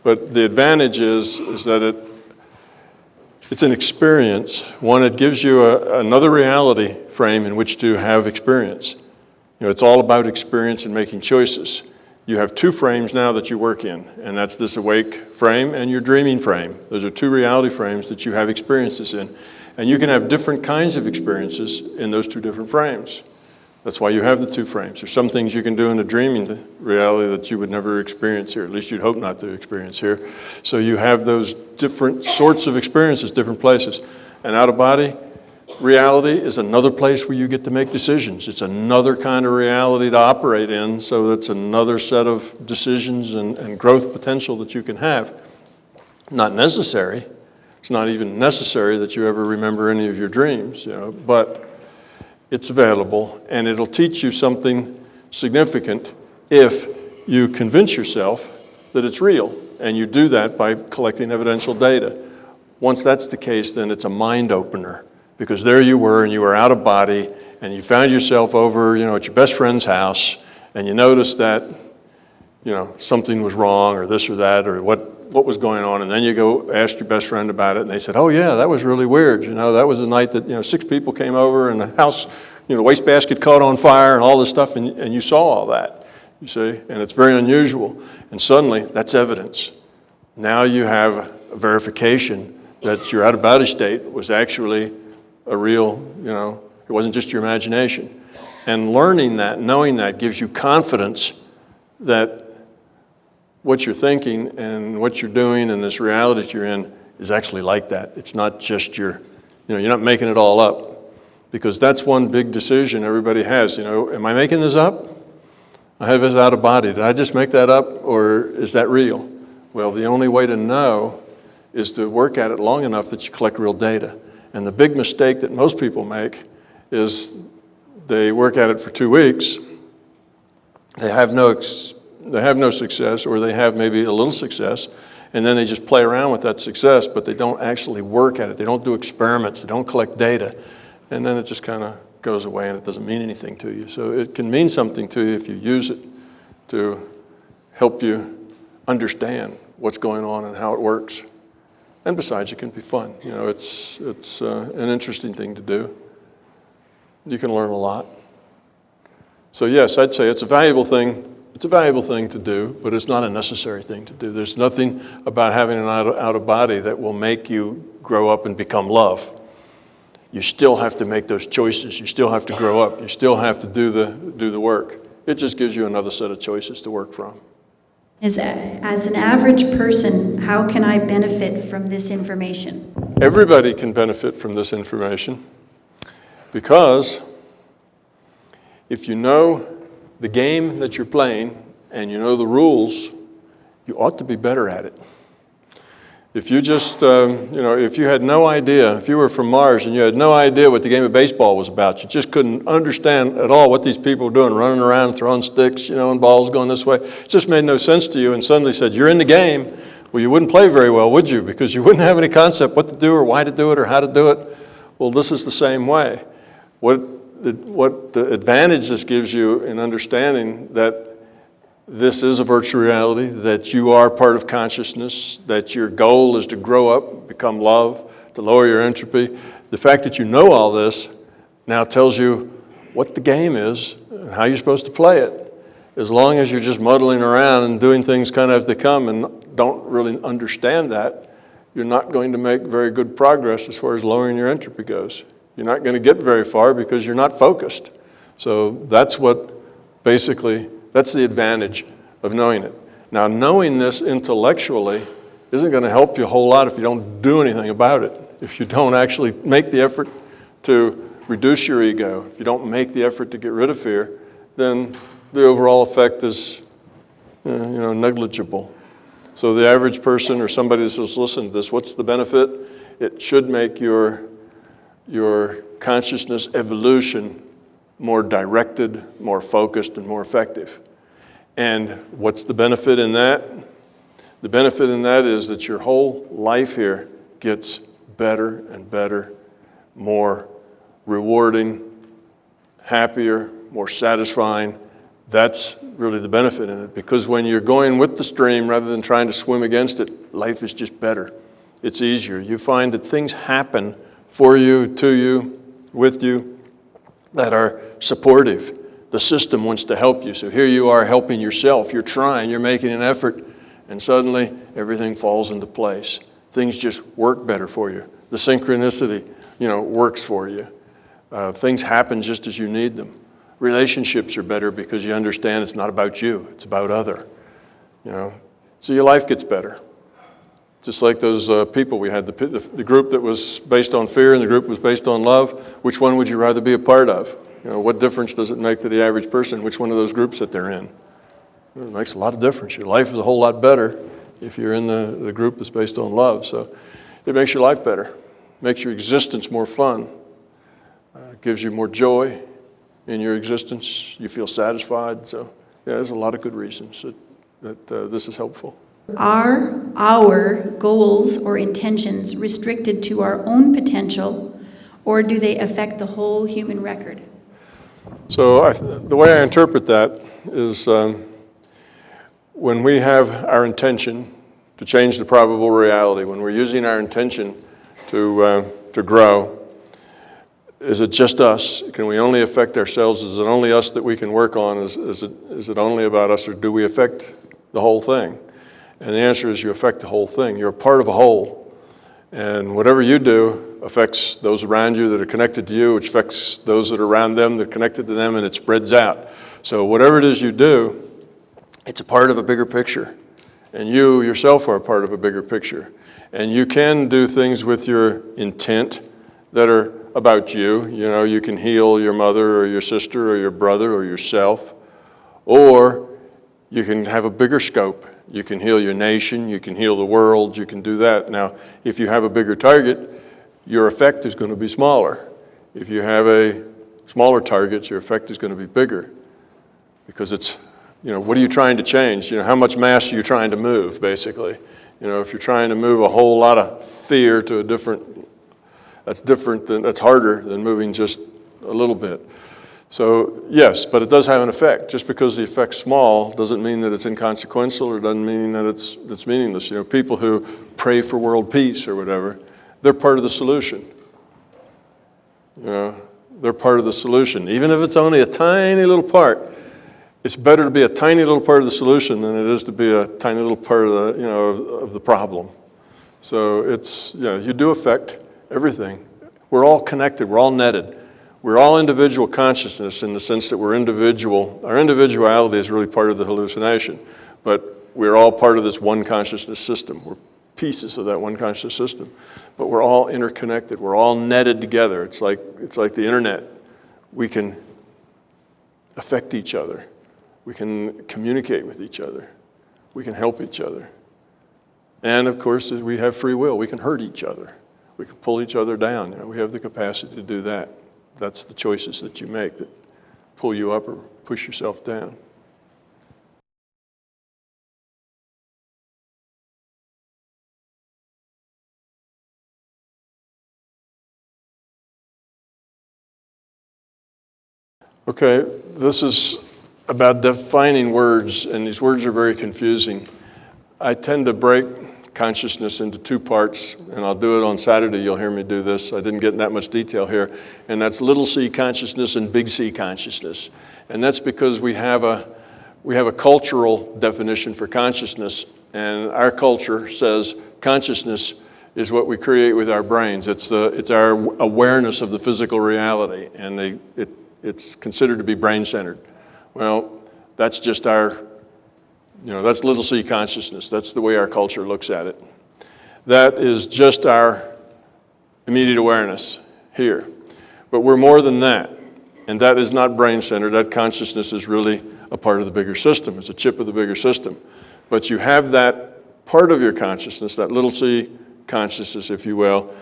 but the advantage is that it's an experience. One, it gives you another reality frame in which to have experience. It's all about experience and making choices. You have two frames now that you work in, and that's this awake frame and your dreaming frame. Those are two reality frames that you have experiences in. And you can have different kinds of experiences in those two different frames. That's why you have the two frames. There's some things you can do in a dreaming reality that you would never experience here, at least you'd hope not to experience here. So you have those different sorts of experiences, different places. And out-of-body reality is another place where you get to make decisions. It's another kind of reality to operate in, so that's another set of decisions and growth potential that you can have. Not necessary. It's not even necessary that you ever remember any of your dreams, but it's available, and it'll teach you something significant if you convince yourself that it's real, and you do that by collecting evidential data. Once that's the case, then it's a mind opener, because there you were, and you were out of body, and you found yourself over, at your best friend's house, and you noticed that, something was wrong, or this or that, or what was going on, and then you go ask your best friend about it, and they said, oh yeah, that was really weird. That was the night that 6 people came over, and the house, the wastebasket caught on fire, and all this stuff, and you saw all that, you see, and it's very unusual. And suddenly, that's evidence. Now you have a verification that your out-of-body state was actually a real, it wasn't just your imagination. And learning that, knowing that, gives you confidence that what you're thinking and what you're doing and this reality that you're in is actually like that. It's not just you're not making it all up. Because that's one big decision everybody has. Am I making this up? I have this out of body. Did I just make that up, or is that real? Well, the only way to know is to work at it long enough that you collect real data. And the big mistake that most people make is they work at it for 2 weeks, they have no success, or they have maybe a little success, and then they just play around with that success, but they don't actually work at it. They don't do experiments. They don't collect data. And then it just kind of goes away, and it doesn't mean anything to you. So it can mean something to you if you use it to help you understand what's going on and how it works. And besides, it can be fun. It's an interesting thing to do. You can learn a lot. So yes, I'd say it's a valuable thing. It's a valuable thing to do, but it's not a necessary thing to do. There's nothing about having an out-of-body that will make you grow up and become love. You still have to make those choices. You still have to grow up. You still have to do the work. It just gives you another set of choices to work from. As an average person, how can I benefit from this information? Everybody can benefit from this information, because if you know the game that you're playing and you know the rules, you ought to be better at it. If you just, if you had no idea, if you were from Mars and you had no idea what the game of baseball was about, you just couldn't understand at all what these people were doing, running around, throwing sticks, and balls going this way. It just made no sense to you, and suddenly said, you're in the game. Well, you wouldn't play very well, would you? Because you wouldn't have any concept what to do or why to do it or how to do it. Well, this is the same way. What the advantage this gives you in understanding that this is a virtual reality, that you are part of consciousness, that your goal is to grow up, become love, to lower your entropy. The fact that you know all this now tells you what the game is and how you're supposed to play it. As long as you're just muddling around and doing things kind of as they come and don't really understand that, you're not going to make very good progress as far as lowering your entropy goes. You're not going to get very far because you're not focused. So that's that's the advantage of knowing it. Now, knowing this intellectually isn't going to help you a whole lot if you don't do anything about it. If you don't actually make the effort to reduce your ego, if you don't make the effort to get rid of fear, then the overall effect is negligible. So the average person or somebody that says, listen to this, what's the benefit? It should make your consciousness evolution more directed, more focused, and more effective. And what's the benefit in that? The benefit in that is that your whole life here gets better and better, more rewarding, happier, more satisfying. That's really the benefit in it, because when you're going with the stream rather than trying to swim against it, life is just better. It's easier. You find that things happen for you, to you, with you, that are supportive. The system wants to help you. So here you are helping yourself. You're trying, you're making an effort, and suddenly everything falls into place. Things just work better for you. The synchronicity, works for you. Things happen just as you need them. Relationships are better because you understand it's not about you, it's about other. So your life gets better. Just like those people we had, the group that was based on fear and the group was based on love, which one would you rather be a part of? What difference does it make to the average person which one of those groups that they're in? It makes a lot of difference. Your life is a whole lot better if you're in the group that's based on love. So it makes your life better, makes your existence more fun, gives you more joy in your existence. You feel satisfied. So yeah, there's a lot of good reasons that this is helpful. Are our goals or intentions restricted to our own potential, or do they affect the whole human record? So the way I interpret that is when we have our intention to change the probable reality, when we're using our intention to grow, is it just us? Can we only affect ourselves? Is it only us that we can work on? Is it only about us, or do we affect the whole thing? And the answer is you affect the whole thing. You're a part of a whole. And whatever you do affects those around you that are connected to you, which affects those that are around them that are connected to them, and it spreads out. So whatever it is you do, it's a part of a bigger picture. And you yourself are a part of a bigger picture. And you can do things with your intent that are about you. You can heal your mother or your sister or your brother or yourself. Or you can have a bigger scope. You can heal your nation, you can heal the world, you can do that. Now, if you have a bigger target, your effect is going to be smaller. If you have a smaller target, your effect is going to be bigger. Because it's, what are you trying to change? How much mass are you trying to move, basically? If you're trying to move a whole lot of fear to that's harder than moving just a little bit. So yes, but it does have an effect. Just because the effect's small doesn't mean that it's inconsequential, or doesn't mean that it's meaningless. People who pray for world peace or whatever, they're part of the solution. They're part of the solution. Even if it's only a tiny little part, it's better to be a tiny little part of the solution than it is to be a tiny little part of the, of the problem. So it's, you do affect everything. We're all connected, we're all netted. We're all individual consciousness in the sense that we're individual. Our individuality is really part of the hallucination, but we're all part of this one consciousness system. We're pieces of that one consciousness system, but we're all interconnected. We're all netted together. It's like the internet. We can affect each other. We can communicate with each other. We can help each other. And of course, we have free will. We can hurt each other. We can pull each other down. We have the capacity to do that. That's the choices that you make that pull you up or push yourself down. Okay, this is about defining words, and these words are very confusing. I tend to break consciousness into two parts, and I'll do it on Saturday. You'll hear me do this. I didn't get in that much detail here. And that's little c consciousness and big C consciousness. And that's because we have a cultural definition for consciousness, and our culture says consciousness is what we create with our brains. It's our awareness of the physical reality, and it's considered to be brain-centered. Well, that's just that's little c consciousness. That's the way our culture looks at it. That is just our immediate awareness here. But we're more than that. And that is not brain-centered. That consciousness is really a part of the bigger system. It's a chip of the bigger system. But you have that part of your consciousness, that little c consciousness, if you will,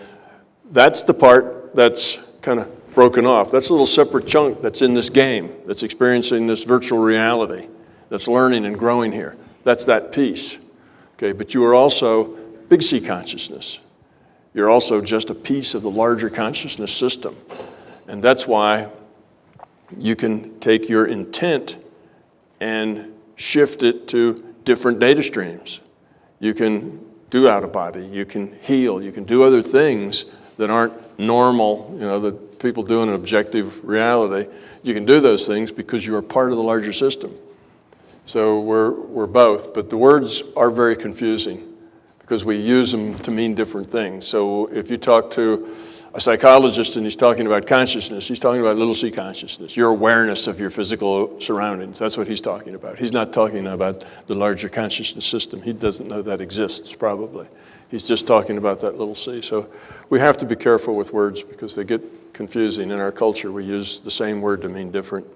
that's the part that's kind of broken off. That's a little separate chunk that's in this game, that's experiencing this virtual reality, that's learning and growing here. That's that piece. Okay, but you are also big C consciousness. You're also just a piece of the larger consciousness system. And that's why you can take your intent and shift it to different data streams. You can do out of body, you can heal, you can do other things that aren't normal, that people do in an objective reality. You can do those things because you are part of the larger system. So we're both, but the words are very confusing because we use them to mean different things. So if you talk to a psychologist and he's talking about consciousness, he's talking about little c consciousness, your awareness of your physical surroundings. That's what he's talking about. He's not talking about the larger consciousness system. He doesn't know that exists, probably. He's just talking about that little c. So we have to be careful with words because they get confusing. In our culture, we use the same word to mean different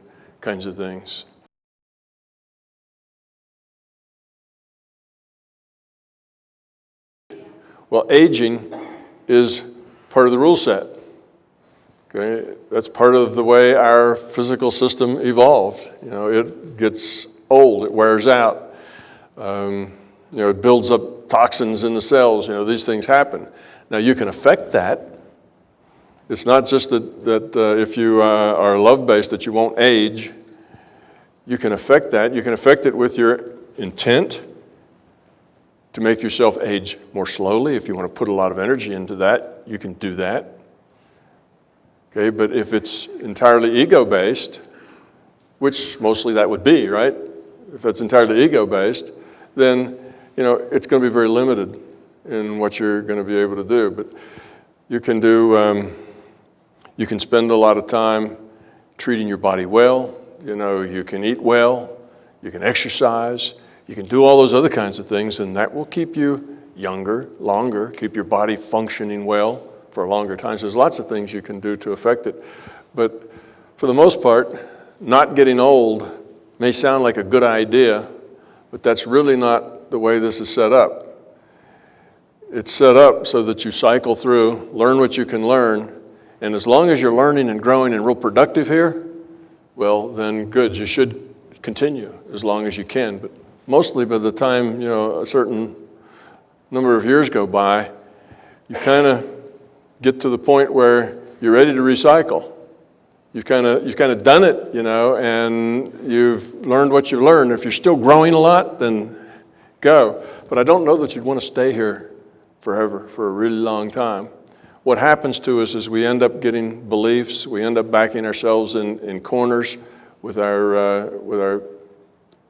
kinds of things. Well, aging is part of the rule set. Okay, that's part of the way our physical system evolved. It gets old, it wears out. It builds up toxins in the cells. These things happen. Now you can affect that. It's not just that if you are love-based that you won't age. You can affect that. You can affect it with your intent to make yourself age more slowly. If you want to put a lot of energy into that, you can do that. Okay, but if it's entirely ego-based, which mostly that would be, right? If it's entirely ego-based, then it's going to be very limited in what you're going to be able to do. But you can do, you can spend a lot of time treating your body well. You can eat well, you can exercise, you can do all those other kinds of things, and that will keep you younger, longer, keep your body functioning well for a longer time. So there's lots of things you can do to affect it. But for the most part, not getting old may sound like a good idea, but that's really not the way this is set up. It's set up so that you cycle through, learn what you can learn, and as long as you're learning and growing and real productive here, well, then good, you should continue as long as you can. But mostly by the time, a certain number of years go by, you kind of get to the point where you're ready to recycle. You've kind of done it, and you've learned what you've learned. If you're still growing a lot, then go. But I don't know that you'd want to stay here forever, for a really long time. What happens to us is we end up getting beliefs, we end up backing ourselves in corners with our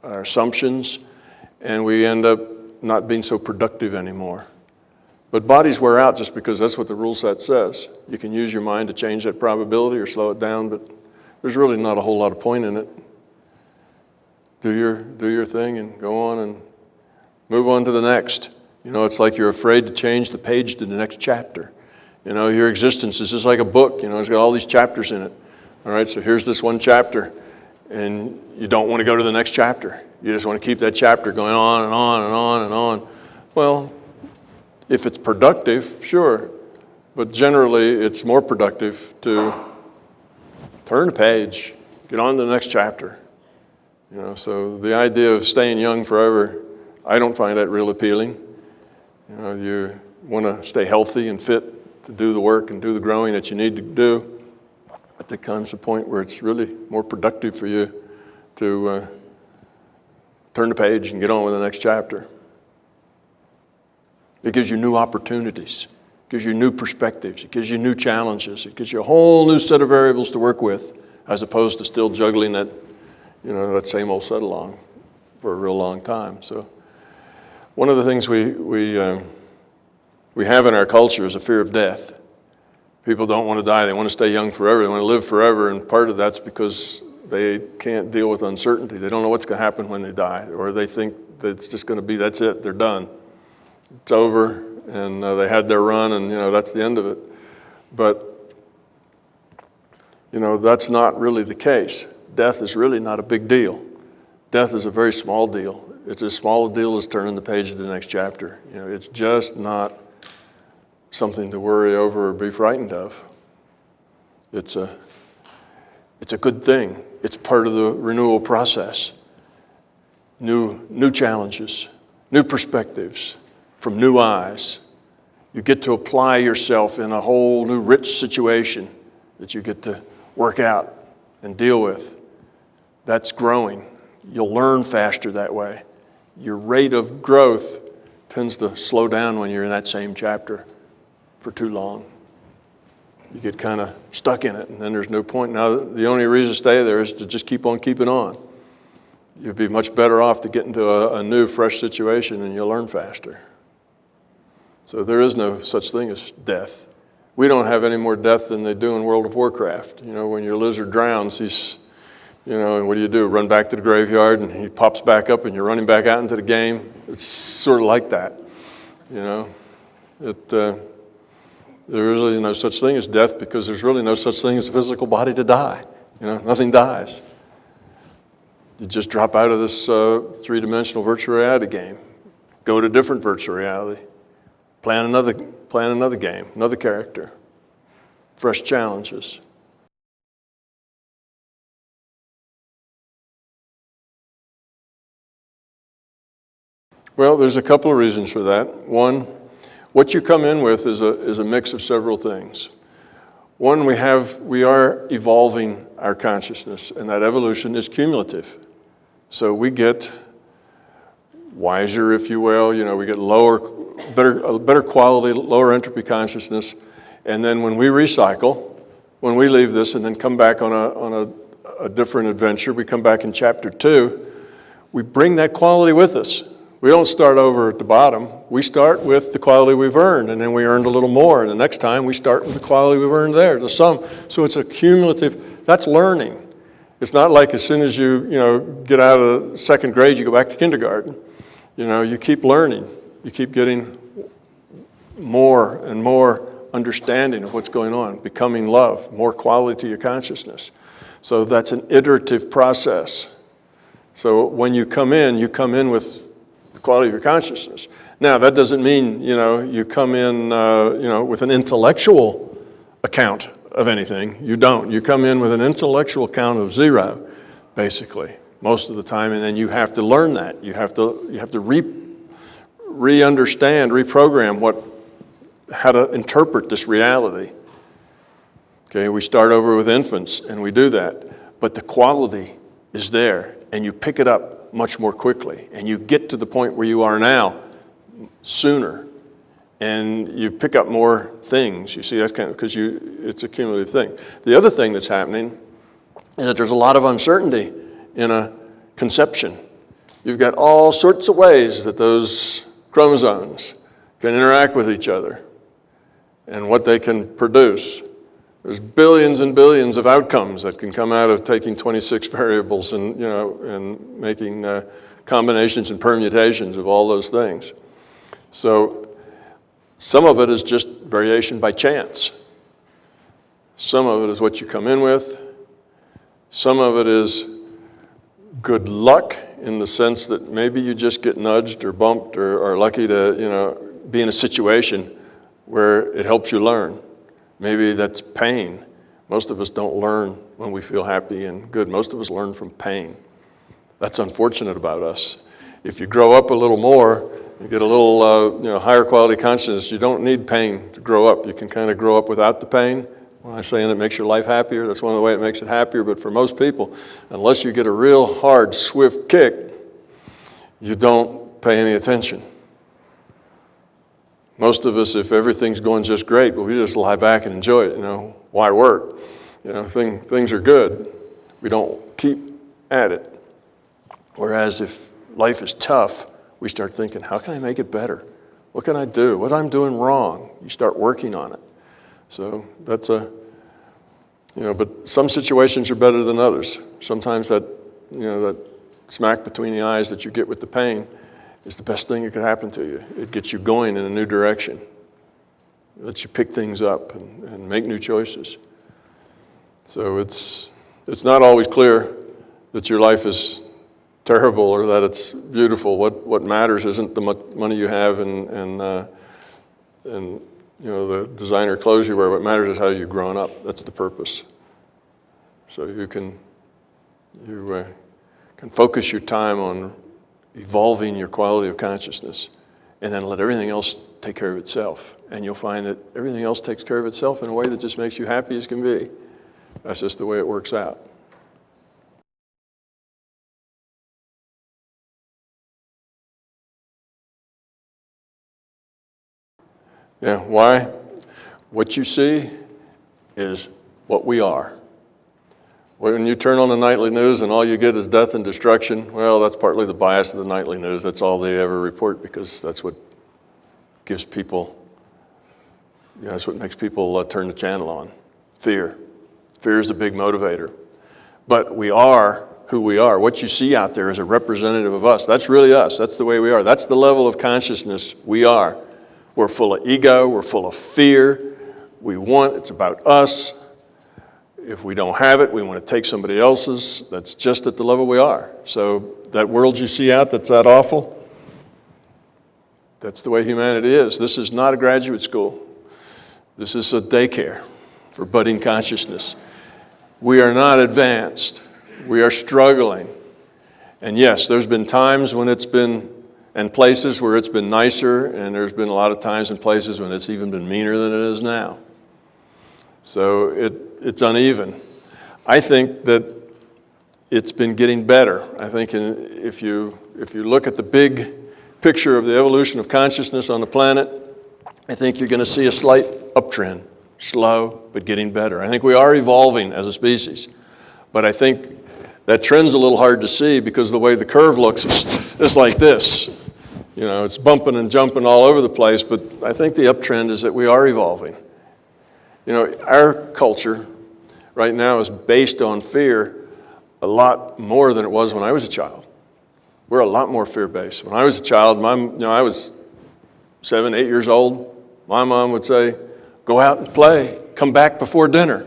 assumptions, and we end up not being so productive anymore. But bodies wear out just because that's what the rule set says. You can use your mind to change that probability or slow it down, but there's really not a whole lot of point in it. Do your thing and go on and move on to the next. It's like you're afraid to change the page to the next chapter. Your existence is just like a book. It's got all these chapters in it. All right, so here's this one chapter, and you don't want to go to the next chapter. You just want to keep that chapter going on and on and on and on. Well, if it's productive, sure, but generally it's more productive to turn the page, get on to the next chapter. So the idea of staying young forever, I don't find that real appealing. You want to stay healthy and fit to do the work and do the growing that you need to do. But there comes a point where it's really more productive for you to turn the page and get on with the next chapter. It gives you new opportunities. It gives you new perspectives. It gives you new challenges. It gives you a whole new set of variables to work with, as opposed to still juggling that, that same old set along for a real long time. So one of the things we have in our culture is a fear of death. People don't want to die. They want to stay young forever. They want to live forever, and part of that's because they can't deal with uncertainty. They don't know what's going to happen when they die, or they think that it's just going to be, that's it, they're done. It's over, and they had their run, and that's the end of it. But that's not really the case. Death is really not a big deal. Death is a very small deal. It's as small a deal as turning the page to the next chapter. It's just not something to worry over or be frightened of. It's a good thing. It's part of the renewal process. New challenges, new perspectives from new eyes. You get to apply yourself in a whole new rich situation that you get to work out and deal with. That's growing. You'll learn faster that way. Your rate of growth tends to slow down when you're in that same chapter for too long. You get kind of stuck in it, and then there's no point. Now, the only reason to stay there is to just keep on keeping on. You'd be much better off to get into a new, fresh situation, and you'll learn faster. So there is no such thing as death. We don't have any more death than they do in World of Warcraft. When your lizard drowns, he's, and what do? Run back to the graveyard, and he pops back up, and you're running back out into the game. It's sort of like that, There is really no such thing as death because there's really no such thing as a physical body to die. Nothing dies. You just drop out of this three-dimensional virtual reality game, go to different virtual reality, plan another game, another character, fresh challenges. Well, there's a couple of reasons for that. One, what you come in with is a mix of several things. One, we are evolving our consciousness, and that evolution is cumulative. So we get wiser, if you will. We get better quality, lower entropy consciousness, and then when we recycle, when we leave this and then come back on a different adventure, we come back in chapter 2, we bring that quality with us. We don't start over at the bottom. We start with the quality we've earned, and then we earned a little more. And the next time, we start with the quality we've earned there, the sum. So it's a cumulative, that's learning. It's not like as soon as you get out of second grade, you go back to kindergarten. You keep learning. You keep getting more and more understanding of what's going on, becoming love, more quality to your consciousness. So that's an iterative process. So when you come in with the quality of your consciousness. Now, that doesn't mean, you come in, with an intellectual account of anything. You don't. You come in with an intellectual account of 0, basically, most of the time, and then you have to learn that. You have to re-understand, reprogram how to interpret this reality. Okay, we start over with infants, and we do that, but the quality is there, and you pick it up much more quickly, and you get to the point where you are now sooner, and you pick up more things. You see, that's kind of because it's a cumulative thing. The other thing that's happening is that there's a lot of uncertainty in a conception. You've got all sorts of ways that those chromosomes can interact with each other and what they can produce. There's billions and billions of outcomes that can come out of taking 26 variables and making combinations and permutations of all those things. So some of it is just variation by chance. Some of it is what you come in with. Some of it is good luck in the sense that maybe you just get nudged or bumped or are lucky to be in a situation where it helps you learn. Maybe that's pain. Most of us don't learn when we feel happy and good. Most of us learn from pain. That's unfortunate about us. If you grow up a little more, you get a little higher quality consciousness, you don't need pain to grow up. You can kind of grow up without the pain. When I say it makes your life happier, that's one of the ways it makes it happier. But for most people, unless you get a real hard, swift kick, you don't pay any attention. Most of us, if everything's going just great, well, we just lie back and enjoy it. Why work? Things are good. We don't keep at it. Whereas if life is tough, we start thinking, how can I make it better? What can I do? What I'm doing wrong? You start working on it. So that's but some situations are better than others. Sometimes that smack between the eyes that you get with the pain is the best thing that could happen to you. It gets you going in a new direction. It lets you pick things up and make new choices. So it's not always clear that your life is terrible or that it's beautiful. What matters isn't the money you have and the designer clothes you wear. What matters is how you've grown up. That's the purpose. So you can focus your time on evolving your quality of consciousness, and then let everything else take care of itself. And you'll find that everything else takes care of itself in a way that just makes you happy as can be. That's just the way it works out. Yeah, why? What you see is what we are. When you turn on the nightly news and all you get is death and destruction, well, that's partly the bias of the nightly news. That's all they ever report because that's what gives people, that's what makes people turn the channel on. Fear. Fear is a big motivator. But we are who we are. What you see out there is a representative of us. That's really us. That's the way we are. That's the level of consciousness we are. We're full of ego. We're full of fear. It's about us. If we don't have it, we want to take somebody else's. That's just at the level we are. So that world you see out that's that awful, that's the way humanity is. This is not a graduate school. This is a daycare for budding consciousness. We are not advanced. We are struggling. And yes, there's been times when it's been, and places where it's been nicer, and there's been a lot of times and places when it's even been meaner than it is now. So it's uneven. I think that it's been getting better. I think if you look at the big picture of the evolution of consciousness on the planet, I think you're going to see a slight uptrend, slow but getting better. I think we are evolving as a species, but I think that trend's a little hard to see because the way the curve looks is like this. It's bumping and jumping all over the place, but I think the uptrend is that we are evolving. Our culture right now is based on fear a lot more than it was when I was a child. We're a lot more fear-based. When I was a child, I was 7, 8 years old. My mom would say, go out and play, come back before dinner.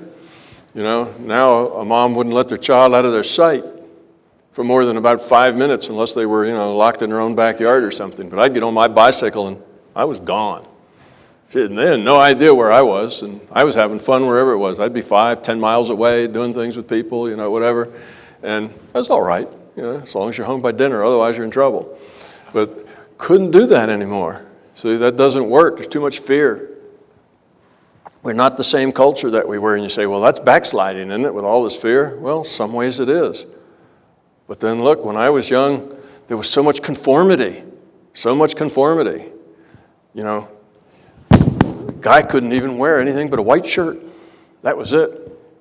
Now a mom wouldn't let their child out of their sight for more than about 5 minutes unless they were, locked in their own backyard or something. But I'd get on my bicycle and I was gone. They had no idea where I was, and I was having fun wherever it was. I'd be 5, 10 miles away doing things with people, whatever. And that's all right, as long as you're home by dinner, otherwise you're in trouble. But couldn't do that anymore. See, that doesn't work. There's too much fear. We're not the same culture that we were, and you say, well, that's backsliding, isn't it, with all this fear? Well, some ways it is. But then look, when I was young, there was so much conformity, Guy couldn't even wear anything but a white shirt. That was it.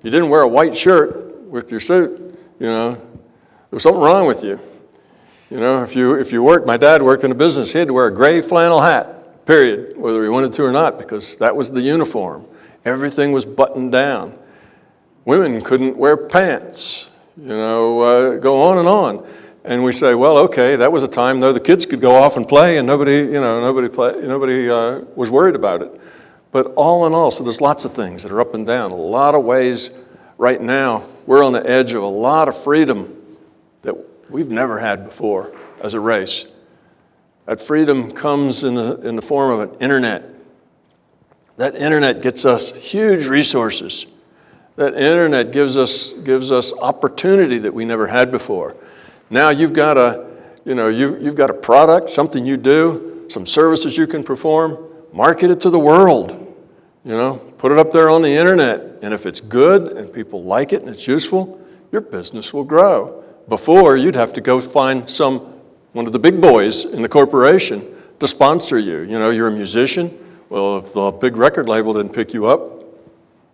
You didn't wear a white shirt with your suit, there was something wrong with you. If you worked, my dad worked in a business, he had to wear a gray flannel hat, period, whether he wanted to or not, because that was the uniform. Everything was buttoned down. Women couldn't wear pants, go on and on. And we say, well, okay, that was a time though the kids could go off and play and nobody was worried about it. But all in all, so there's lots of things that are up and down. A lot of ways right now, we're on the edge of a lot of freedom that we've never had before as a race. That freedom comes in the form of an internet. That internet gets us huge resources. That internet gives us opportunity that we never had before. Now you've got you've got a product, something you do, some services you can perform, market it to the world. Put it up there on the internet. And if it's good and people like it and it's useful, your business will grow. Before, you'd have to go find one of the big boys in the corporation to sponsor you. You're a musician. Well, if the big record label didn't pick you up,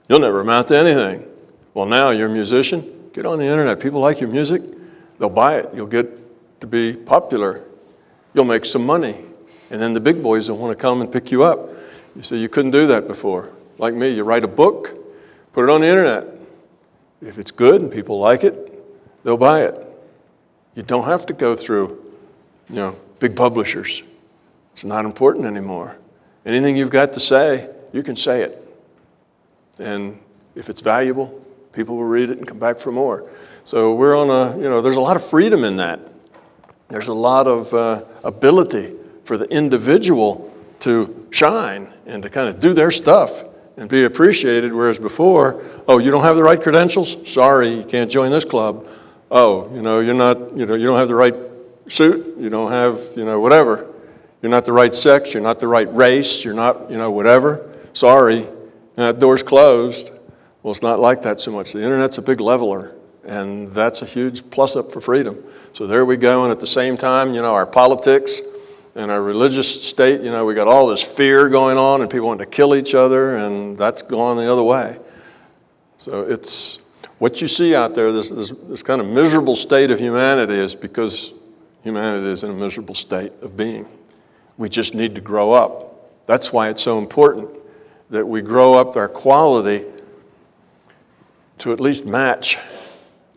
you'll never amount to anything. Well, now you're a musician. Get on the internet. People like your music. They'll buy it. You'll get to be popular. You'll make some money. And then the big boys will want to come and pick you up. You say, you couldn't do that before. Like me, you write a book, put it on the internet. If it's good and people like it, they'll buy it. You don't have to go through, big publishers. It's not important anymore. Anything you've got to say, you can say it. And if it's valuable, people will read it and come back for more. So we're on there's a lot of freedom in that. There's a lot of ability for the individual to shine and to kind of do their stuff and be appreciated, whereas before, oh, you don't have the right credentials? Sorry, you can't join this club. Oh, you're not, you don't have the right suit, you don't have, whatever. You're not the right sex, you're not the right race, you're not, whatever. Sorry, that door's closed. Well, it's not like that so much. The internet's a big leveler, and that's a huge plus up for freedom. So there we go, and at the same time, our politics and our religious state, we got all this fear going on, and people want to kill each other, and that's gone the other way. So it's what you see out there, this kind of miserable state of humanity is because humanity is in a miserable state of being. We just need to grow up. That's why it's so important that we grow up our quality to at least match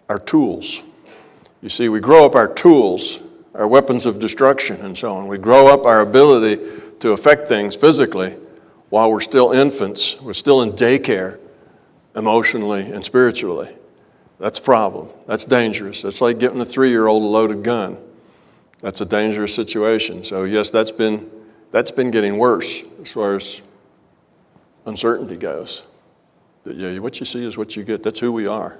our tools. You see, we grow up our tools, our weapons of destruction and so on. We grow up our ability to affect things physically while we're still infants. We're still in daycare emotionally and spiritually. That's a problem. That's dangerous. That's like giving a 3-year-old a loaded gun. That's a dangerous situation. So yes, that's been getting worse as far as uncertainty goes. That, what you see is what you get. That's who we are.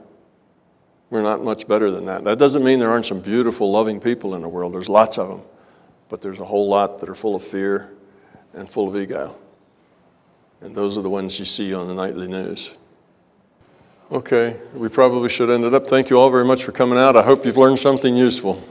We're not much better than that. That doesn't mean there aren't some beautiful, loving people in the world. There's lots of them. But there's a whole lot that are full of fear and full of ego. And those are the ones you see on the nightly news. Okay, we probably should end it up. Thank you all very much for coming out. I hope you've learned something useful.